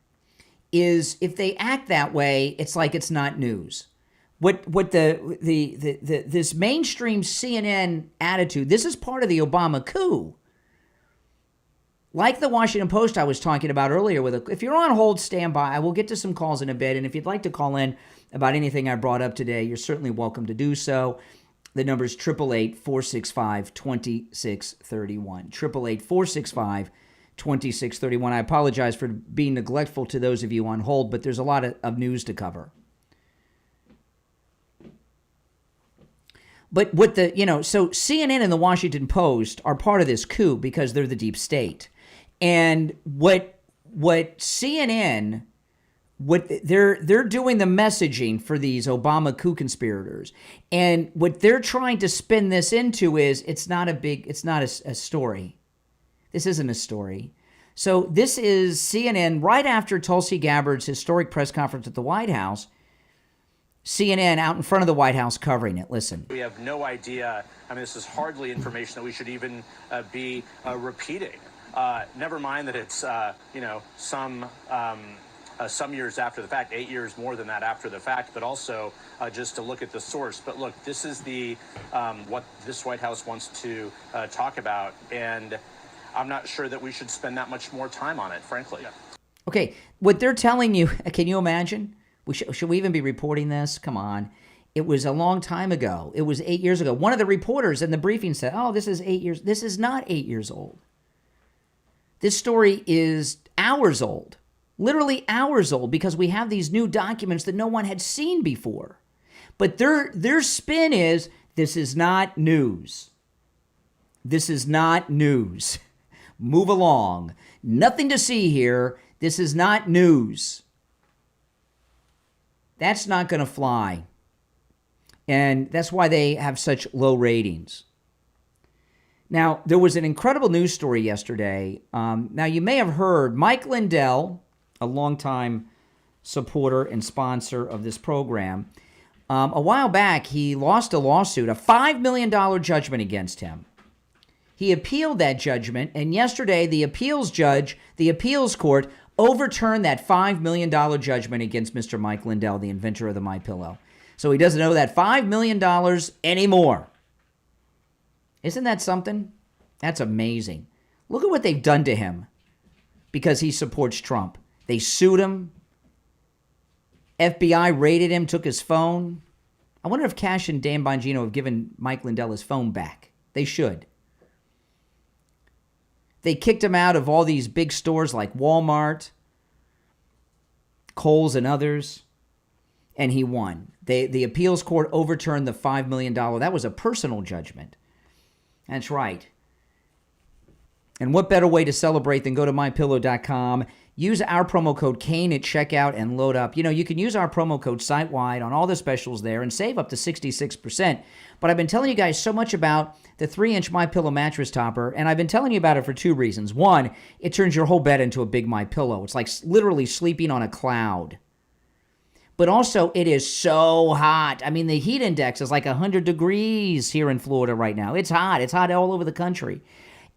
is if they act that way, it's like it's not news. What this mainstream CNN attitude, this is part of the Obama coup. Like the Washington Post I was talking about earlier, if you're on hold, stand by. I will get to some calls in a bit, and if you'd like to call in about anything I brought up today, you're certainly welcome to do so. The number is 888-465-2631. 888-465-2631. I apologize for being neglectful to those of you on hold, but there's a lot of news to cover. But what so CNN and the Washington Post are part of this coup because they're the deep state. And what CNN, they're doing the messaging for these Obama coup conspirators. And what they're trying to spin this into is it's not a story. This isn't a story. So this is CNN right after Tulsi Gabbard's historic press conference at the White House. CNN out in front of the White House covering it. Listen. We have no idea. I mean, this is hardly information that we should even be repeating. Never mind that it's, some years after the fact, 8 years more than that after the fact, but also just to look at the source. But look, this is what this White House wants to talk about, and I'm not sure that we should spend that much more time on it, frankly. Okay, what they're telling you, can you imagine? Should we even be reporting this? Come on. It was a long time ago. It was 8 years ago. One of the reporters in the briefing said, this is 8 years. This is not 8 years old. This story is hours old, literally hours old, because we have these new documents that no one had seen before. But their spin is, this is not news. This is not news. Move along. Nothing to see here. This is not news. That's not going to fly. And that's why they have such low ratings. Now, there was an incredible news story yesterday. Now, you may have heard Mike Lindell, a longtime supporter and sponsor of this program, a while back, he lost a lawsuit, a $5 million judgment against him. He appealed that judgment, and yesterday, the appeals court, overturned that $5 million judgment against Mr. Mike Lindell, the inventor of the MyPillow. So he doesn't owe that $5 million anymore. Isn't that something? That's amazing. Look at what they've done to him because he supports Trump. They sued him. FBI raided him, took his phone. I wonder if Cash and Dan Bongino have given Mike Lindell his phone back. They should. They kicked him out of all these big stores like Walmart, Kohl's, and others, and he won. The appeals court overturned the $5 million. That was a personal judgment. That's right. And what better way to celebrate than go to MyPillow.com, use our promo code Kane at checkout, and load up. You can use our promo code site-wide on all the specials there and save up to 66%. But I've been telling you guys so much about the 3-inch MyPillow mattress topper, and I've been telling you about it for two reasons. One, it turns your whole bed into a big MyPillow. It's like literally sleeping on a cloud. But also, it is so hot. I mean, the heat index is like 100 degrees here in Florida right now. It's hot. It's hot all over the country.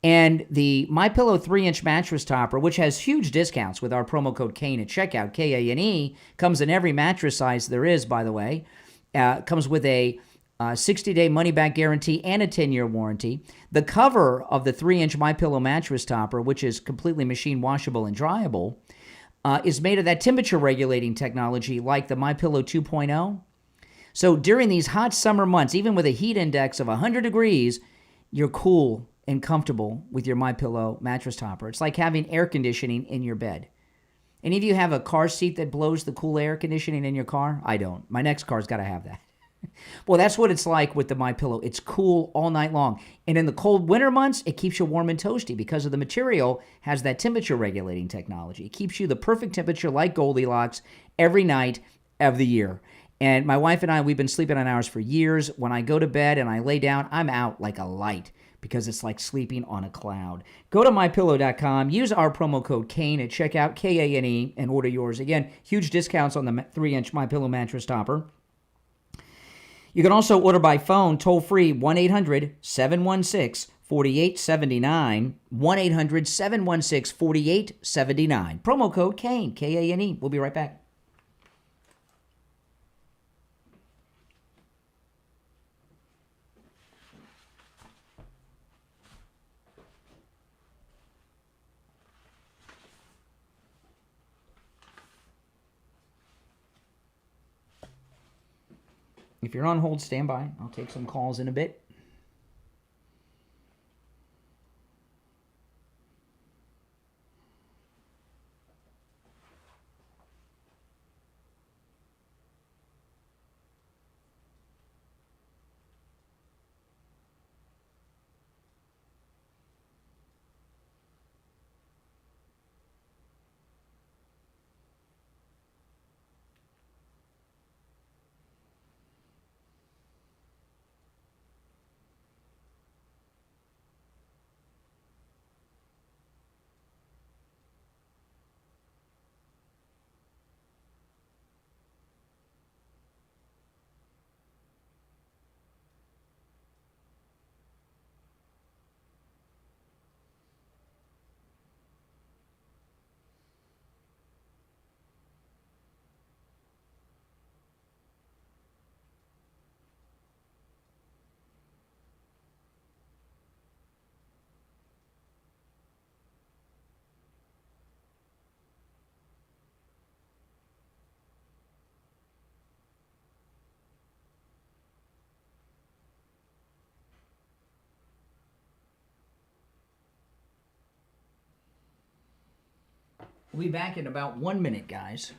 And the MyPillow 3-inch mattress topper, which has huge discounts with our promo code Kane at checkout, K-A-N-E, comes in every mattress size there is, by the way. Comes with a 60-day money-back guarantee and a 10-year warranty. The cover of the 3-inch MyPillow mattress topper, which is completely machine washable and dryable, is made of that temperature-regulating technology like the MyPillow 2.0. So during these hot summer months, even with a heat index of 100 degrees, you're cool and comfortable with your MyPillow mattress topper. It's like having air conditioning in your bed. Any of you have a car seat that blows the cool air conditioning in your car? I don't. My next car's got to have that. Well, that's what it's like with the MyPillow. It's cool all night long. And in the cold winter months, it keeps you warm and toasty because of the material has that temperature regulating technology. It keeps you the perfect temperature like Goldilocks every night, of the year. And my wife and I, we've been sleeping on ours for years. When I go to bed and I lay down, I'm out like a light because it's like sleeping on a cloud. Go to mypillow.com, use our promo code Kane at checkout, Kane, and order yours. Again, huge discounts on the 3-inch MyPillow mattress topper. You can also order by phone, toll-free, 1-800-716-4879, 1-800-716-4879. Promo code Kane, Kane. We'll be right back. If you're on hold, stand by. I'll take some calls in a bit. We'll be back in about 1 minute, guys.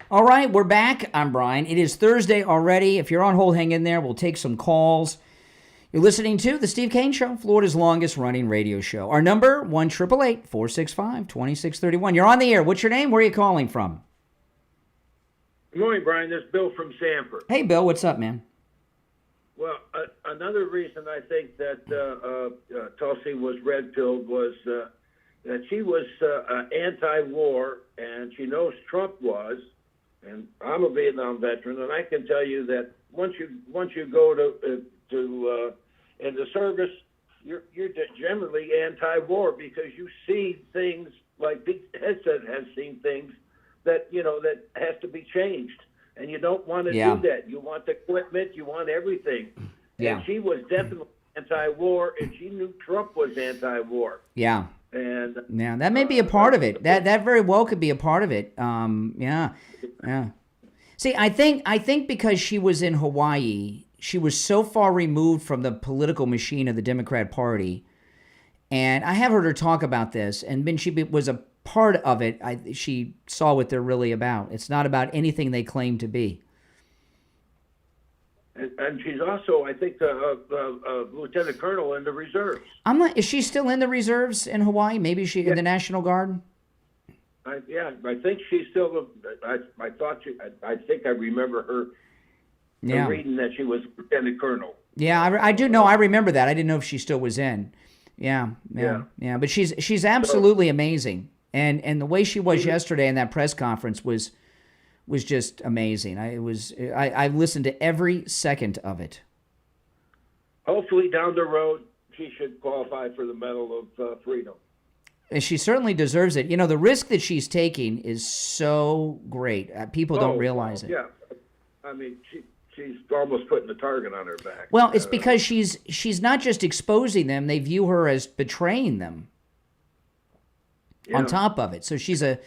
All right, we're back. I'm Brian. It is Thursday already. If you're on hold, hang in there. We'll take some calls. You're listening to The Steve Kane Show, Florida's longest-running radio show. Our number, 1-888-465-2631. You're on the air. What's your name? Where are you calling from? Good morning, Brian. This is Bill from Sanford. Hey, Bill. What's up, man? Well, another reason I think that Tulsi was red-pilled was that she was anti-war, and she knows Trump was. And I'm a Vietnam veteran, and I can tell you that once you go to in the service, you're generally anti-war because you see things like Big Headset has seen things that that has to be changed, and you don't want to do that. You want the equipment, you want everything. Yeah. And she was definitely anti-war, and she knew Trump was anti-war. Yeah. And yeah, that may be a part of it. That very well could be a part of it. Yeah. See, I think because she was in Hawaii, she was so far removed from the political machine of the Democrat Party, and I have heard her talk about this. And when she was a part of it, she saw what they're really about. It's not about anything they claim to be. And she's also, I think, a lieutenant colonel in the reserves. Is she still in the reserves in Hawaii? Maybe she in the National Guard? I think she's still. I think I remember her reading that she was lieutenant colonel. Yeah, I do know. I remember that. I didn't know if she still was in. Yeah. But she's absolutely amazing, and the way she was yesterday in that press conference was just amazing. I listened to every second of it. Hopefully, down the road, she should qualify for the Medal of Freedom. And she certainly deserves it. You know, the risk that she's taking is so great. People don't realize it. Yeah, I mean, she's almost putting a target on her back. Well, it's because she's not just exposing them; they view her as betraying them. Yeah. On top of it, so she's a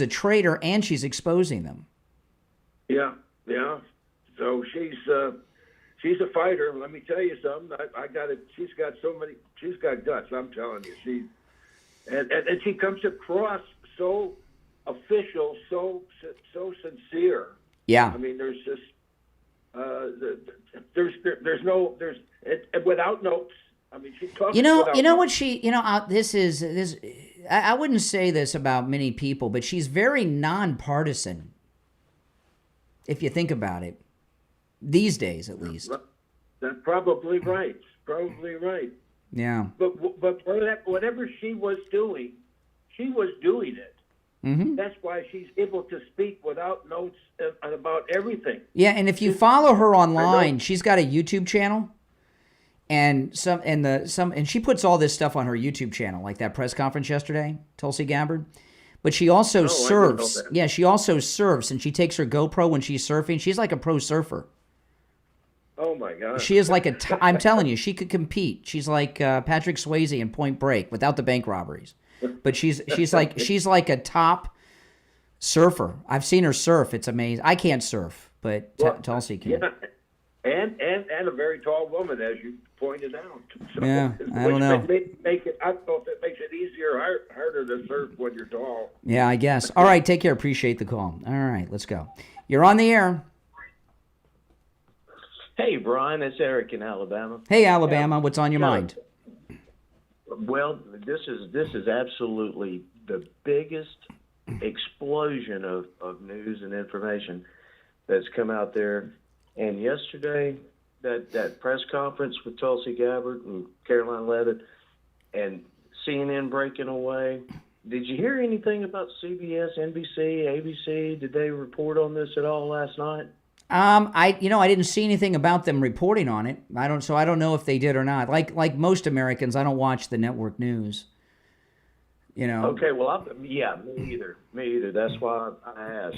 traitor and she's exposing them. Yeah. So she's a fighter. Let me tell you something. I got it. She's got guts. I'm telling you. And she comes across so official, so sincere. Yeah. I mean, there's just there's without notes. I mean, she talks. You know notes. what she. You know, this. I wouldn't say this about many people, but she's very nonpartisan. If you think about it, these days at least. That's probably right. Yeah. But whatever she was doing it. Mm-hmm. That's why she's able to speak without notes and about everything. Yeah, and if you follow her online, she's got a YouTube channel, and she puts all this stuff on her YouTube channel, like that press conference yesterday, Tulsi Gabbard. But she also surfs. Yeah, she also surfs, and she takes her GoPro when she's surfing. She's like a pro surfer. Oh my God. She is like I'm telling you, she could compete. She's like Patrick Swayze in Point Break without the bank robberies. But she's like a top surfer. I've seen her surf. It's amazing. I can't surf, but Tulsi can. Yeah. And a very tall woman, as you pointed out. So, yeah, I don't know. I don't know if it makes it easier or harder to surf when you're tall. Yeah, I guess. All right, take care. Appreciate the call. All right, let's go. You're on the air. Hey, Brian, it's Eric in Alabama. Hey, Alabama, what's on your mind? Well, this is absolutely the biggest explosion of news and information that's come out there. And yesterday, that press conference with Tulsi Gabbard and Caroline Leavitt and CNN breaking away. Did you hear anything about CBS, NBC, ABC? Did they report on this at all last night? I didn't see anything about them reporting on it. I don't know if they did or not. Like most Americans, I don't watch the network news. You know. Okay, well, me either. That's why I asked.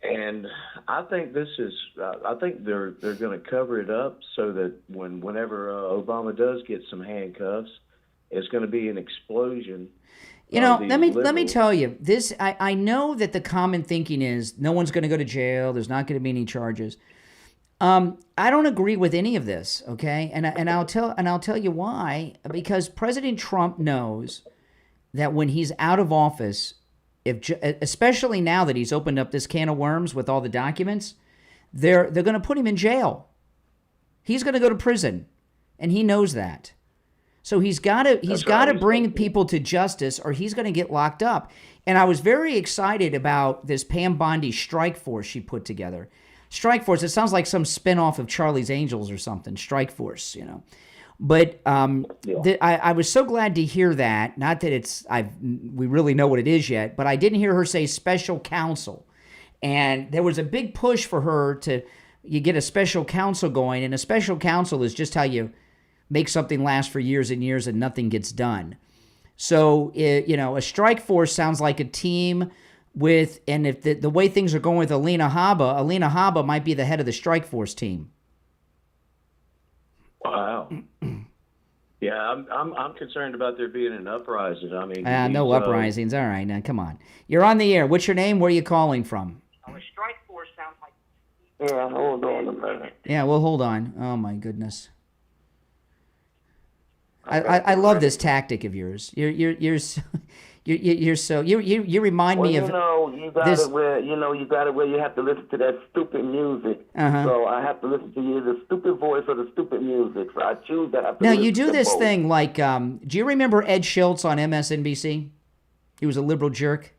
And I think I think they're going to cover it up so that whenever Obama does get some handcuffs, it's going to be an explosion. You know, let me tell you this. I know that the common thinking is no one's going to go to jail. There's not going to be any charges. I don't agree with any of this. Okay, and I'll tell you why. Because President Trump knows that when he's out of office, especially now that he's opened up this can of worms with all the documents, they're going to put him in jail. He's going to go to prison, and he knows that. So he's got to bring people to justice, or he's going to get locked up. And I was very excited about this Pam Bondi strike force she put together. Strike force. It sounds like some spinoff of Charlie's Angels or something. Strike force, you know. But I was so glad to hear that. Not that we really know what it is yet, but I didn't hear her say special counsel. And there was a big push for her you get a special counsel going, and a special counsel is just how you make something last for years and years and nothing gets done. So, a strike force sounds like a team and if the way things are going with Alina Habba might be the head of the strike force team. Wow. Yeah, I'm concerned about there being an uprising. I mean, no uprisings. All right, now come on. You're on the air. What's your name? Where are you calling from? A strike force sounds like. Yeah, hold on a minute. Yeah, well, hold on. Oh my goodness. I love this tactic of yours. You remind me of you got it where you have to listen to that stupid music. Uh-huh. So I have to listen to the stupid voice or the stupid music. So I choose that. Now you do this thing like, do you remember Ed Schultz on MSNBC? He was a liberal jerk.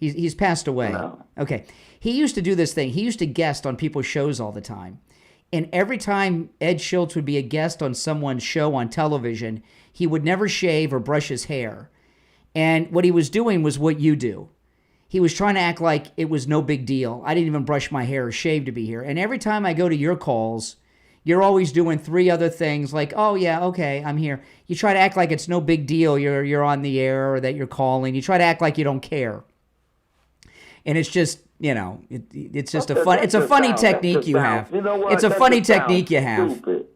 He's passed away. No. Okay, he used to do this thing. He used to guest on people's shows all the time. And every time Ed Schultz would be a guest on someone's show on television, he would never shave or brush his hair. And what he was doing was what you do. He was trying to act like it was no big deal. I didn't even brush my hair or shave to be here. And every time I go to your calls, you're always doing 3 other things like, oh, yeah, okay, I'm here. You try to act like it's no big deal you're on the air or that you're calling. You try to act like you don't care. And it's just, it's just a funny technique you have. You know what? It's a funny technique you have. Stupid.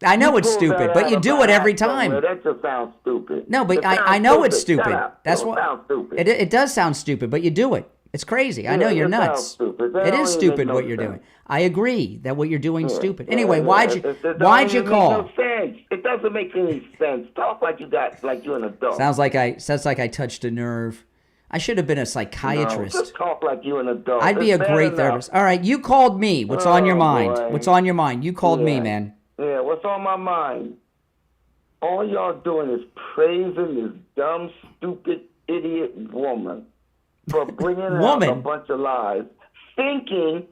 I know it's stupid, but you do it every time. That just sounds stupid. No, but I know it's stupid. That's what sounds stupid. It does sound stupid, but you do it. It's crazy. I know you're nuts. It is stupid what you're doing. I agree that what you're doing is stupid. Anyway, why'd you call? No sense. It doesn't make any sense. Talk like you're an adult. Sounds like I touched a nerve. I should have been a psychiatrist. No, just talk like you're an adult. I'd be a great therapist. All right, you called me. What's on your mind? Boy. What's on your mind? You called me, man. Yeah, what's on my mind? All y'all doing is praising this dumb, stupid, idiot woman for bringing out a bunch of lies, thinking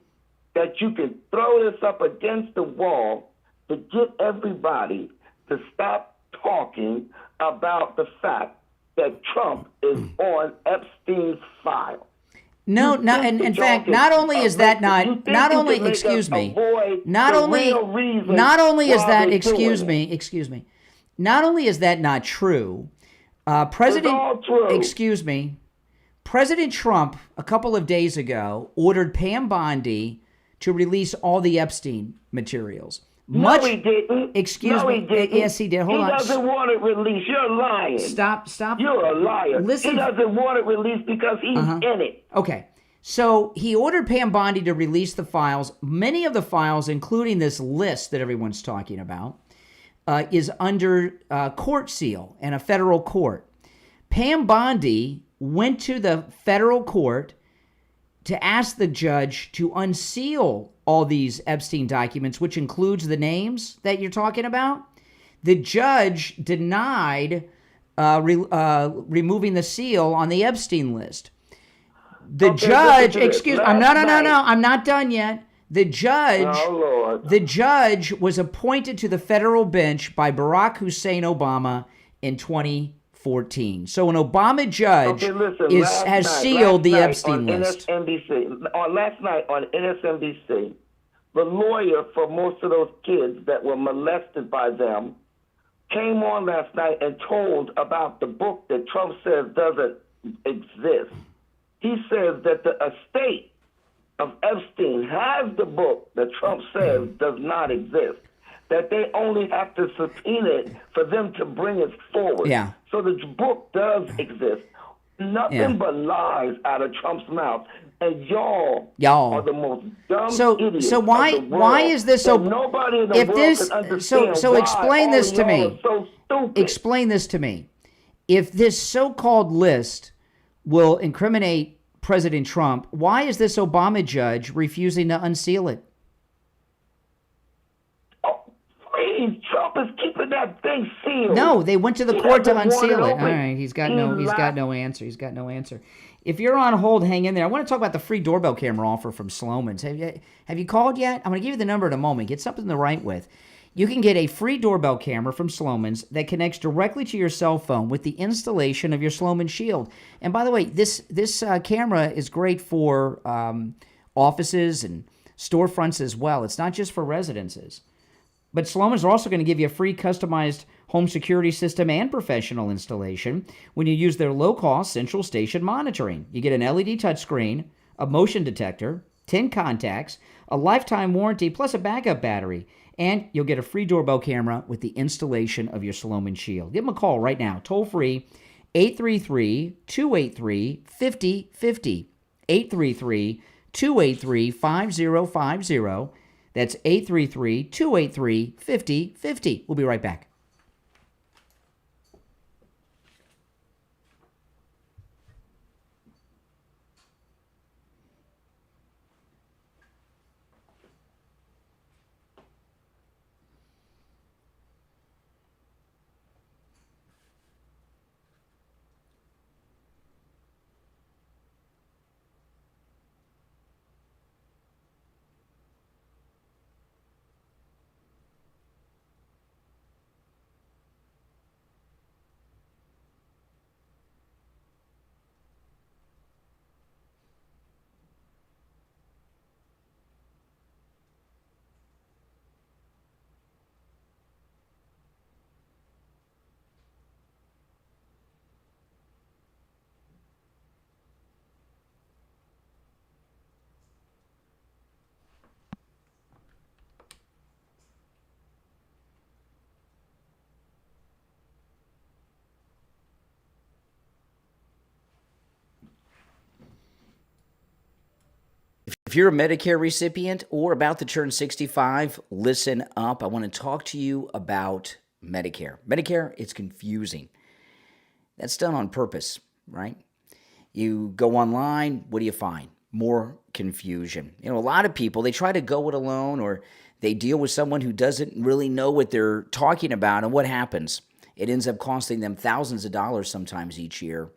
that you can throw this up against the wall to get everybody to stop talking about the fact that Trump is on Epstein's file. No, not in fact, not only is that not only excuse me, not only is that excuse me, not only is that not true, President Trump a couple of days ago ordered Pam Bondi to release all the Epstein materials. No, he didn't. Excuse me. He didn't. Yes, he did. Hold on. He doesn't want it released. You're lying. Stop. You're a liar. Listen. He doesn't want it released because he's in it. Okay. So he ordered Pam Bondi to release the files. Many of the files, including this list that everyone's talking about, is under court seal in a federal court. Pam Bondi went to the federal court to ask the judge to unseal all these Epstein documents, which includes the names that you're talking about. The judge denied removing the seal on the Epstein list. The judge, excuse me, I'm not done yet. The judge was appointed to the federal bench by Barack Hussein Obama in 2014. So an Obama judge has sealed the Epstein list. Last night on MSNBC, the lawyer for most of those kids that were molested by them came on last night and told about the book that Trump says doesn't exist. He says that the estate of Epstein has the book that Trump says does not exist, that they only have to subpoena it for them to bring it forward. Yeah. So the book does exist. Nothing but lies out of Trump's mouth. And y'all are the most dumb idiots. So why is this so? Nobody in the world can understand so explain this to me. So stupid. Explain this to me. If this so-called list will incriminate President Trump, why is this Obama judge refusing to unseal it? Please, Trump is keeping that thing sealed. No, they went to the court to unseal it. All right, he's got no answer. He's got no answer. If you're on hold, hang in there. I want to talk about the free doorbell camera offer from Sloman's. Have you called yet? I'm going to give you the number in a moment. Get something to write with. You can get a free doorbell camera from Sloman's that connects directly to your cell phone with the installation of your Sloman Shield. And by the way, this camera is great for offices and storefronts as well. It's not just for residences. But Sloman's are also going to give you a free customized home security system and professional installation when you use their low-cost central station monitoring. You get an LED touchscreen, a motion detector, 10 contacts, a lifetime warranty, plus a backup battery. And you'll get a free doorbell camera with the installation of your Sloman Shield. Give them a call right now, toll-free, 833-283-5050, 833-283-5050. That's 833-283-5050. We'll be right back. If you're a Medicare recipient or about to turn 65, listen up. I want to talk to you about Medicare. Medicare, it's confusing. That's done on purpose, right? You go online, what do you find? More confusion. You know, a lot of people, they try to go it alone, or they deal with someone who doesn't really know what they're talking about, and what happens? It ends up costing them thousands of dollars sometimes each year.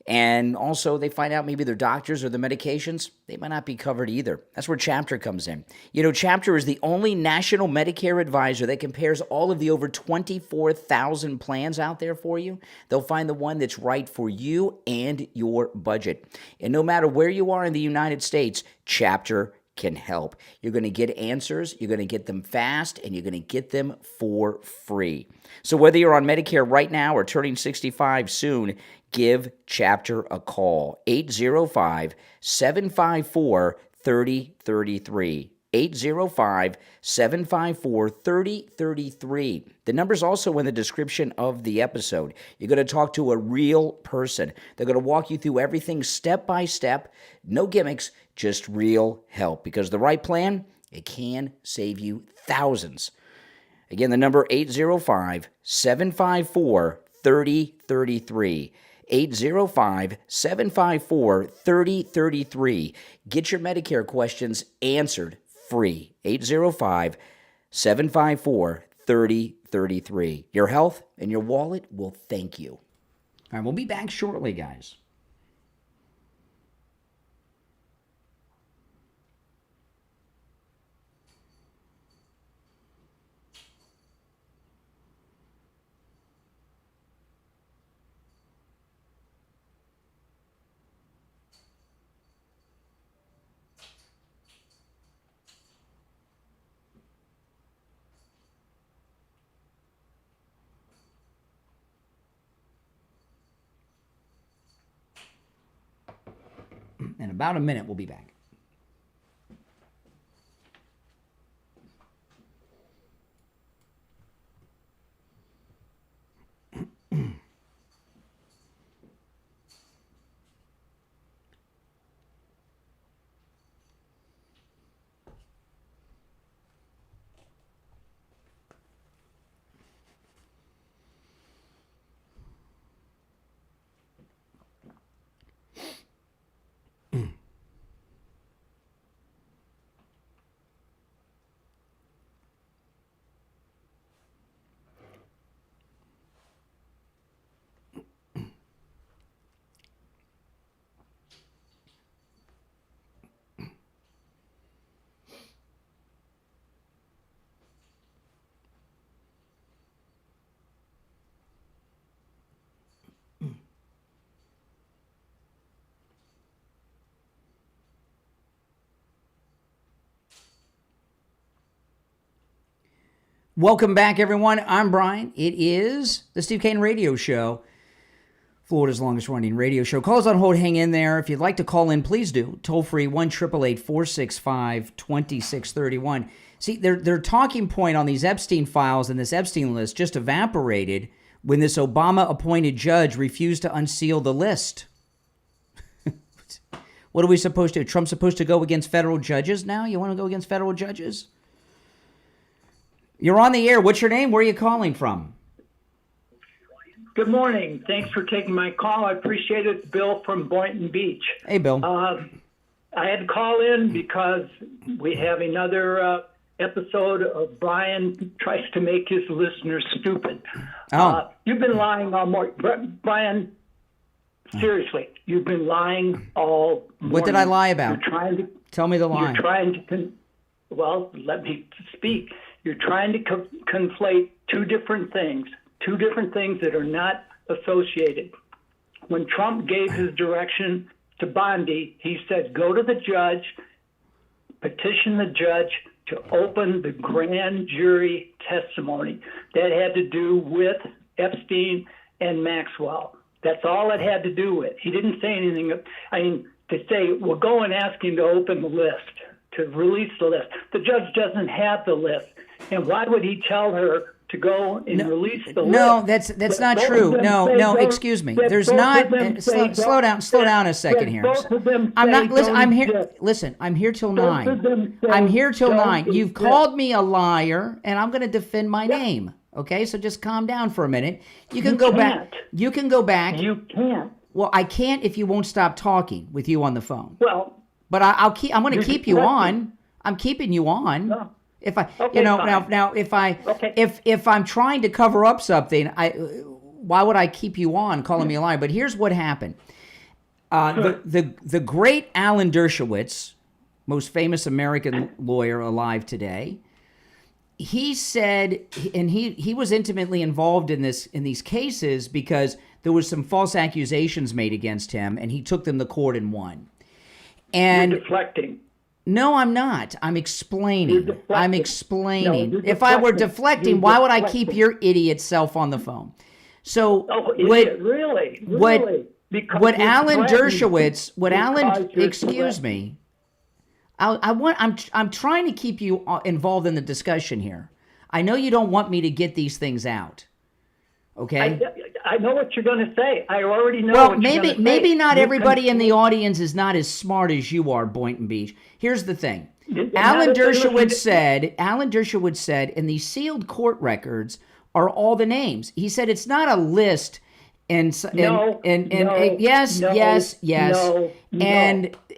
And also, they find out maybe their doctors or the medications, they might not be covered either. That's where Chapter comes in. You know, Chapter is the only national Medicare advisor that compares all of the over 24,000 plans out there for you. They'll find the one that's right for you and your budget. And no matter where you are in the United States, Chapter can help. You're going to get answers, you're going to get them fast, and you're going to get them for free. So whether you're on Medicare right now or turning 65 soon, give Chapter a call, 805-754-3033, 805-754-3033. The number's also in the description of the episode. You're going to talk to a real person. They're going to walk you through everything step by step, no gimmicks, just real help. Because the right plan, it can save you thousands. Again, the number 805-754-3033. 805-754-3033. Get your Medicare questions answered free. 805-754-3033. Your health and your wallet will thank you. All right, we'll be back shortly, guys. In about a minute, we'll be back. Welcome back, everyone. I'm Brian. It is the Steve Kane Radio Show, Florida's longest-running radio show. Calls on hold. Hang in there. If you'd like to call in, please do. Toll-free, 1-888-465-2631. See, their talking point on these Epstein files and this Epstein list just evaporated when this Obama-appointed judge refused to unseal the list. What are we supposed to do? Trump's supposed to go against federal judges now? You want to go against federal judges? You're on the air. What's your name? Where are you calling from? Good morning. Thanks for taking my call. I appreciate it. Bill from Boynton Beach. Hey, Bill. I had to call in because we have another episode of Brian tries to make his listeners stupid. You've been lying all morning. Brian, seriously, you've been lying all morning. What did I lie about? You're trying to, tell me the lie. You're trying to, well, let me speak. You're trying to conflate two different things that are not associated. When Trump gave his direction to Bondi, he said, go to the judge, petition the judge to open the grand jury testimony. That had to do with Epstein and Maxwell. That's all it had to do with. He didn't say anything. I mean, to say, well, go and ask him to open the list, to release the list. The judge doesn't have the list. And why would he tell her to go and release the list. No, that's not true. No, excuse me. There's not. Slow down a second here. I'm not. Listen, I'm here. Listen, I'm here till 9. I'm here till 9. You've called me a liar, and I'm going to defend my name. Okay, so just calm down for a minute. You can go back. You can go back. You can't. Well, I can't if you won't stop talking with you on the phone. Well, but I'm going to keep you on. I'm keeping you on. No. If I, Okay, now, if I'm trying to cover up something, why would I keep you on calling me a liar? But here's what happened. The great Alan Dershowitz, most famous American lawyer alive today, he said, and he was intimately involved in these cases because there was some false accusations made against him, and he took them to court and won. And you're deflecting. No, I'm not. I'm explaining. I'm explaining. No, if I were deflecting, why would I keep your idiot self on the phone? So, really? What Alan Dershowitz, excuse me. I'm trying to keep you involved in the discussion here. I know you don't want me to get these things out. Okay? I know what you're going to say. I already know well, what you're going to say. Maybe not everybody in the audience is not as smart as you are, Boynton Beach. Here's the thing. Alan Dershowitz said, in these sealed court records are all the names. He said it's not a list. Yes. No.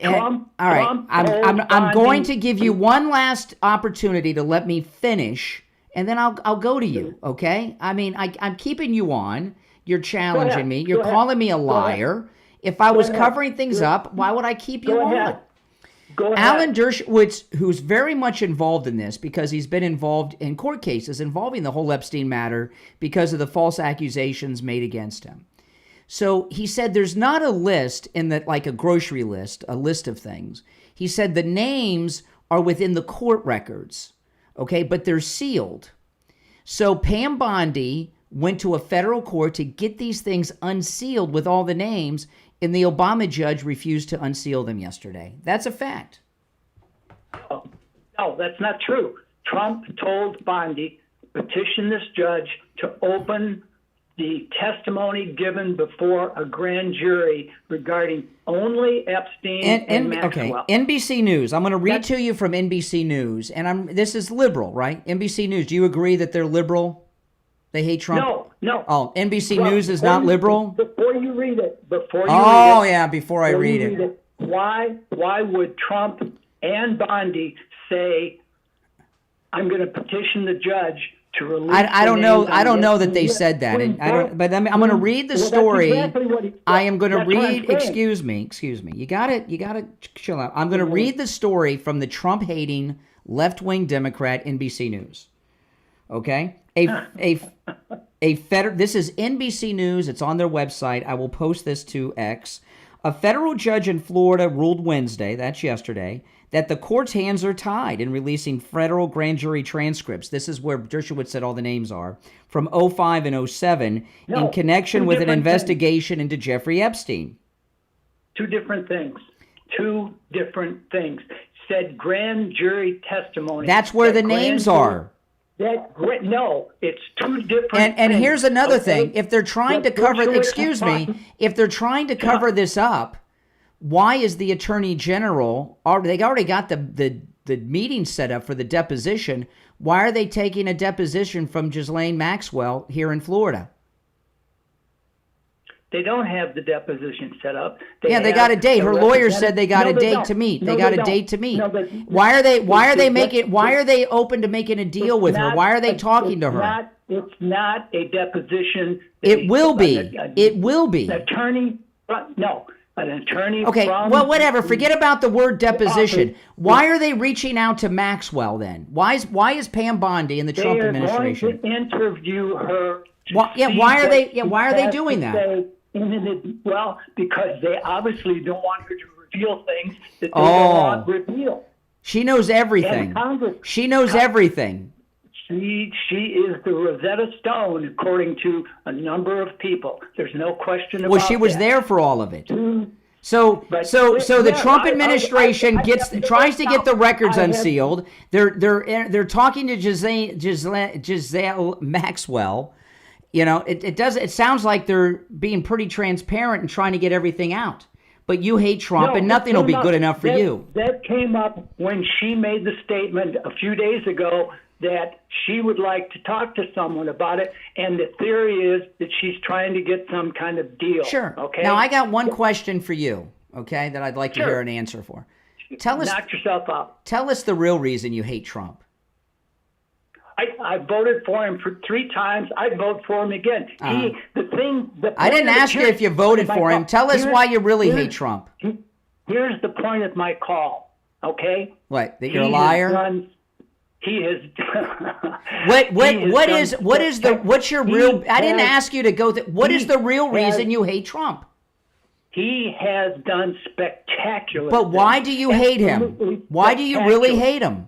All right. I'm going to give you one last opportunity to let me finish, and then I'll go to you. Okay? I mean, I'm keeping you on. You're challenging me. You're calling me a liar. If I was covering things up, why would I keep you on? Alan Dershowitz, who's very much involved in this because he's been involved in court cases involving the whole Epstein matter because of the false accusations made against him. So he said there's not a list like a grocery list, a list of things. He said the names are within the court records, okay, but they're sealed. So Pam Bondi went to a federal court to get these things unsealed with all the names, and the Obama judge refused to unseal them yesterday. That's a fact. No, that's not true. Trump told Bondi, petition this judge to open the testimony given before a grand jury regarding only Epstein and Maxwell. Okay, NBC News. I'm going to read to you from NBC News, and this is liberal, right? NBC News. Do you agree that they're liberal? They hate Trump? No. Oh, NBC News is not liberal? Before you read it, before I read it. Why would Trump and Bondi say, I'm going to petition the judge to release I don't know that they said that. But I'm going to read the story. I am going to read. Excuse me. You got to chill out. I'm going to read the story from the Trump-hating left-wing Democrat NBC News. Okay? This is NBC News. It's on their website. I will post this to X. A federal judge in Florida ruled Wednesday, that's yesterday, that the court's hands are tied in releasing federal grand jury transcripts. This is where Dershowitz said all the names are, from 05 and 07 in connection with an investigation into Jeffrey Epstein. Two different things. Said grand jury testimony. That's where the names are. No, it's two different and here's another thing. If they're trying to cover, if they're trying to cover this up, why is the Attorney General, they already got the meeting set up for the deposition, why are they taking a deposition from Ghislaine Maxwell here in Florida? They don't have the deposition set up. They got a date. Her lawyer said they got a date to meet. They got a date to meet. Why are they open to making a deal with her? Why are they talking to her? It's not a deposition. It will be. It will be. An attorney. Okay, well, whatever. Forget about the word deposition. Why are they reaching out to Maxwell then? Why is Pam Bondi in the Trump administration? They are going to interview her. Why are they doing that? Well, because they obviously don't want her to reveal things that they don't want revealed. She knows everything. She knows everything. She is the Rosetta Stone, according to a number of people. There's no question about that. Well, she was there for all of it. So the Trump administration tries to get the records unsealed. They're talking to Giselle Maxwell. You know, it sounds like they're being pretty transparent and trying to get everything out. But you hate Trump, and nothing will be good enough for you. That came up when she made the statement a few days ago that she would like to talk to someone about it, and the theory is that she's trying to get some kind of deal. Sure. Okay. Now, I got one question for you, okay, that I'd like to hear an answer for. Knock yourself out. Tell us the real reason you hate Trump. I voted for him for 3 times. I'd vote for him again. I didn't ask you if you voted for him. Tell us why you really hate Trump. Here's the point of my call, okay? What, that you're a liar? He has. What's your real? I didn't ask you to go. What is the real reason you hate Trump? He has done spectacular. But why do you hate him? Why do you really hate him?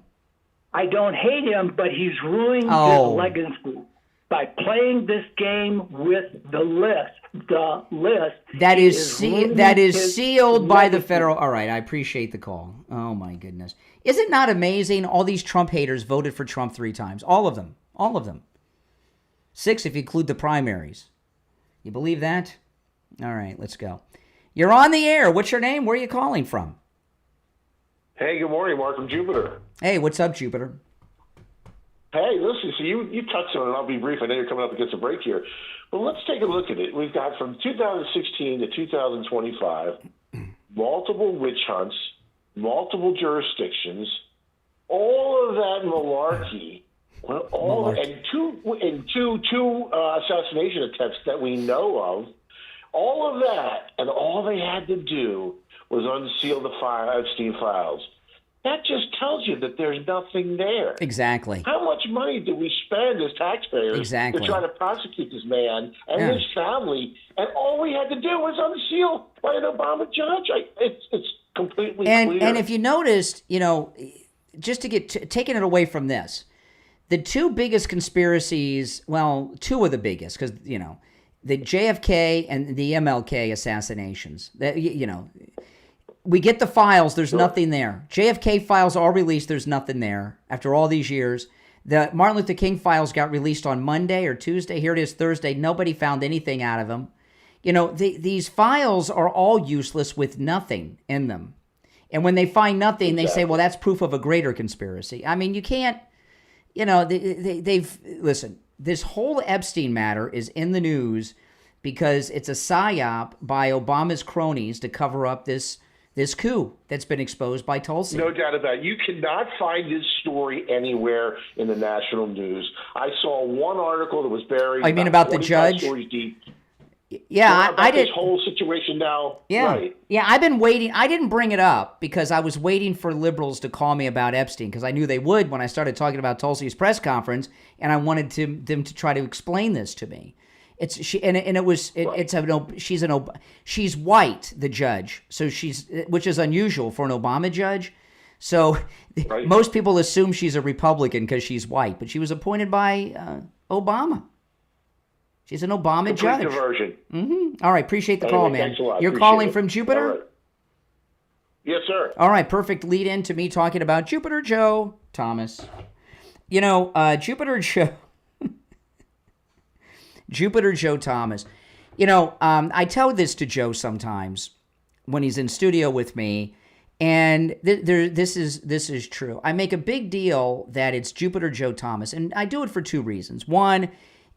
I don't hate him, but he's ruining his legacy by playing this game with the list. The list that is sealed by the federal. All right, I appreciate the call. Oh my goodness, is it not amazing? All these Trump haters voted for Trump 3 times. All of them. 6 if you include the primaries. You believe that? All right, let's go. You're on the air. What's your name? Where are you calling from? Hey, good morning, Mark from Jupiter. Hey, what's up, Jupiter? Hey, listen, so you touched on it, and I'll be brief. I know you're coming up against a break here. But let's take a look at it. We've got from 2016 to 2025, multiple witch hunts, multiple jurisdictions, all of that malarkey, and two assassination attempts that we know of, all of that, and all they had to do was unseal the Epstein files. That just tells you that there's nothing there. Exactly. How much money do we spend as taxpayers to try to prosecute this man and his family? And all we had to do was unseal by an Obama judge. It's completely clear. And if you noticed, just to get taking it away from this, the 2 biggest conspiracies, well, 2 of the biggest, because, the JFK and the MLK assassinations, we get the files, there's nothing there. JFK files all released, there's nothing there after all these years. The Martin Luther King files got released on Monday or Tuesday. Here it is Thursday. Nobody found anything out of them. These files are all useless with nothing in them. And when they find nothing, they say, well, that's proof of a greater conspiracy. I mean, you can't, listen, this whole Epstein matter is in the news because it's a psyop by Obama's cronies to cover up this coup that's been exposed by Tulsi. No doubt about it. You cannot find this story anywhere in the national news. I saw one article that was buried. I mean about the judge? Stories deep. Yeah, I did. This whole situation now. Yeah, right. Yeah. I've been waiting. I didn't bring it up because I was waiting for liberals to call me about Epstein because I knew they would when I started talking about Tulsi's press conference, and I wanted them to try to explain this to me. She's white, the judge, so which is unusual for an Obama judge. So most people assume she's a Republican because she's white, but she was appointed by Obama. She's an Obama judge. Diversion. Mm-hmm. All right, appreciate the call, man. You're calling from Jupiter? Right. Yes, sir. All right, perfect lead in to me talking about Jupiter Joe Thomas. Jupiter Joe. Jupiter Joe Thomas. I tell this to Joe sometimes when he's in studio with me, and this is true. I make a big deal that it's Jupiter Joe Thomas, and I do it for 2 reasons. One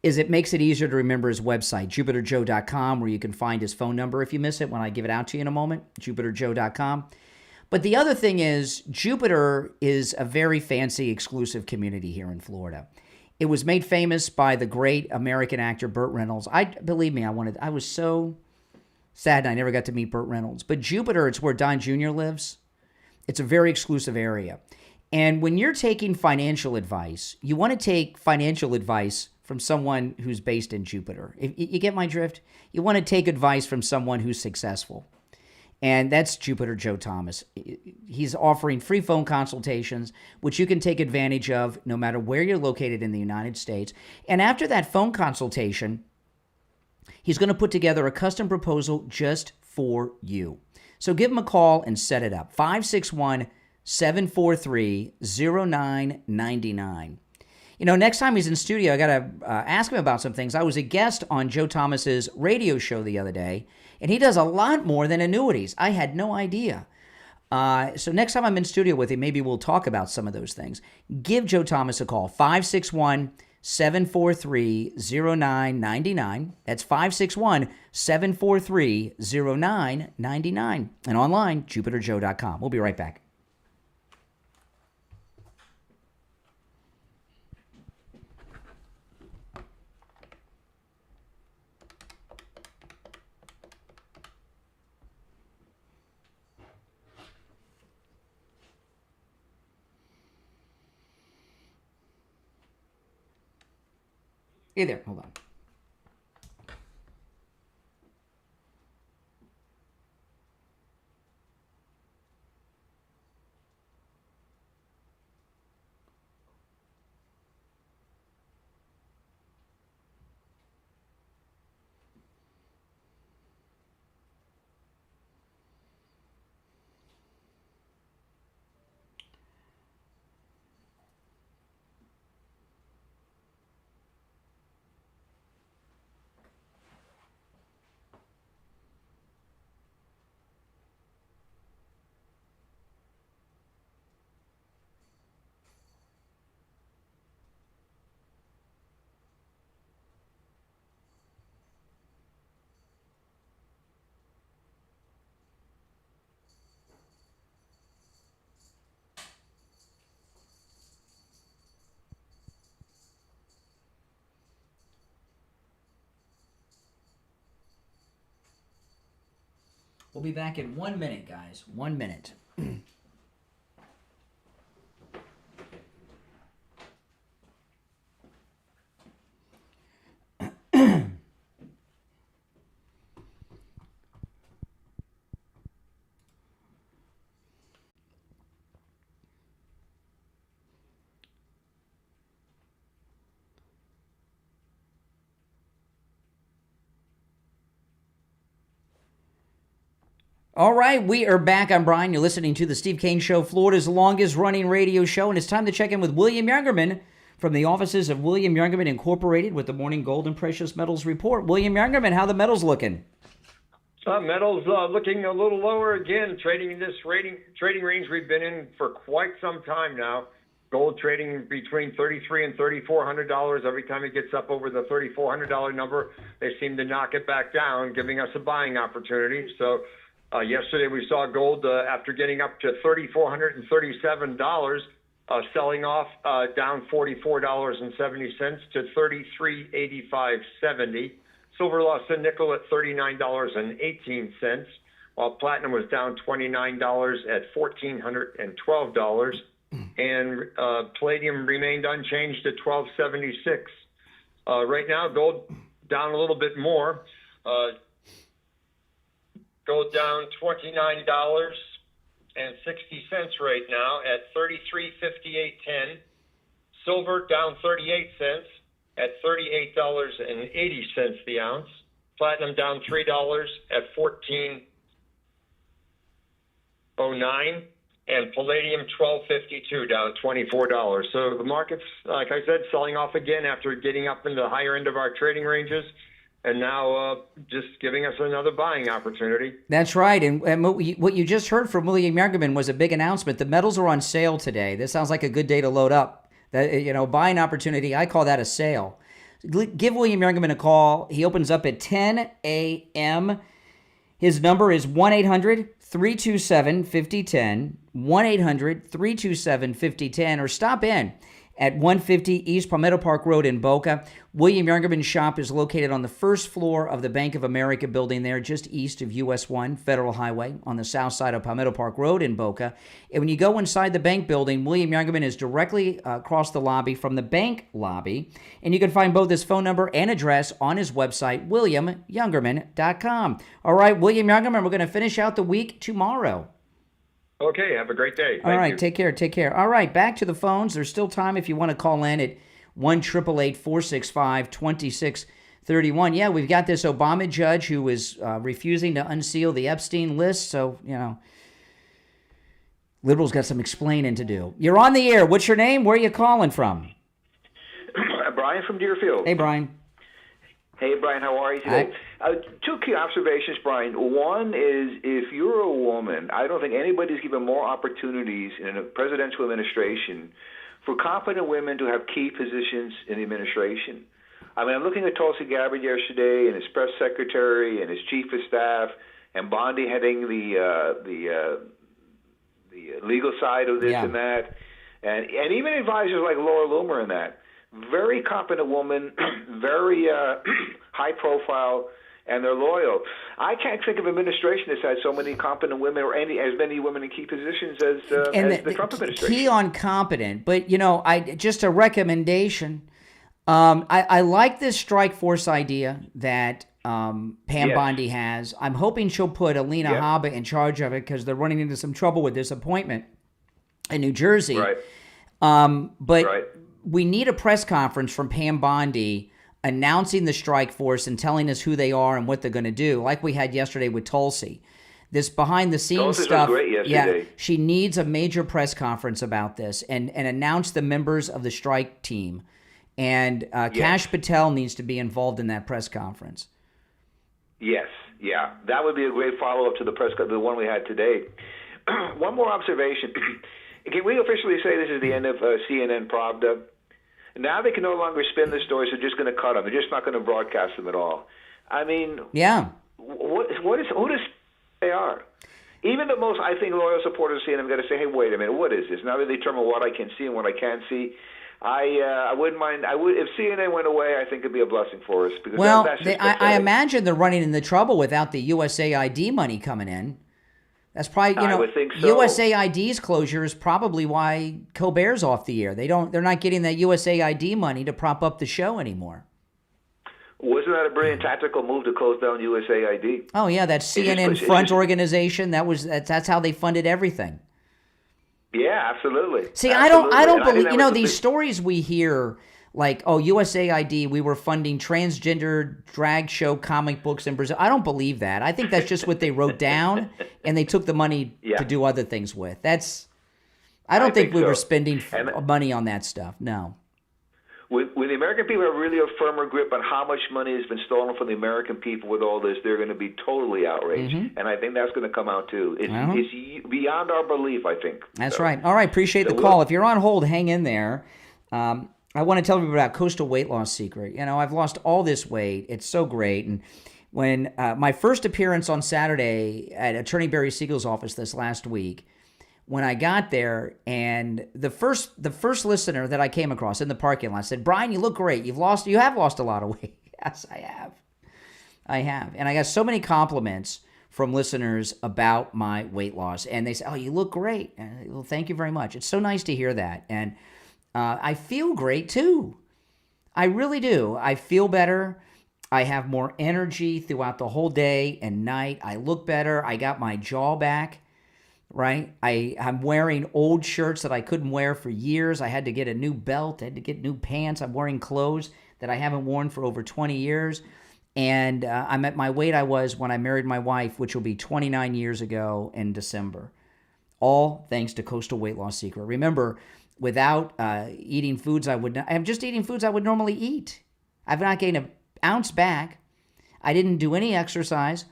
is it makes it easier to remember his website, jupiterjoe.com, where you can find his phone number if you miss it when I give it out to you in a moment, jupiterjoe.com. But the other thing is Jupiter is a very fancy, exclusive community here in Florida. It was made famous by the great American actor Burt Reynolds. Believe me, I was so sad I never got to meet Burt Reynolds. But Jupiter, it's where Don Jr. lives. It's a very exclusive area. And when you're taking financial advice, you want to take financial advice from someone who's based in Jupiter. You get my drift? You want to take advice from someone who's successful. And that's Jupiter Joe Thomas. He's offering free phone consultations, which you can take advantage of no matter where you're located in the United States. And after that phone consultation, he's going to put together a custom proposal just for you. So give them a call and set it up. 561-743-0999. Next time he's in studio, I got to ask him about some things. I was a guest on Joe Thomas's radio show the other day, and he does a lot more than annuities. I had no idea. So next time I'm in studio with him, maybe we'll talk about some of those things. Give Joe Thomas a call, 561-743-0999. That's 561-743-0999. And online, JupiterJoe.com. We'll be right back. Hey there, hold on. We'll be back in 1 minute, guys. 1 minute. All right, we are back. I'm Brian. You're listening to the Steve Kane Show, Florida's longest-running radio show, and it's time to check in with William Youngerman from the offices of William Youngerman Incorporated with the Morning Gold and Precious Metals Report. William Youngerman, how the metals looking? Metals looking a little lower again, trading in this trading range we've been in for quite some time now. Gold trading between $3,300 and $3,400. Every time it gets up over the $3,400 number, they seem to knock it back down, giving us a buying opportunity. So yesterday we saw gold after getting up to $3,437, selling off down $44.70 to $33.8570. Silver lost a nickel at $39.18, while platinum was down $29 at $1,412, and palladium remained unchanged at $12.76. Right now, gold down a little bit more. Gold down $29.60 right now at $33.5810. Silver down 38 cents at $38.80 the ounce. Platinum down $3 at $14.09, and palladium $12.52, down $24. So the market's, like I said, selling off again after getting up into the higher end of our trading ranges, and now just giving us another buying opportunity. That's right. And what you just heard from William Youngerman was a big announcement. The metals are on sale today. This sounds like a good day to load up. That, buying opportunity, I call that a sale. Give William Youngerman a call. He opens up at 10 a.m. His number is 1-800-327-5010, 1-800-327-5010, or stop in at 150 East Palmetto Park Road in Boca. William Youngerman's shop is located on the first floor of the Bank of America building there, just east of US 1 Federal Highway on the south side of Palmetto Park Road in Boca. And when you go inside the bank building, William Youngerman is directly across the lobby from the bank lobby. And you can find both his phone number and address on his website, williamyoungerman.com. All right, William Youngerman, we're going to finish out the week tomorrow. Okay, have a great day. All right, take care. All right, back to the phones. There's still time if you want to call in at 1-888-465-26 31. Yeah, we've got this Obama judge who is refusing to unseal the Epstein list. So, liberals got some explaining to do. You're on the air. What's your name? Where are you calling from? Brian from Deerfield. Hey, Brian. Hey, Brian, how are you today? Two key observations, Brian. One is if you're a woman, I don't think anybody's given more opportunities in a presidential administration for competent women to have key positions in the administration. I mean, I'm looking at Tulsi Gabbard yesterday and his press secretary and his chief of staff and Bondi heading the legal side of this and that, and even advisors like Laura Loomer in that. Very competent woman, very high profile, and they're loyal. I can't think of an administration that's had so many competent women or as many women in key positions as the Trump administration. Key on competent, but just a recommendation. I like this strike force idea that Pam Bondi has. I'm hoping she'll put Alina Habba in charge of it because they're running into some trouble with this appointment in New Jersey. Right. We need a press conference from Pam Bondi announcing the strike force and telling us who they are and what they're going to do, like we had yesterday with Tulsi. This behind-the-scenes stuff. Was great yesterday. Yeah, she needs a major press conference about this and announce the members of the strike team. And Kash Patel needs to be involved in that press conference. Yes, yeah. That would be a great follow-up to the one we had today. One more observation. Can we officially say this is the end of CNN Pravda? Now they can no longer spin the stories. They're just going to cut them. They're just not going to broadcast them at all. I mean, who does they are? Even the most, I think, loyal supporters of CNN have got to say, hey, wait a minute, what is this? Now they determine what I can see and what I can't see. I wouldn't mind. If CNN went away, I think it'd be a blessing for us. Because I imagine they're running into trouble without the USAID money coming in. That's probably, I would think so. USAID's closure is probably why Colbert's off the air. They're not getting that USAID money to prop up the show anymore. Wasn't that a brilliant tactical move to close down USAID? Oh yeah, that CNN front organization. That's how they funded everything. Yeah, absolutely. See, I don't believe these stories we hear. Like, USAID, we were funding transgender drag show comic books in Brazil. I don't believe that. I think that's just what they wrote down, and they took the money to do other things with. I don't think we were spending money on that stuff. No. When the American people have really a firmer grip on how much money has been stolen from the American people with all this, they're going to be totally outraged. Mm-hmm. And I think that's going to come out, too. It's beyond our belief, I think. That's right. All right, appreciate the call. If you're on hold, hang in there. I want to tell you about Coastal Weight Loss Secret. I've lost all this weight. It's so great. And when my first appearance on Saturday at Attorney Barry Siegel's office this last week, when I got there, and the first listener that I came across in the parking lot said, "Brian, you look great. You have lost a lot of weight." Yes, I have. And I got so many compliments from listeners about my weight loss. And they say, "Oh, you look great." And, well, thank you very much. It's so nice to hear that. And I feel great, too. I really do. I feel better. I have more energy throughout the whole day and night. I look better. I got my jaw back, right? I'm wearing old shirts that I couldn't wear for years. I had to get a new belt. I had to get new pants. I'm wearing clothes that I haven't worn for over 20 years. And I'm at my weight I was when I married my wife, which will be 29 years ago in December. All thanks to Coastal Weight Loss Secret. Remember, without eating foods I'm just eating foods I would normally eat. I've not gained an ounce back. I didn't do any exercise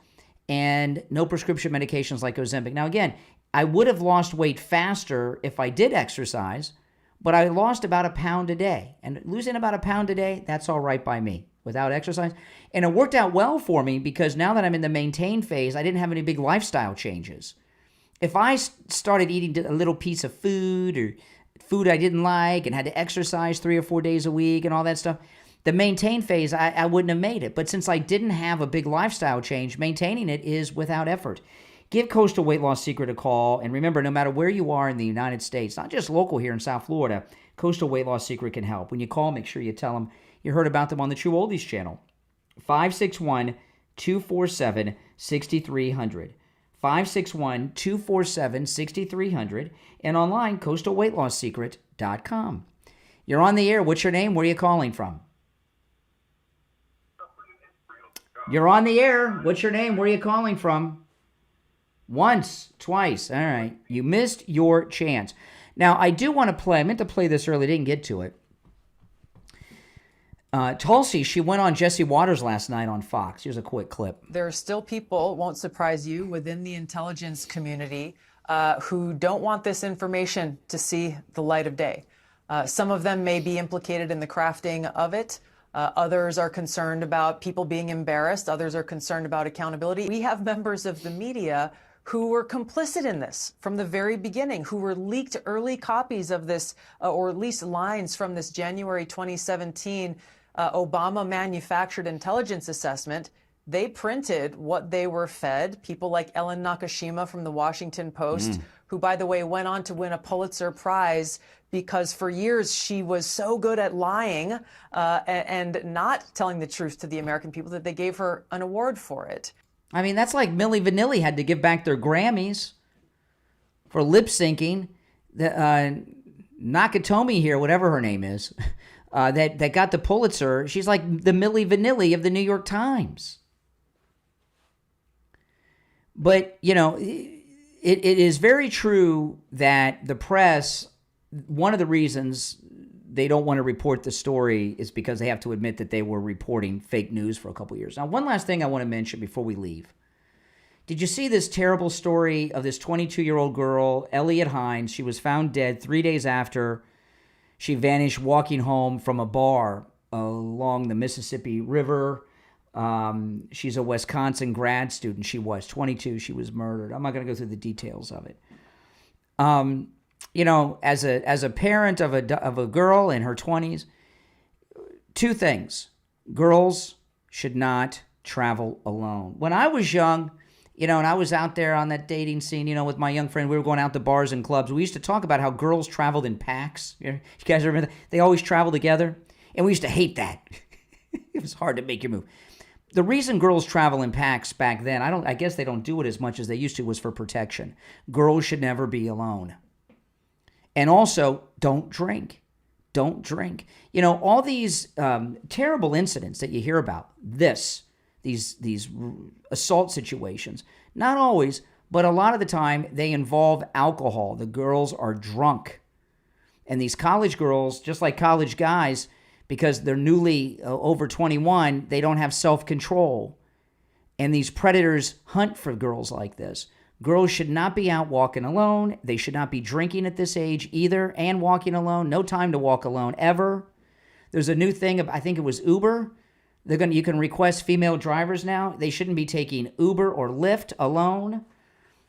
and no prescription medications like Ozempic. Now, again, I would have lost weight faster if I did exercise, but I lost about 1 pound a day. And losing about 1 pound a day, that's all right by me without exercise. And it worked out well for me because now that I'm in the maintain phase, I didn't have any big lifestyle changes. If I started eating a little piece of food or food I didn't like and had to exercise 3 or 4 days a week and all that stuff, the maintain phase, I wouldn't have made it. But since I didn't have a big lifestyle change, maintaining it is without effort. Give Coastal Weight Loss Secret a call. And remember, no matter where you are in the United States, not just local here in South Florida, Coastal Weight Loss Secret can help. When you call, make sure you tell them you heard about them on the True Oldies channel. 561-247-6300. 561-247-6300. And online, coastalweightlossecret.com. You're on the air. What's your name? Where are you calling from? You're on the air. What's your name? Where are you calling from? Once, twice. All right. You missed your chance. Now, I do want to play. I meant to play this earlier. Didn't get to it. Tulsi, she went on Jesse Waters last night on Fox. Here's a quick clip. There are still people, won't surprise you, within the intelligence community who don't want this information to see the light of day. Some of them may be implicated in the crafting of it. Others are concerned about people being embarrassed. Others are concerned about accountability. We have members of the media who were complicit in this from the very beginning, who were leaked early copies of this, or at least lines from this January 2017 Obama manufactured intelligence assessment. They printed what they were fed. People like Ellen Nakashima from the Washington Post, who, by the way, went on to win a Pulitzer Prize because for years she was so good at lying and not telling the truth to the American people that they gave her an award for it. I mean, that's like Milli Vanilli had to give back their Grammys for lip syncing. Nakatomi here, whatever her name is, that got the Pulitzer. She's like the Milli Vanilli of the New York Times. But, you know, it is very true that the press, one of the reasons they don't want to report the story is because they have to admit that they were reporting fake news for a couple years. Now, one last thing I want to mention before we leave. Did you see this terrible story of this 22-year-old girl, Elliot Hines? She was found dead 3 days after she vanished walking home from a bar along the Mississippi River. She's a Wisconsin grad student. She was 22. She was murdered. I'm not going to go through the details of it. You know, as a parent of a girl in her 20s, two things. Girls should not travel alone. When I was young, you know, and I was out there on that dating scene, you know, with my young friend, we were going out to bars and clubs. We used to talk about how girls traveled in packs. You guys remember that? They always traveled together. And we used to hate that. It was hard to make your move. The reason girls travel in packs back then, I guess they don't do it as much as they used to, was for protection. Girls should never be alone. And also, don't drink. Don't drink. You know, all these terrible incidents that you hear about, these assault situations, not always, but a lot of the time, they involve alcohol. The girls are drunk. And these college girls, just like college guys, because they're newly over 21, they don't have self-control. And these predators hunt for girls like this. Girls should not be out walking alone. They should not be drinking at this age either and walking alone. No time to walk alone ever. There's a new thing, I think it was Uber. You can request female drivers now. They shouldn't be taking Uber or Lyft alone.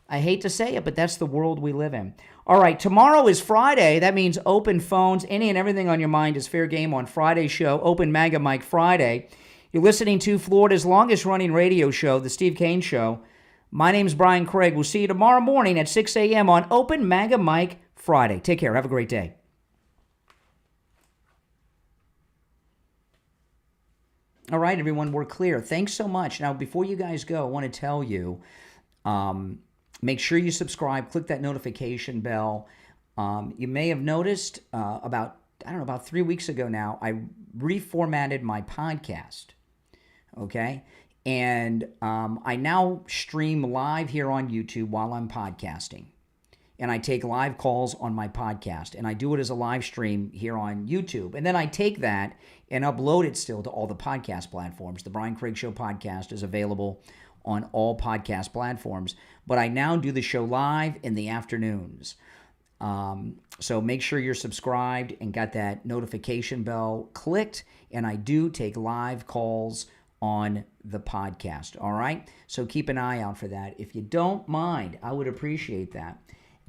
I hate to say it, but that's the world we live in. All right, tomorrow is Friday. That means open phones. Any and everything on your mind is fair game on Friday's show, Open MAGA Mike Friday. You're listening to Florida's longest-running radio show, The Steve Kane Show. My name's Brian Craig. We'll see you tomorrow morning at 6 a.m. on Open MAGA Mike Friday. Take care. Have a great day. All right, everyone, we're clear. Thanks so much. Now, before you guys go, I want to tell you, make sure you subscribe. Click that notification bell. You may have noticed about 3 weeks ago now, I reformatted my podcast. Okay? And I now stream live here on YouTube while I'm podcasting. And I take live calls on my podcast. And I do it as a live stream here on YouTube. And then I take that and upload it still to all the podcast platforms. The Brian Craig Show podcast is available on all podcast platforms. But I now do the show live in the afternoons. So make sure you're subscribed and got that notification bell clicked. And I do take live calls on the podcast. All right? So keep an eye out for that. If you don't mind, I would appreciate that.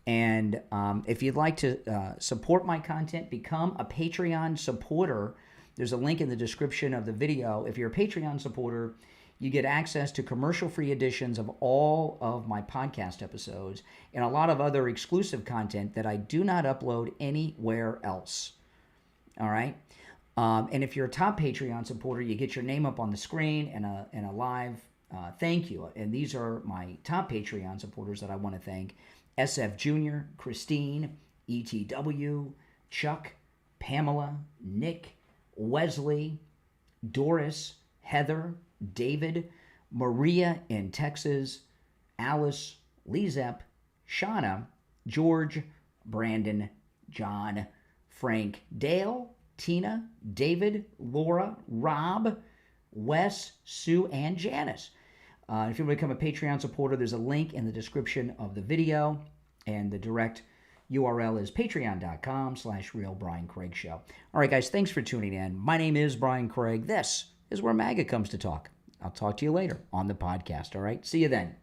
And if you'd like to support my content, become a Patreon supporter. There's a link in the description of the video. If you're a Patreon supporter, you get access to commercial-free editions of all of my podcast episodes and a lot of other exclusive content that I do not upload anywhere else. All right? And if you're a top Patreon supporter, you get your name up on the screen and a live thank you. And these are my top Patreon supporters that I want to thank. SFjr, Christine, ETW, Chuck, Pamela, Nick, Wesley, Doris, Heather, David, Maria in Texas, Alice, LeeZep, Shawna, George, Brandon, John, Frank, Dale, Tina, David, Laura, Rob, Wes, Sue, and Janice. If you want to become a Patreon supporter, there's a link in the description of the video, and the direct URL is patreon.com/RealBrianCraigShow. All right, guys, thanks for tuning in. My name is Brian Craig. This is where MAGA comes to talk. I'll talk to you later on the podcast, all right? See you then.